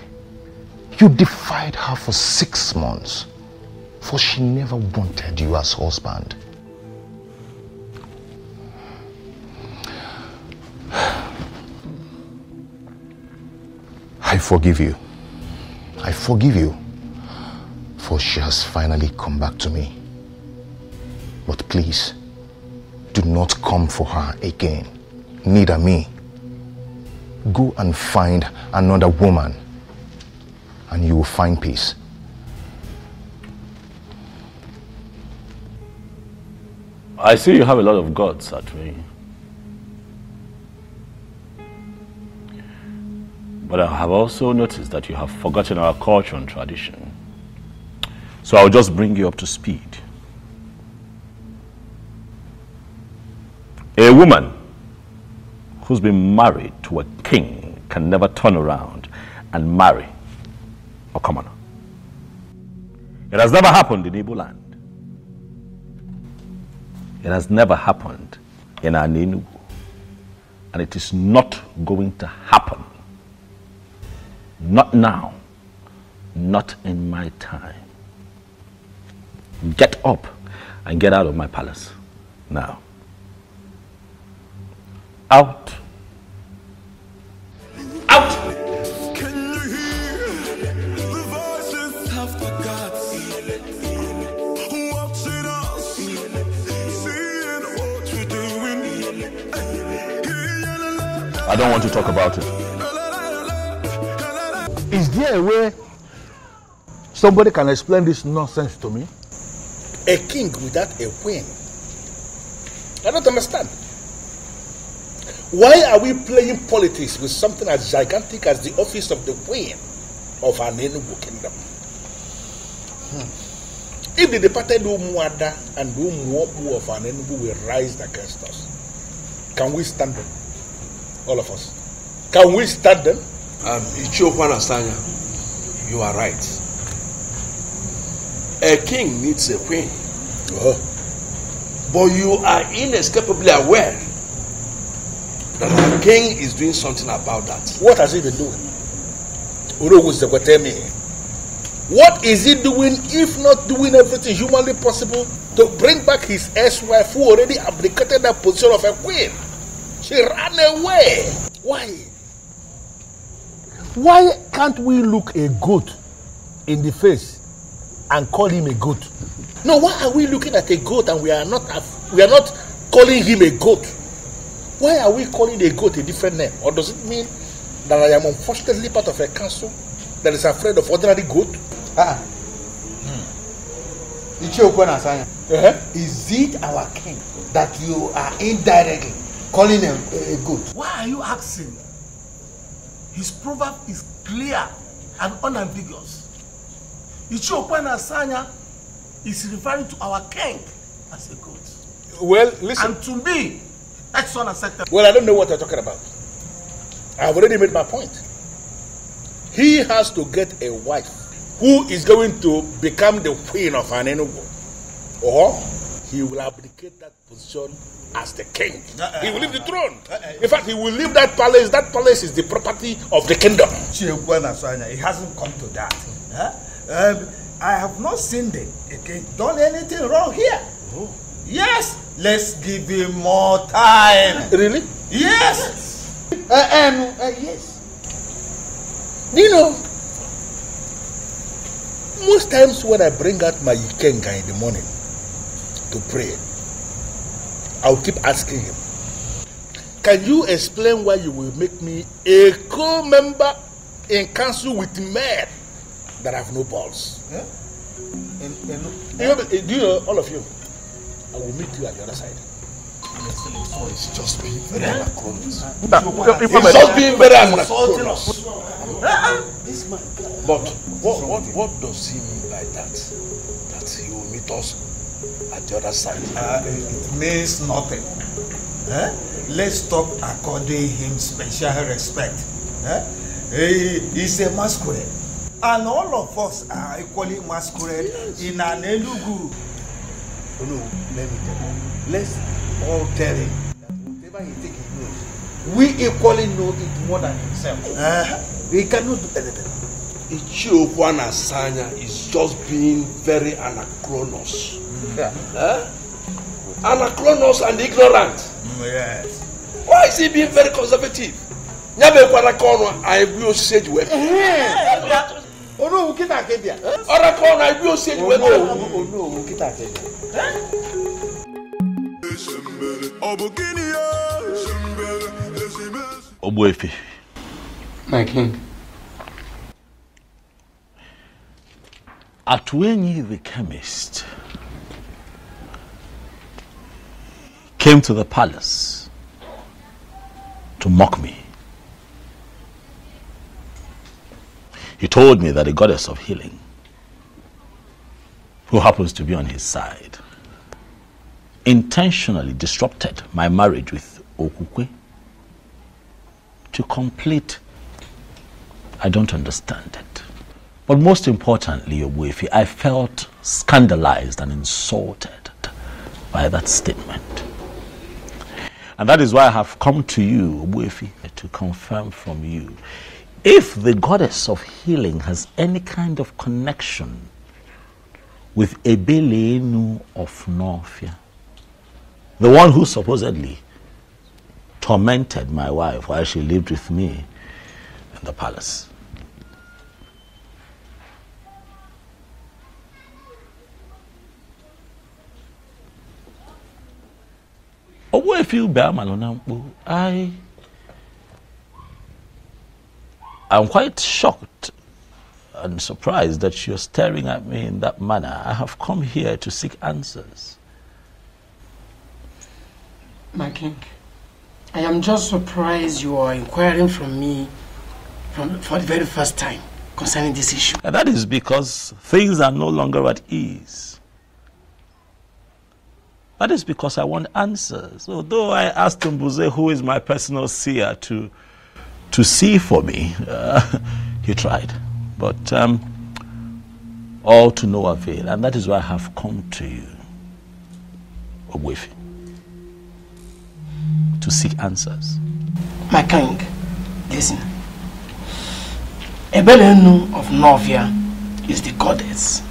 You defied her for 6 months, for she never wanted you as husband. I forgive you. I forgive you, for she has finally come back to me. But please, do not come for her again, neither me. Go and find another woman, and you will find peace. I see you have a lot of gods at me. But I have also noticed that you have forgotten our culture and tradition. So I'll just bring you up to speed. A woman who's been married to a king can never turn around and marry a commoner. It has never happened in Igbo land. It has never happened in Enugu. And it is not going to happen. Not now. Not in my time. Get up and get out of my palace now. Out. Out! Can you hear the voices of the gods watching us, seeing what we're doing? I don't want to talk about it. Is there a way somebody can explain this nonsense to me? A king without a queen? I don't understand. Why are we playing politics with something as gigantic as the office of the queen of an Enugu kingdom? If the departed Umuada and Umuobu of an Enugu will rise against us, can we stand them? All of us. Can we stand them? Ichokwana Sanya, you are right. A king needs a queen. But you are inescapably aware that the king is doing something about that. What has he been doing? What is he doing if not doing everything humanly possible to bring back his ex-wife who already abdicated that position of a queen? She ran away. Why? Why can't we look a goat in the face and call him a goat? No, why are we looking at a goat and we are not calling him a goat? Why are we calling a goat a different name? Or does it mean that I am unfortunately part of a council that is afraid of ordinary goat? Is it our king that you are indirectly calling a goat? Why are you asking? His proverb is clear and unambiguous. Ichiokwana Sanya is referring to our king as a goat. Well, listen. And to me, that's unacceptable. Well, I don't know what you're talking about. I've already made my point. He has to get a wife who is going to become the queen of an Enugu. Or he will abdicate that position as the king. He will leave the throne. In fact, he will leave that palace. That palace is the property of the kingdom. It hasn't come to that. I have not seen the king done anything wrong here. Oh. Yes, let's give him more time. Really? Yes. Yes. You know, most times when I bring out my Ikenga in the morning to pray, I'll keep asking him, can you explain why you will make me a co-member in council with men that have no balls? Huh? Do you know, all of you, I will meet you at the other side. It's just being very anachronous. It's just being very anachronous. But what does he mean by that? That he will meet us at the other side? It means nothing. Let's stop according him special respect. He's a masquerade. And all of us are equally masquerade in an Elugu. Oh no, let me tell you. Let's all tell him that whatever he thinks he knows, we equally know it more than himself. We cannot do anything. Ichiokwana Sanya is just being very anachronous. Anachronous and ignorant. Yes. Why is he being very conservative? I will say you. Oh no, kita Kenya. I will say you. Oh no, kita Kenya. Obuefi. My king. Atwenyi the chemist came to the palace to mock me. He told me that a goddess of healing, who happens to be on his side, intentionally disrupted my marriage with Okukwe to complete. I don't understand it. But most importantly, Obuefi, I felt scandalized and insulted by that statement. And that is why I have come to you, Obuefi, to confirm from you if the goddess of healing has any kind of connection with Ebelenu of Norfia, the one who supposedly tormented my wife while she lived with me in the palace. I'm quite shocked and surprised that you're staring at me in that manner. I have come here to seek answers. My king, I am just surprised you are inquiring from me for the very first time concerning this issue. And that is because things are no longer at ease. That is because I want answers. Although I asked Mbuze, who is my personal seer, to see for me, he tried. But all to no avail. And that is why I have come to you, Ogwefi, to seek answers. My king, listen. Ebelenu of Novia is the goddess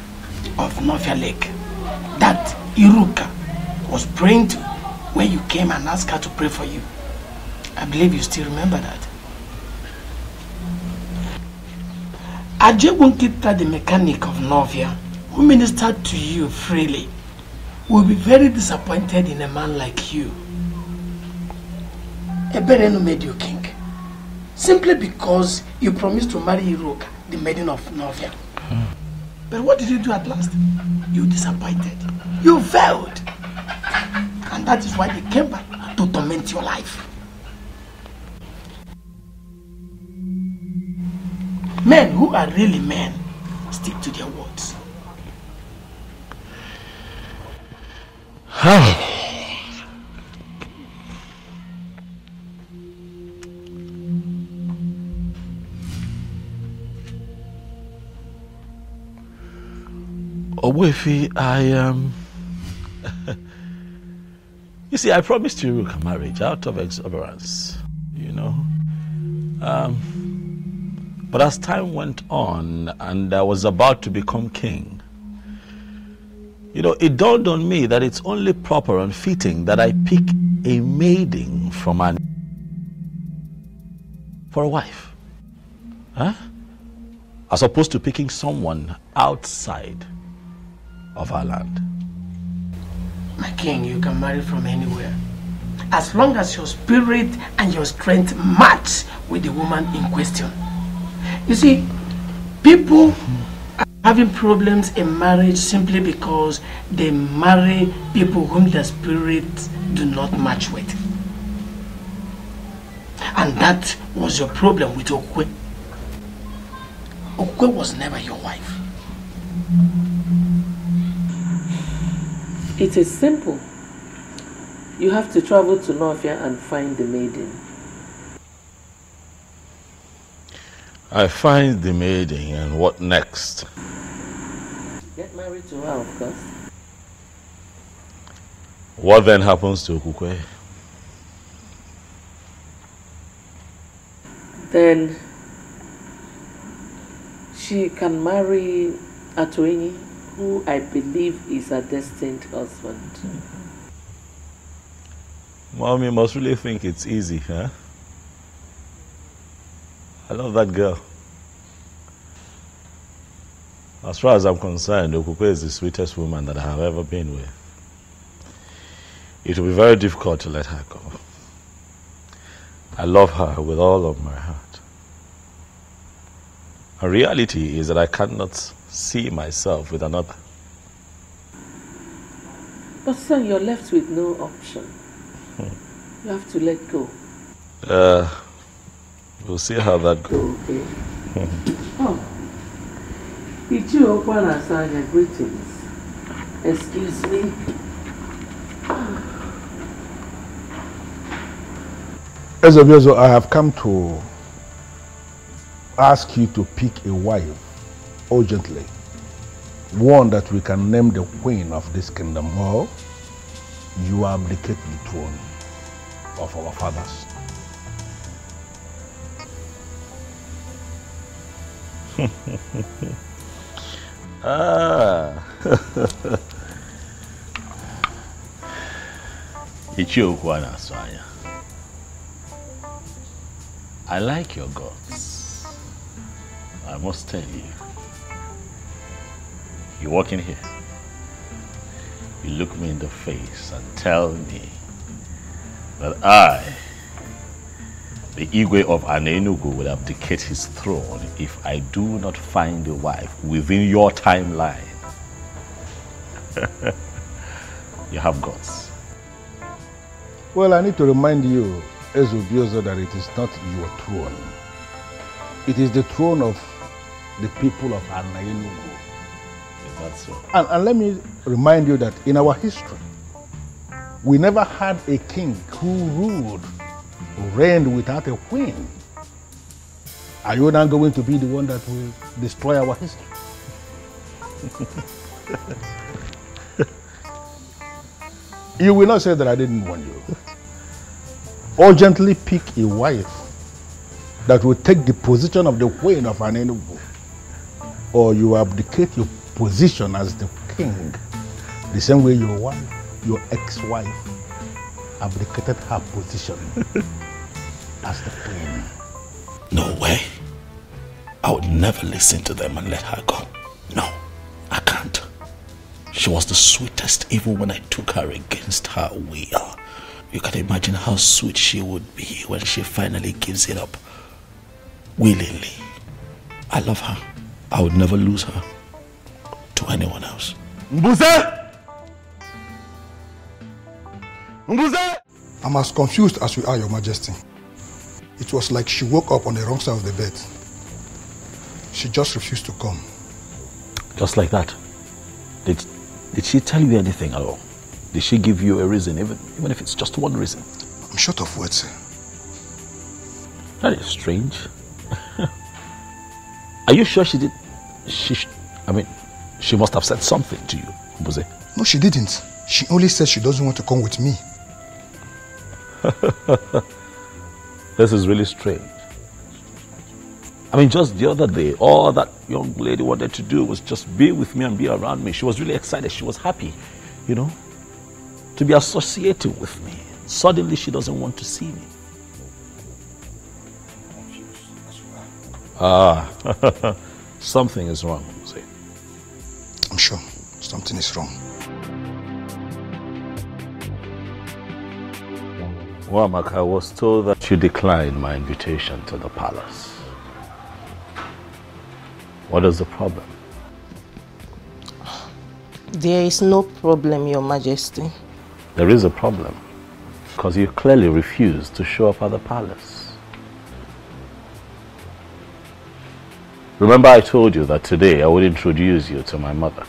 of Novia Lake that Iruka was praying to when you came and asked her to pray for you. I believe you still remember that. Ajebunkita, the mechanic of Novia, who ministered to you freely, will be very disappointed in a man like you. Eberenu made you king, simply because you promised to marry Iruka, the maiden of Novia. But what did you do at last? You disappointed. You failed. And that is why they came back to torment your life. Men who are really men stick to their words. Ogwefi, You see, I promised you a marriage out of exuberance, you know. But as time went on and I was about to become king, you know, it dawned on me that it's only proper and fitting that I pick a maiden from an for a wife. Huh? As opposed to picking someone outside of our land. My king, you can marry from anywhere. As long as your spirit and your strength match with the woman in question. You see, people are having problems in marriage simply because they marry people whom their spirits do not match with. And that was your problem with Okwe. Okwe was never your wife. It is simple. You have to travel to Nofia and find the maiden. I find the maiden, and what next? Get married to her, of course. What then happens to Okukwe? Then she can marry Atoini, who I believe is her destined husband. Mom, you must really think it's easy, huh? I love that girl. As far as I'm concerned, Okukwe is the sweetest woman that I have ever been with. It will be very difficult to let her go. I love her with all of my heart. The reality is that I cannot see myself with another. But son, you're left with no option. You have to let go. We'll see how that goes. Okay. Oh. Ichio Okwana Sanya, greetings. Excuse me. Ezobiozo, I have come to ask you to pick a wife urgently. One that we can name the queen of this kingdom, or you abdicate the throne of our fathers. Ichiokwana Swanya. I like your guts. I must tell you. You walk in here, you look me in the face and tell me that I, the Igwe of Anenugu, will abdicate his throne if I do not find a wife within your timeline. You have guts. Well, I need to remind you, Ezobiozo, that it is not your throne. It is the throne of the people of Anenugu. That's so. And let me remind you that in our history, we never had a king who ruled or reigned without a queen. Are you now going to be the one that will destroy our history? You will not say that I didn't warn you. Urgently pick a wife that will take the position of the queen of Anenugu, or you abdicate your position as the king, the same way your wife, your ex-wife, abdicated her position as the queen. No way. I would never listen to them and let her go. No, I can't. She was the sweetest even when I took her against her will. You can imagine how sweet she would be when she finally gives it up willingly. I love her. I would never lose her to anyone else. Mbuze! Mbuze! I'm as confused as you are, Your Majesty. It was like she woke up on the wrong side of the bed. She just refused to come. Just like that? Did she tell you anything at all? Did she give you a reason, even if it's just one reason? I'm short of words, sir. That is strange. Are you sure she did? She must have said something to you, Mbuze. No, she didn't. She only said she doesn't want to come with me. This is really strange. I mean, just the other day, all that young lady wanted to do was just be with me and be around me. She was really excited. She was happy, you know, to be associated with me. Suddenly, she doesn't want to see me. Something is wrong, Jose. I'm sure something is wrong. Well, Mark, I was told that you declined my invitation to the palace. What is the problem? There is no problem, Your Majesty. There is a problem, because you clearly refused to show up at the palace. Remember I told you that today I would introduce you to my mother.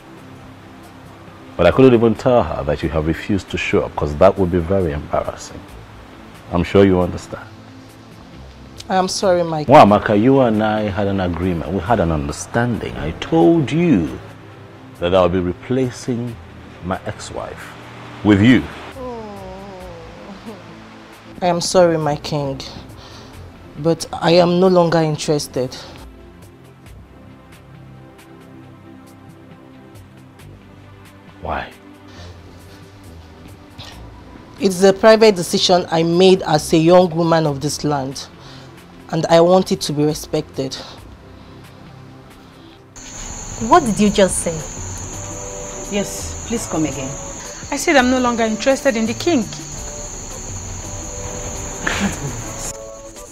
But I couldn't even tell her that you have refused to show up, because that would be very embarrassing. I'm sure you understand. I am sorry, my Well, Amaka, you and I had an agreement. We had an understanding. I told you that I'll be replacing my ex-wife with you. I am sorry, my king, but I am no longer interested. Why? It's a private decision I made as a young woman of this land, and I want it to be respected. What did you just say? Yes, please come again. I said I'm no longer interested in the king.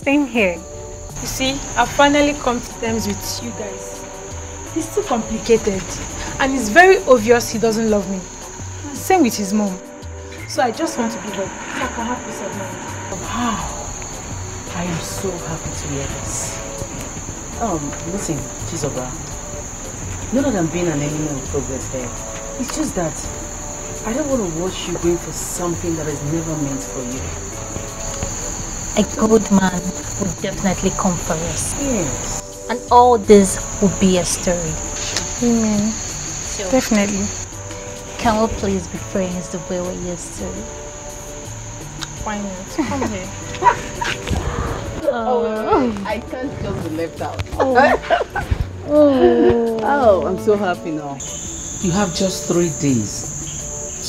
Same here. You see, I've finally come to terms with you guys. It's too complicated, and it's very obvious he doesn't love me. Same with his mom. So I just want to give up, so I can have peace of mind. Wow. I am so happy to hear this. Listen, Chizoba. Not that I'm being an enemy of progress there. It's just that I don't want to watch you going for something that is never meant for you. A good man would definitely come for us. Yes. And all this will be a story. Amen. So, definitely. Can we please be friends the way we used to? Why not? Come here. I can't just be left out. Oh, I'm so happy now. You have just 3 days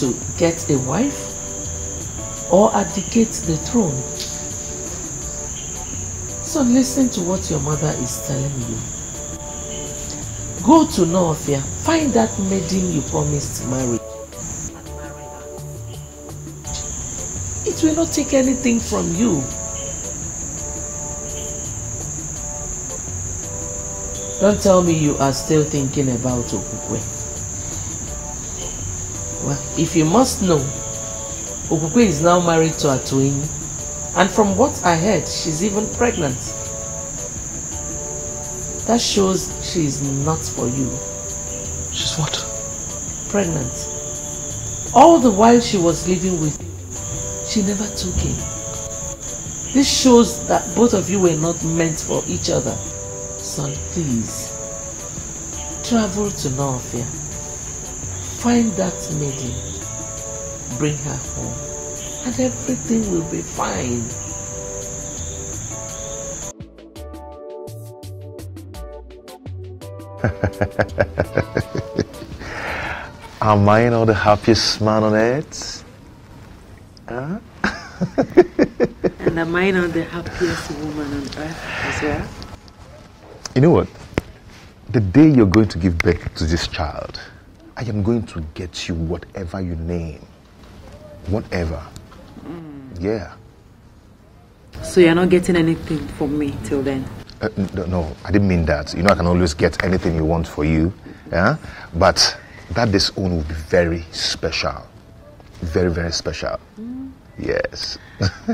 to get a wife or abdicate the throne. So listen to what your mother is telling you. Go to Northia, find that maiden you promised to marry. It will not take anything from you. Don't tell me you are still thinking about Okukwe. Well, if you must know, Okukwe is now married to Atuini, and from what I heard, she's even pregnant. That shows she is not for you. She's what? Pregnant. All the while she was living with you, she never took him. This shows that both of you were not meant for each other. Son, please, travel to Northia. Find that maiden. Bring her home. And everything will be fine. Am I not the happiest man on earth? Huh? And am I not the happiest woman on earth as well? You know what? The day you're going to give birth to this child, I am going to get you whatever you name. Whatever. Yeah. So you're not getting anything from me till then? No, I didn't mean that. You know, I can always get anything you want for you. Yeah? But that this own will be very special. Very, very special. Yes.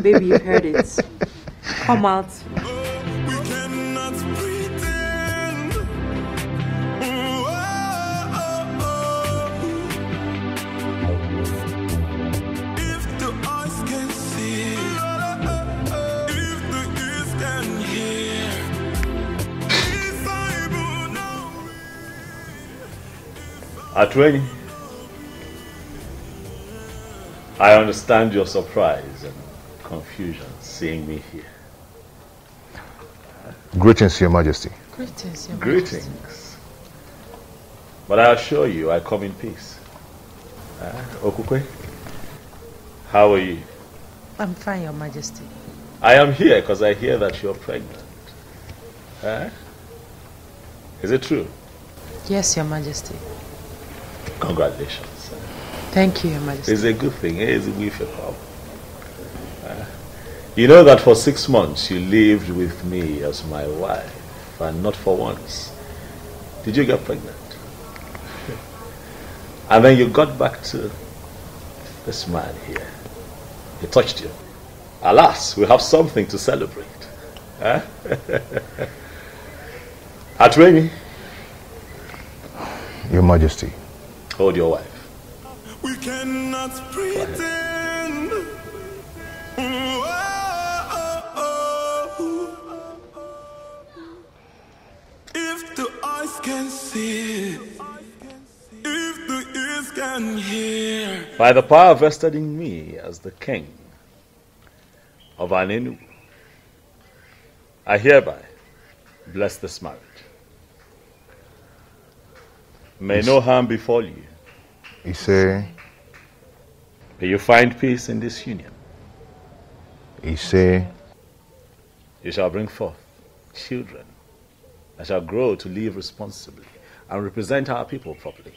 Baby, you heard it. Come out. Atuini, I understand your surprise and confusion seeing me here. Greetings, Your Majesty. Greetings, Your Greetings. Majesty. But I assure you, I come in peace. Okukwe, how are you? I'm fine, Your Majesty. I am here because I hear that you're pregnant. Is it true? Yes, Your Majesty. Congratulations. Thank you, Your Majesty. It's a good thing. It's a good problem. You know that for 6 months you lived with me as my wife, and not for once did you get pregnant. And then you got back to this man here. He touched you. Alas, we have something to celebrate. Atwini. Your Majesty. Hold your wife. We cannot pretend. If the eyes can see, if the ears can hear. By the power vested in me as the king of Anenu, I hereby bless this marriage. May no harm befall you. He say. May you find peace in this union. He say. You shall bring forth children that shall grow to live responsibly and represent our people properly.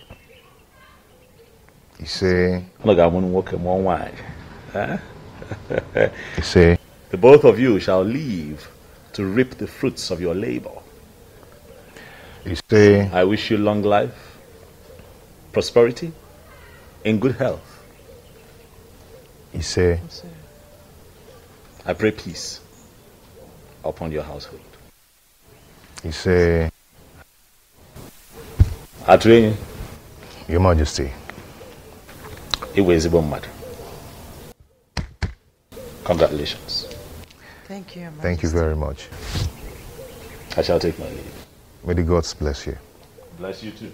He say. Look, I'm going to walk in one way. He say. The both of you shall live to reap the fruits of your labor. He say. I wish you long life, prosperity, in good health. He say. I pray peace upon your household. He say. Atwini. Your Majesty. Congratulations. Thank you, Your Majesty. Thank you very much. I shall take my leave. May the gods bless you. Bless you too.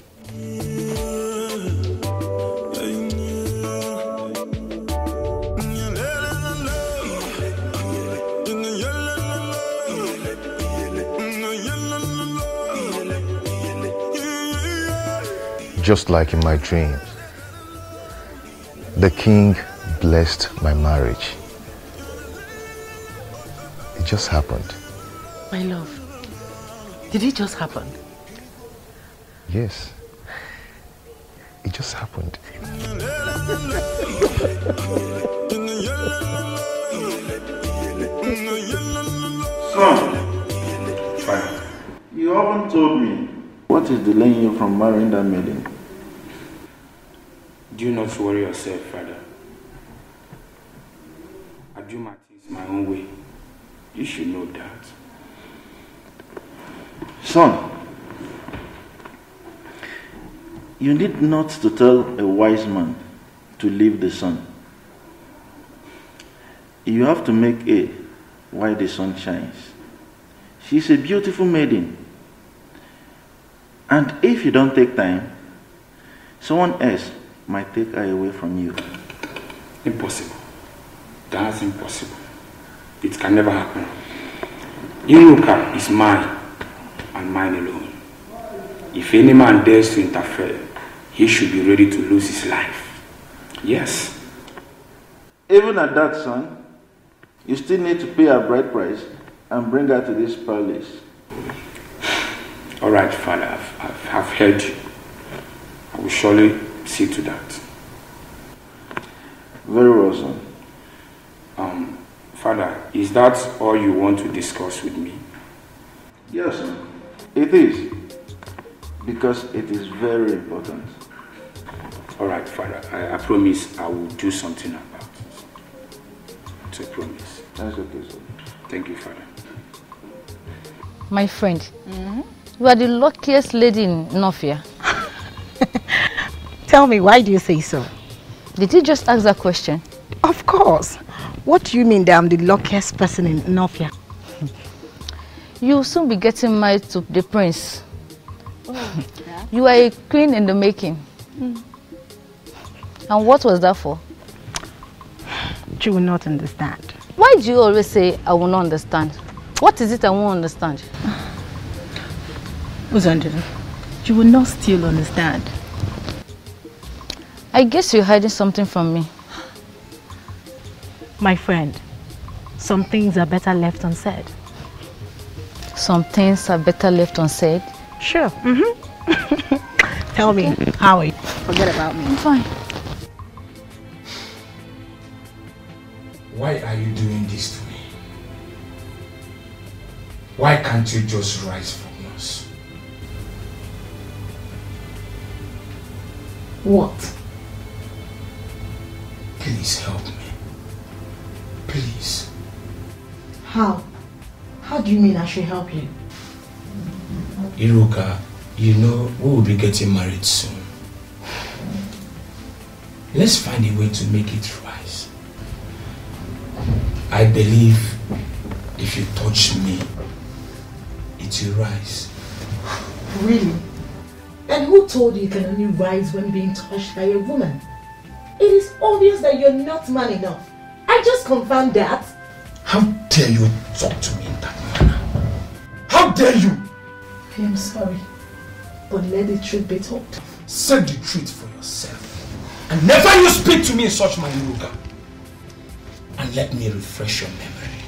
Just like in my dreams, the king blessed my marriage. It just happened. My love, did it just happen? Yes. It just happened. Son, you haven't told me what is delaying you from marrying that maiden. Do not worry yourself, Father. I do my things my own way. You should know that. Son, you need not to tell a wise man to leave the sun. You have to make hay while the sun shines. She's a beautiful maiden. And if you don't take time, someone else might take her away from you. Impossible. That's impossible. It can never happen. Inuka is mine and mine alone. If any man dares to interfere, he should be ready to lose his life. Yes. Even at that, son, you still need to pay her bride price and bring her to this palace. All right, Father, I've heard you. I will surely see to that. Very well, son. Father, is that all you want to discuss with me? Yes, son. It is. Because it is very important. All right, Father, I promise I will do something about it. It's a promise. That's okay, sir. Thank you, Father. My friend, you are the luckiest lady in Nofia. Tell me, why do you say so? Did you just ask that question? Of course. What do you mean that I'm the luckiest person in Nofia? You'll soon be getting married to the prince. You are a queen in the making. And what was that for? You will not understand. Why do you always say I will not understand? What is it I won't understand? Uzandra, you will not still understand. I guess you're hiding something from me. My friend, some things are better left unsaid. Some things are better left unsaid? Sure. Tell me, how are you? Forget about me. I'm fine. Why are you doing this to me? Why can't you just rise from us? What? Please help me. Please. How? How do you mean I should help you? Iruka, you know we will be getting married soon. Let's find a way to make it rise. I believe if you touch me, it will rise. Really? And who told you can only rise when being touched by a woman? It is obvious that you're not man enough. I just confirmed that. How dare you talk to me in that manner? How dare you? I am sorry, but let the truth be told. Say the truth for yourself. And never you speak to me in such manner, Iruka. And let me refresh your memory.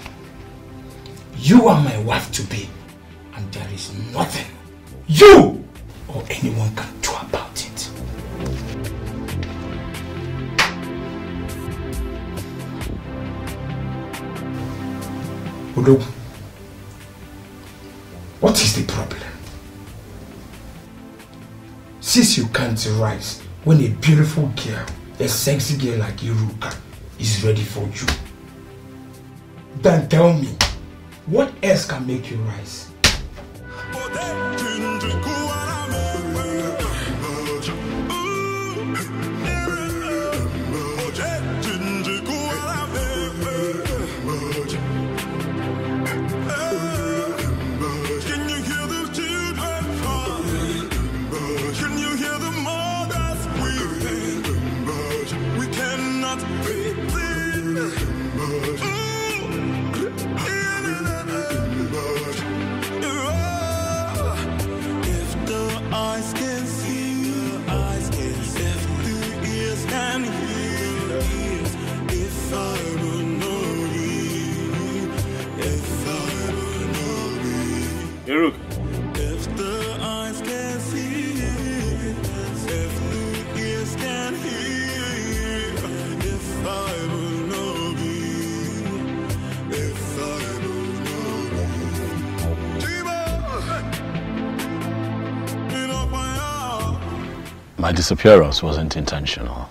You are my wife to be, and there is nothing you or anyone can do about it. Udo, what is the problem? Since you can't rise when a beautiful girl, a sexy girl like Iruka is ready for you, then tell me, what else can make you rise? My disappearance wasn't intentional.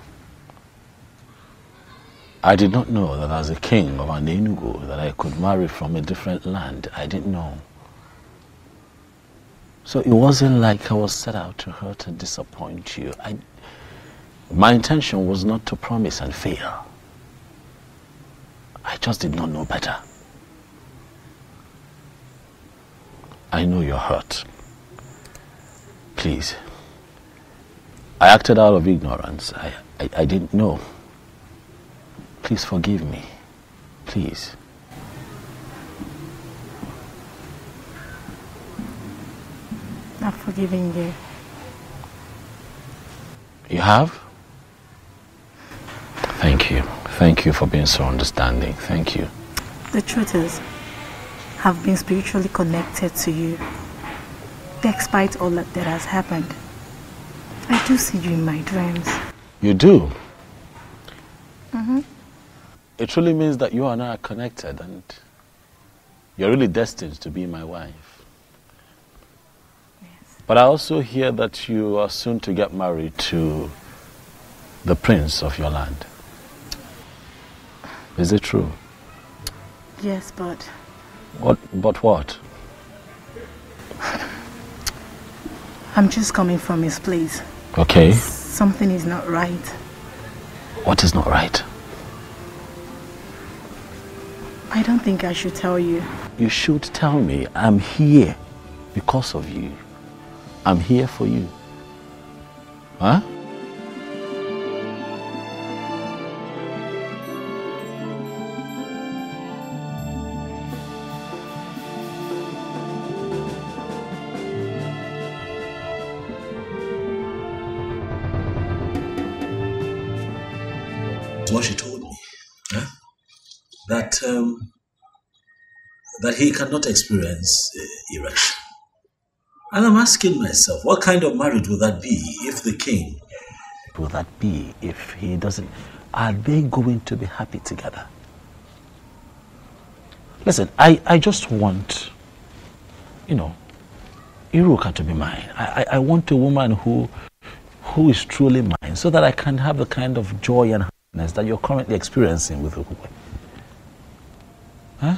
I did not know that as a king of an Enugu that I could marry from a different land. I didn't know. So it wasn't like I was set out to hurt and disappoint you. My intention was not to promise and fail. I just did not know better. I know you're hurt. Please. I acted out of ignorance. I didn't know. Please forgive me. Please. I've forgiven you. You have? Thank you. Thank you for being so understanding. Thank you. The truth is, I've been spiritually connected to you. Despite all that has happened, I do see you in my dreams. You do? Mm-hmm. It truly means that you and I are connected and you're really destined to be my wife. Yes. But I also hear that you are soon to get married to the prince of your land. Is it true? Yes, but... But what? I'm just coming from his place. Okay. Something is not right. What is not right? I don't think I should tell you. You should tell me. I'm here because of you. I'm here for you. Huh? what she told me. Huh? That he cannot experience erection. And I'm asking myself, what kind of marriage would that be if the king... Will that be if he doesn't... Are they going to be happy together? Listen, I just want, Iruka to be mine. I want a woman who is truly mine, so that I can have the kind of joy and happiness that you're currently experiencing with Iruka. Huh?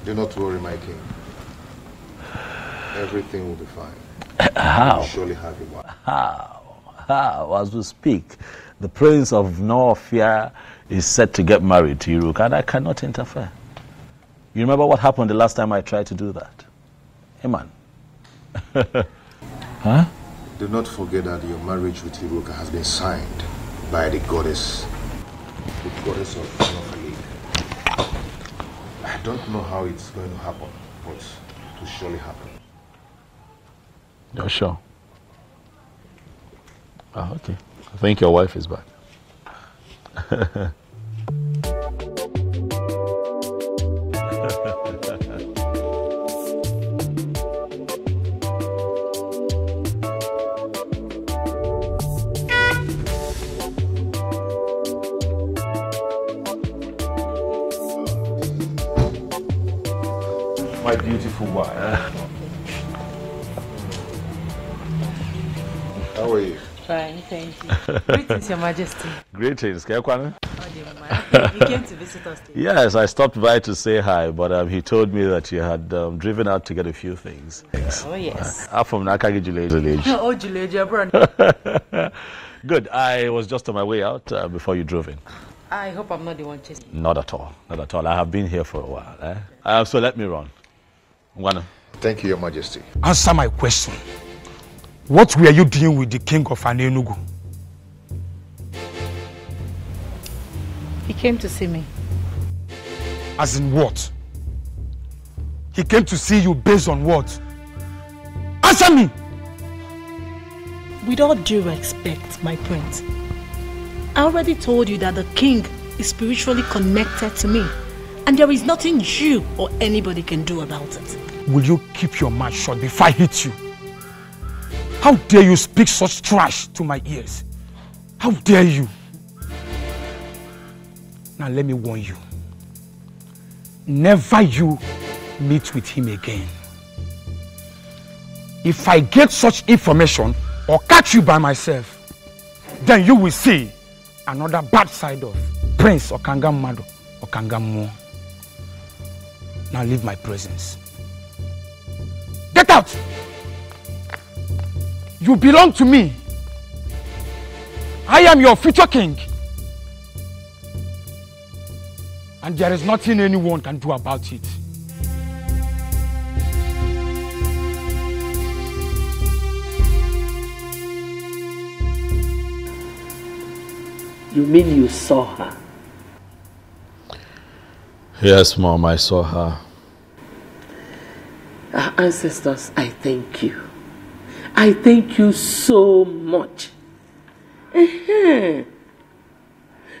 Do not worry, my king. Everything will be fine. How? You'll surely have a wife. How? As we speak, the Prince of Norfia is set to get married to Iruka, and I cannot interfere. You remember what happened the last time I tried to do that? Hey, man. Huh? Do not forget that your marriage with Iruka has been signed by the goddess of Norfia. I don't know how it's going to happen, but it will surely happen. You're sure? Oh, okay. I think your wife is back. My beautiful wife. How are you? Fine, thank you. Greetings, Your Majesty. Greetings. You came to visit us today. Yes, I stopped by to say hi, but he told me that you had driven out to get a few things. Oh, yes. I'm from Nakagi village. Oh, Juleja, Good. I was just on my way out before you drove in. I hope I'm not the one chasing. Not at all. Not at all. I have been here for a while. So let me run. Thank you, Your Majesty. Answer my question. What were you doing with the king of Anenugu? He came to see me. As in what? He came to see you based on what? Answer me! With all due respect, my prince, I already told you that the king is spiritually connected to me, and there is nothing you or anybody can do about it. Will you keep your mouth shut before I hit you? How dare you speak such trash to my ears? How dare you? Now let me warn you. Never you meet with him again. If I get such information or catch you by myself, then you will see another bad side of Prince Okangamado Okangamu. Now leave my presence. Get out! You belong to me. I am your future king. And there is nothing anyone can do about it. You mean you saw her? Yes, Mom, I saw her. Our ancestors, I thank you. I thank you so much.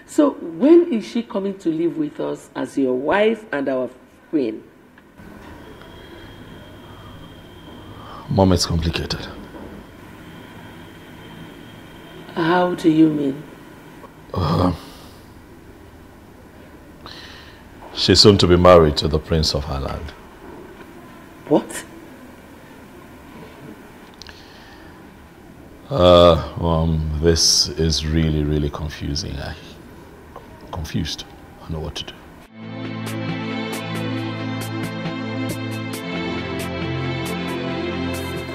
So when is she coming to live with us as your wife and our queen? Mom, it's complicated. How do you mean? She's soon to be married to the prince of her land. What? This is really, really confusing. I'm confused. I don't know what to do.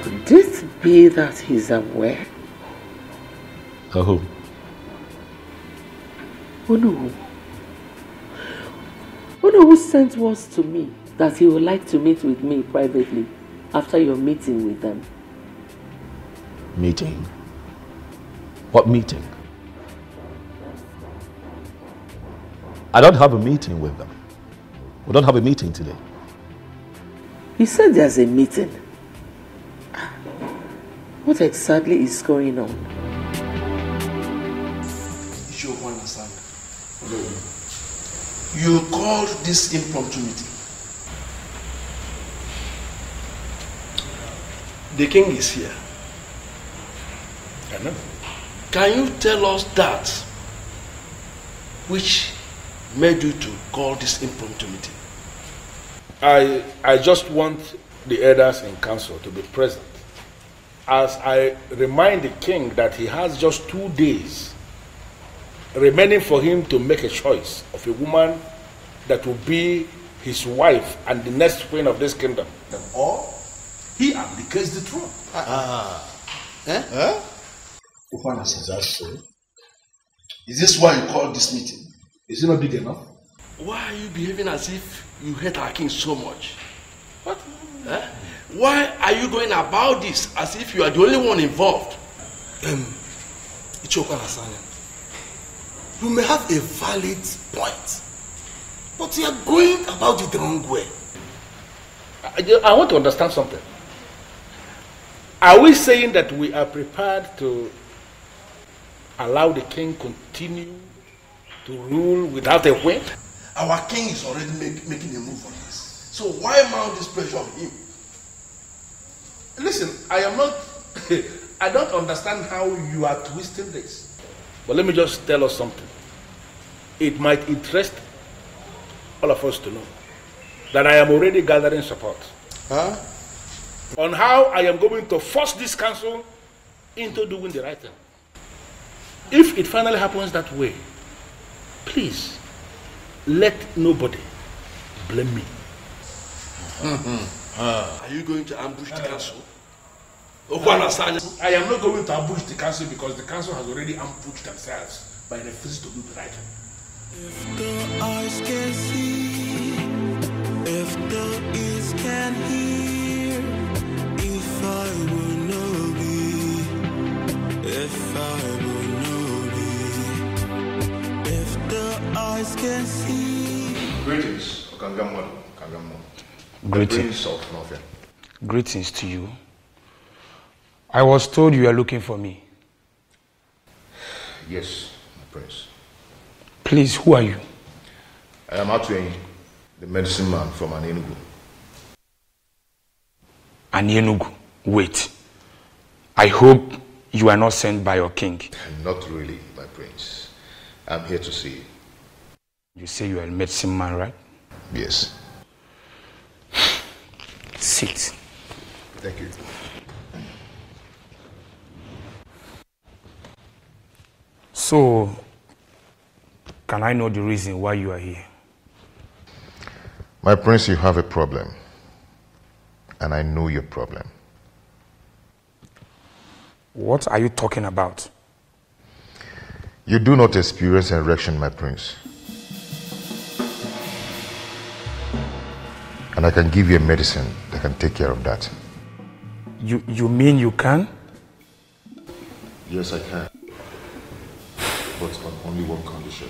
Could this be that he's aware? Who? Who who sent words to me that he would like to meet with me privately after your meeting with them? Meeting? What meeting? I don't have a meeting with them. We don't have a meeting today. You said there's a meeting. What exactly is going on? You called this impromptu meeting. The king is here. I know. Can you tell us that which made you to call this impromptu meeting? I just want the elders in council to be present as I remind the king that he has just 2 days remaining for him to make a choice of a woman that will be his wife and the next queen of this kingdom. Or he abdicates the throne. Is that so? Is this why you called this meeting? Is it not big enough? Why are you behaving as if you hate our king so much? What? Why are you going about this as if you are the only one involved? You may have a valid point, but you are going about it the wrong way. I want to understand something. Are we saying that we are prepared to allow the king continue to rule without a whip? Our king is already making a move on this. So why mount this pressure on him? Listen, I don't understand how you are twisting this. But let me just tell us something. It might interest all of us to know that I am already gathering support on how I am going to force this council into doing the right thing. If it finally happens that way, please let nobody blame me. Are you going to ambush the council? I am not going to ambush the council because the council has already ambushed themselves by refusing to do the right thing. If the eyes can see, if the ears can hear, if I will know be, if I will know be, if the eyes can see. Greetings, Okangamwa. Greetings. Greetings to you. I was told you are looking for me. Yes, my prince. Please, who are you? I am Atweng, the medicine man from Enugu. Enugu? Wait. I hope you are not sent by your king. Not really, my prince. I'm here to see you. You say you are a medicine man, right? Yes. Sit. Thank you. So, can I know the reason why you are here? My prince, you have a problem. And I know your problem. What are you talking about? You do not experience erection, my prince. And I can give you a medicine that can take care of that. You mean you can? Yes, I can. But on only one condition.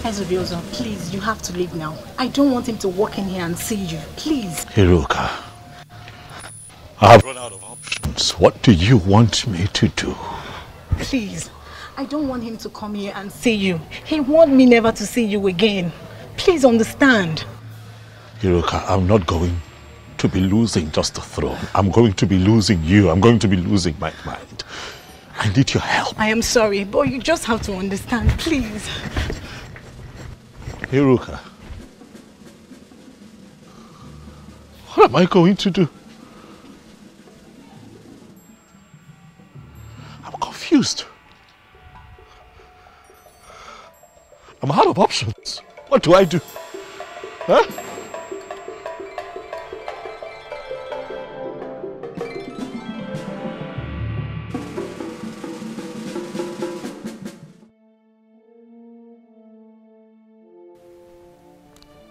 Ezebiozo, please, you have to leave now. I don't want him to walk in here and see you. Please. Hiruka, I have run out of options. What do you want me to do? Please. I don't want him to come here and see you. He wants me never to see you again. Please understand. Hiruka, I'm not going to be losing just the throne. I'm going to be losing you. I'm going to be losing my mind. I need your help. I am sorry, but you just have to understand, please. Hiruka, what am I going to do? I'm confused. I'm out of options. What do I do? Huh?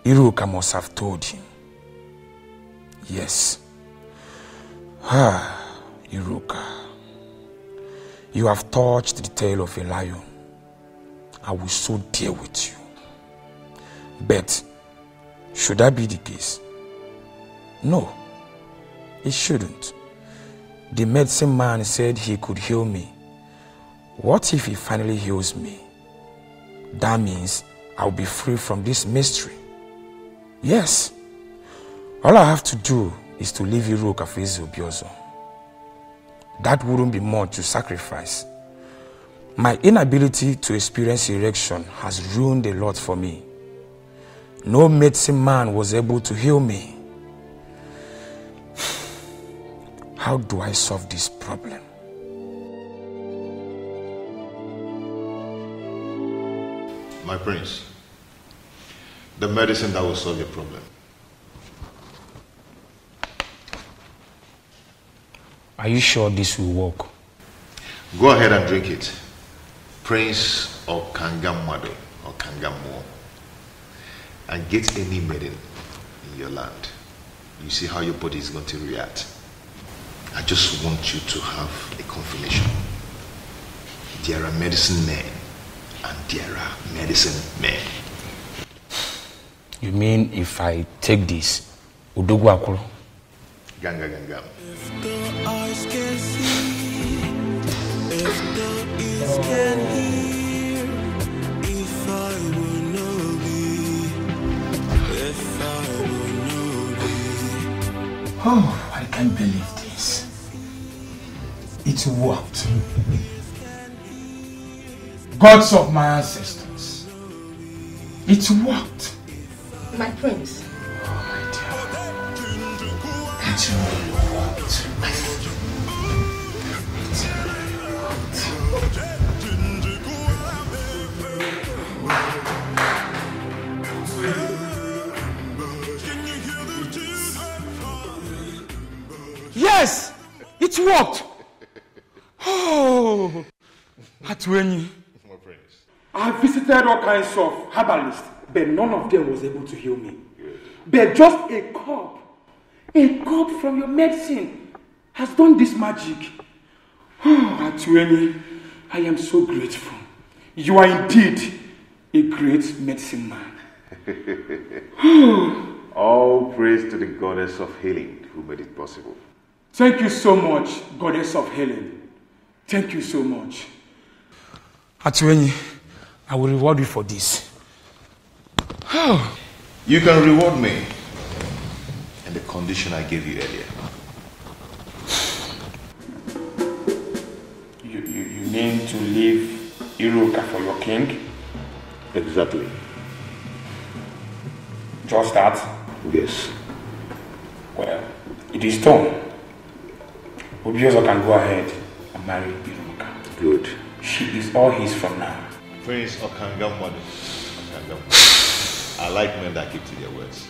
Iruka must have told him. Yes. Iruka. You have touched the tail of a lion. I will so deal with you. But should that be the case? No, it shouldn't. The medicine man said he could heal me What if he finally heals me? That means I'll be free from this mystery. Yes. All I have to do is to leave Iruka for Obiozo. That wouldn't be much to sacrifice. My inability to experience erection has ruined a lot for me. No medicine man was able to heal me. How do I solve this problem? My prince, the medicine that will solve your problem. Are you sure this will work? Go ahead and drink it. Prince or Kangamado or Kangamo. And get any maiden in your land. You see how your body is going to react. I just want you to have a confirmation. There are medicine men and there are medicine men. You mean if I take this, Udogu Akuro? Ganga Ganga. If the eyes can see, if the ears can hear, if I will know thee, if I will know thee. Oh, I can't believe this. It worked. Gods of my ancestors. It worked. My prince. Oh my dear. It really worked. Yes! It worked! Oh! Atwenyi. I visited all kinds of herbalists, but none of them was able to heal me. But just a cup from your medicine has done this magic. Oh, Atwenyi, I am so grateful. You are indeed a great medicine man. All praise to the goddess of healing who made it possible. Thank you so much, goddess of healing. Thank you so much. Atwenyi, I will reward you for this. You can reward me in the condition I gave you earlier. You mean to leave Iruka for your king? Exactly. Just that? Yes. Well, it is done. Obiozo can go ahead and marry Iruka. Good. She is all his from now. Prince Okangamwadu. I like men that keep to their words.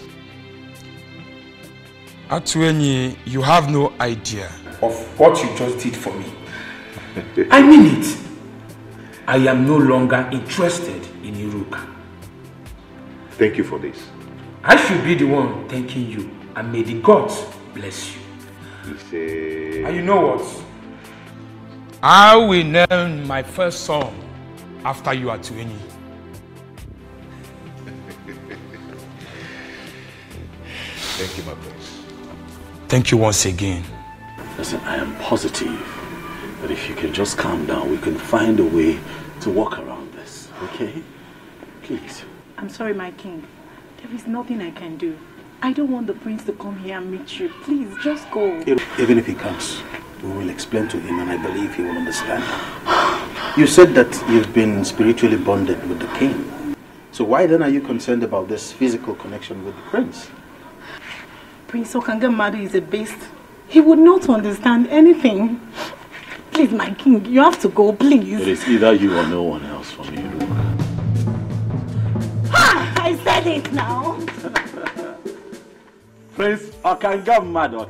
Atwenyi, you have no idea of what you just did for me. I mean it. I am no longer interested in Iruka. Thank you for this. I should be the one thanking you, and may the gods bless you. And you know what? I will name my first son after you, Atwenyi. Thank you, my prince. Thank you once again. Listen, I am positive that if you can just calm down, we can find a way to walk around this, okay? Please. I'm sorry, my king. There is nothing I can do. I don't want the prince to come here and meet you. Please, just go. Even if he comes, we will explain to him and I believe he will understand. You said that you've been spiritually bonded with the king. So why then are you concerned about this physical connection with the prince? Prince Okangamadu is a beast. He would not understand anything. Please, my king, you have to go, please. It is either you or no one else for me, Luke. I said it now. Prince Okangamadu,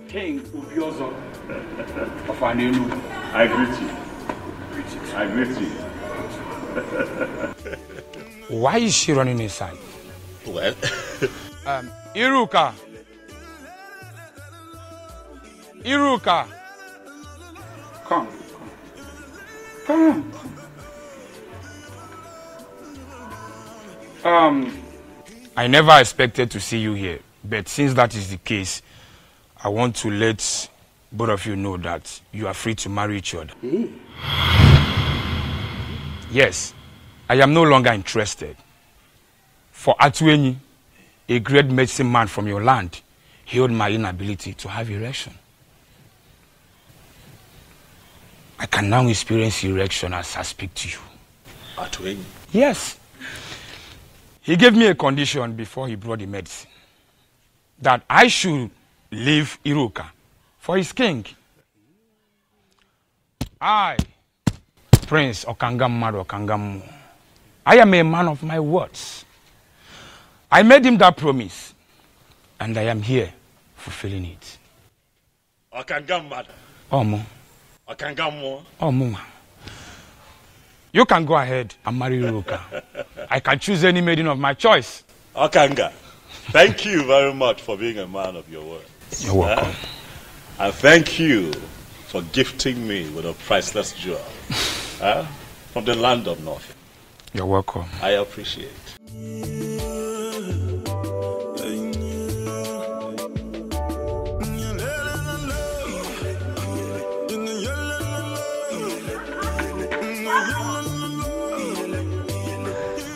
King Obiozo of Anenu. I greet you. I greet you. Why is she running inside? Well, Iruka. Iruka. Come. I never expected to see you here, but since that is the case, I want to let both of you know that you are free to marry each other. Hey. Yes, I am no longer interested. For Atueni, a great medicine man from your land, healed my inability to have erection. I can now experience erection as I speak to you. Atueni? Yes. He gave me a condition before he brought the medicine. That I should leave Iruka for his king. I, Prince Okangamadu Okangamu, I am a man of my words. I made him that promise, and I am here fulfilling it. Okangamadu. Omo. Okangamu. Omo. You can go ahead and marry Iruka. I can choose any maiden of my choice. Okanga, thank you very much for being a man of your word. You're welcome. And thank you for gifting me with a priceless jewel from the land of North. You're welcome. I appreciate.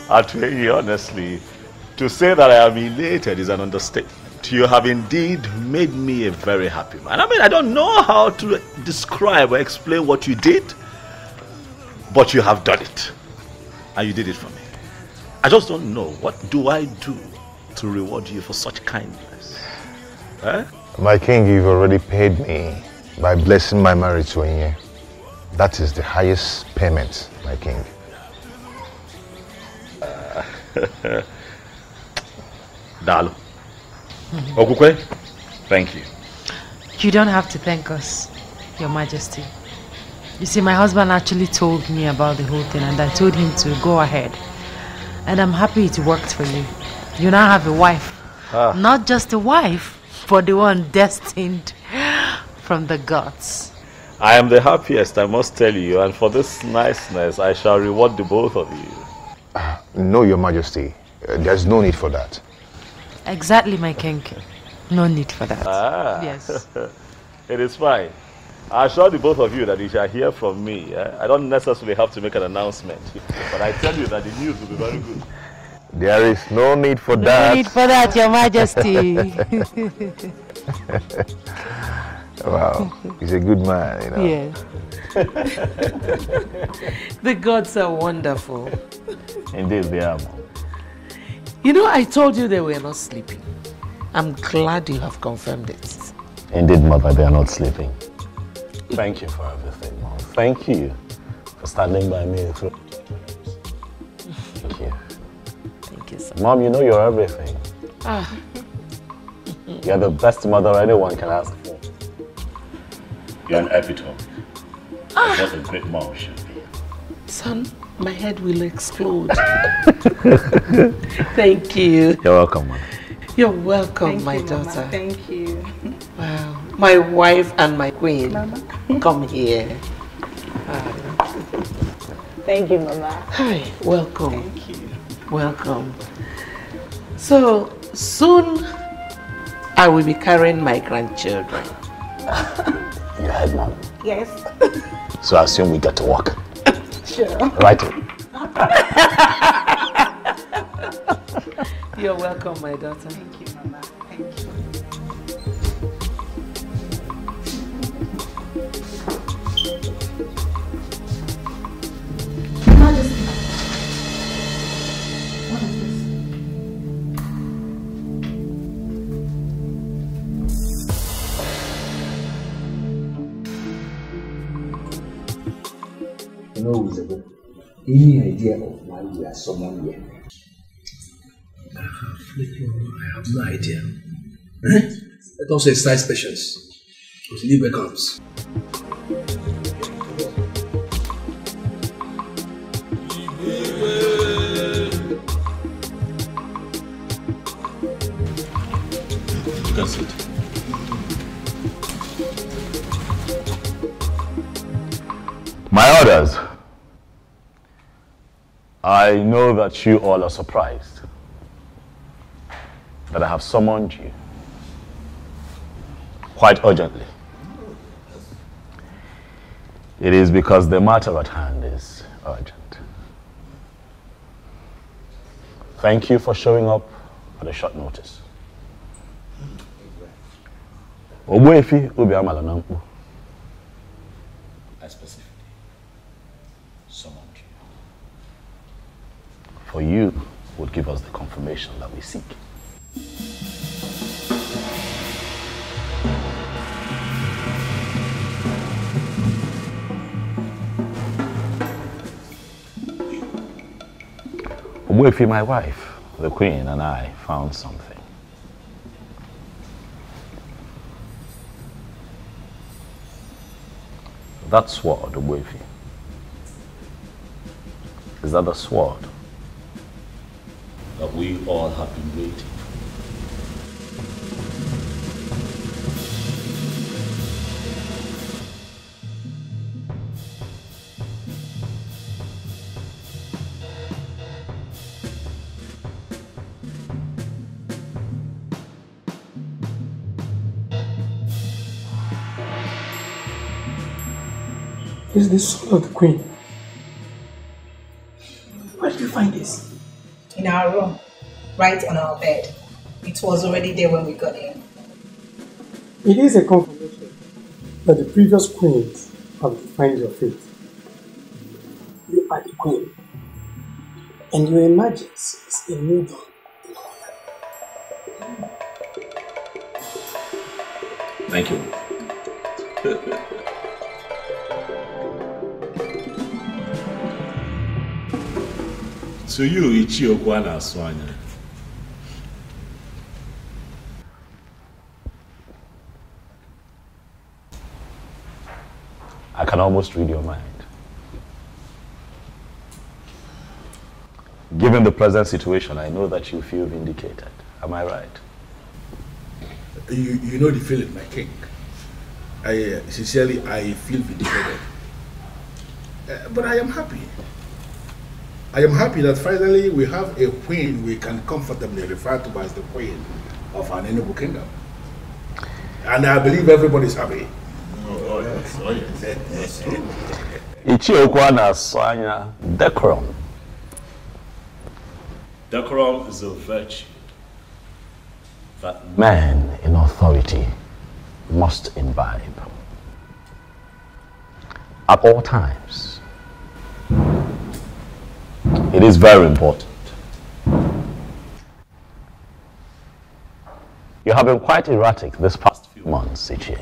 Atueni, honestly, to say that I am elated is an understatement. You have indeed made me a very happy man. I mean, I don't know how to describe or explain what you did, but you have done it. And you did it for me. I just don't know, what do I do to reward you for such kindness? My king, you've already paid me by blessing my marriage to Inye. That is the highest payment, my king. Dalo. Okukwe, thank you. You don't have to thank us, Your Majesty. You see, my husband actually told me about the whole thing, and I told him to go ahead. And I'm happy it worked for you. You now have a wife. Not just a wife, but the one destined from the gods. I am the happiest, I must tell you, and for this niceness, I shall reward the both of you. No, Your Majesty. There's no need for that. Exactly, my king. No need for that. Yes. It is fine. I assure the both of you that you shall hear from me. I don't necessarily have to make an announcement, but I tell you that the news will be very good. There is no need for that. No need for that, Your Majesty. Wow, he's a good man, you know. Yes. The gods are wonderful. Indeed, they are. You know, I told you they were not sleeping. I'm glad you have confirmed it. Indeed, Mother, they are not sleeping. Thank you for everything, Mom. Thank you for standing by me through. Thank you. Thank you, sir. Mom, you know you're everything. You're the best mother anyone can ask for. You're an epitome of what a great mom should be. Son, my head will explode. Thank you. You're welcome, Mom. You're welcome, my daughter. Mama. Thank you. Wow. My wife and my queen. Mama. Come here. Thank you, Mama. Hi, welcome. Thank you. Welcome. So, soon I will be carrying my grandchildren. You heard, Mom? Yes. So I assume we get to work. Sure. Right. You're welcome, my daughter. Thank you, Mama. Thank you. No, Isabel. Any idea of why we are summoned here? I have no idea. Let us exercise patience until Libre comes. That's it. My orders. I know that you all are surprised that I have summoned you quite urgently. It is because the matter at hand is urgent. Thank you for showing up at a short notice. Ogbuefi Obiamala Nankwu. I specifically summoned you. For you would give us the confirmation that we seek. Ogbuefi, my wife, the Queen, and I found something. That sword, Ogbuefi, is that the sword that we all have been waiting for? This is the sword of the Queen. Where did you find this? In our room, right on our bed. It was already there when we got in. It is a confirmation that the previous queens have defined your fate. You are the queen, and your emergence is a new dawn. Thank you. So you, Ichiokwa na-asụ. I can almost read your mind. Given the present situation, I know that you feel vindicated. Am I right? You know the feeling, my king. I sincerely feel vindicated. But I am happy. I am happy that finally we have a queen we can comfortably refer to as the queen of an Enugu kingdom. And I believe everybody is happy. Oh, yes. Oh, yes. Ichiokwa na-asụ decorum. Decorum is a virtue that man in authority must imbibe at all times. It is very important. You have been quite erratic this past few months, Ichie.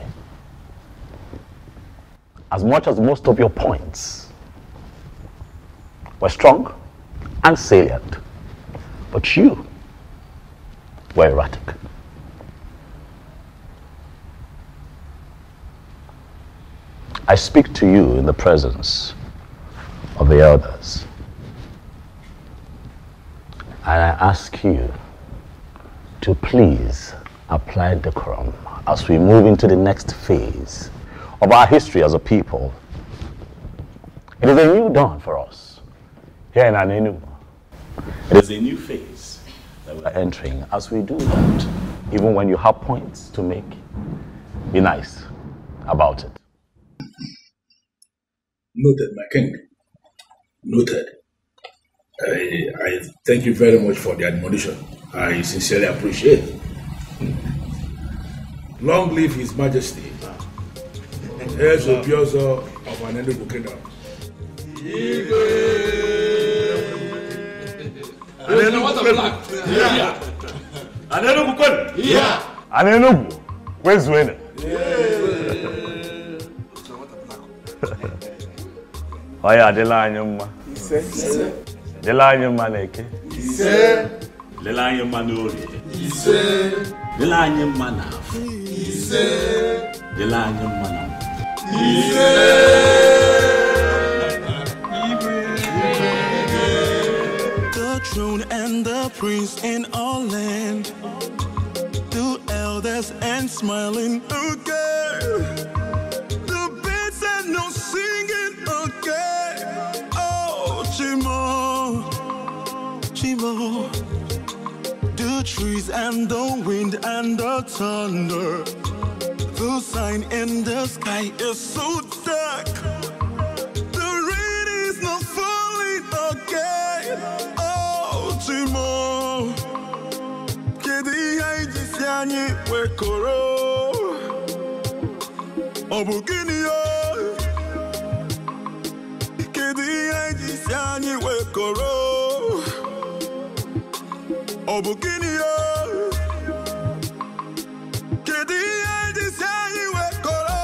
As much as most of your points were strong and salient, but you were erratic. I speak to you in the presence of the elders, and I ask you to please apply decorum as we move into the next phase of our history as a people. It is a new dawn for us here in Anenu. It is a new phase that we are entering. As we do that, even when you have points to make, be nice about it. Noted, my king. Noted. I thank you very much for the admonition. I sincerely appreciate it. Long live His Majesty, heirs of Biozo of an Enugu kingdom. Anenugu, where's winner? Oya adịla anyị mma. Dịla anyị mma n'eke. Dịla anyị mma n'orie. Dịla anyị mma n'afọ. Dịla anyị mma n'afọ. The throne and the prince in all land, the elders and smiling again, the birds and no singing again. Oh, Chimo, Chimo, the trees and the wind and the thunder, the sign in the sky is so dark. The rain is not falling again. Oh, Chimo. anyị wekọrọ ọ bụ gịnị ya kedu ihe ji si anyị wekọrọ ọ bụ gịnị ya kedu ihe ji si anyị wekọrọ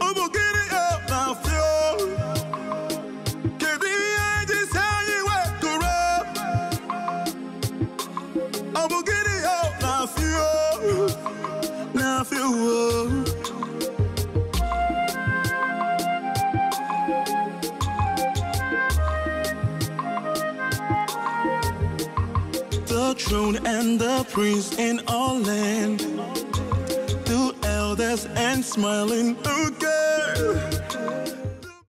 ọ bụ gịnị ya na-afịọ kedu ihe ji si anyị wekọrọ ọ bụ gịnị ya na-afịọ The throne and the prince in all land, 2 elders and smiling, okay.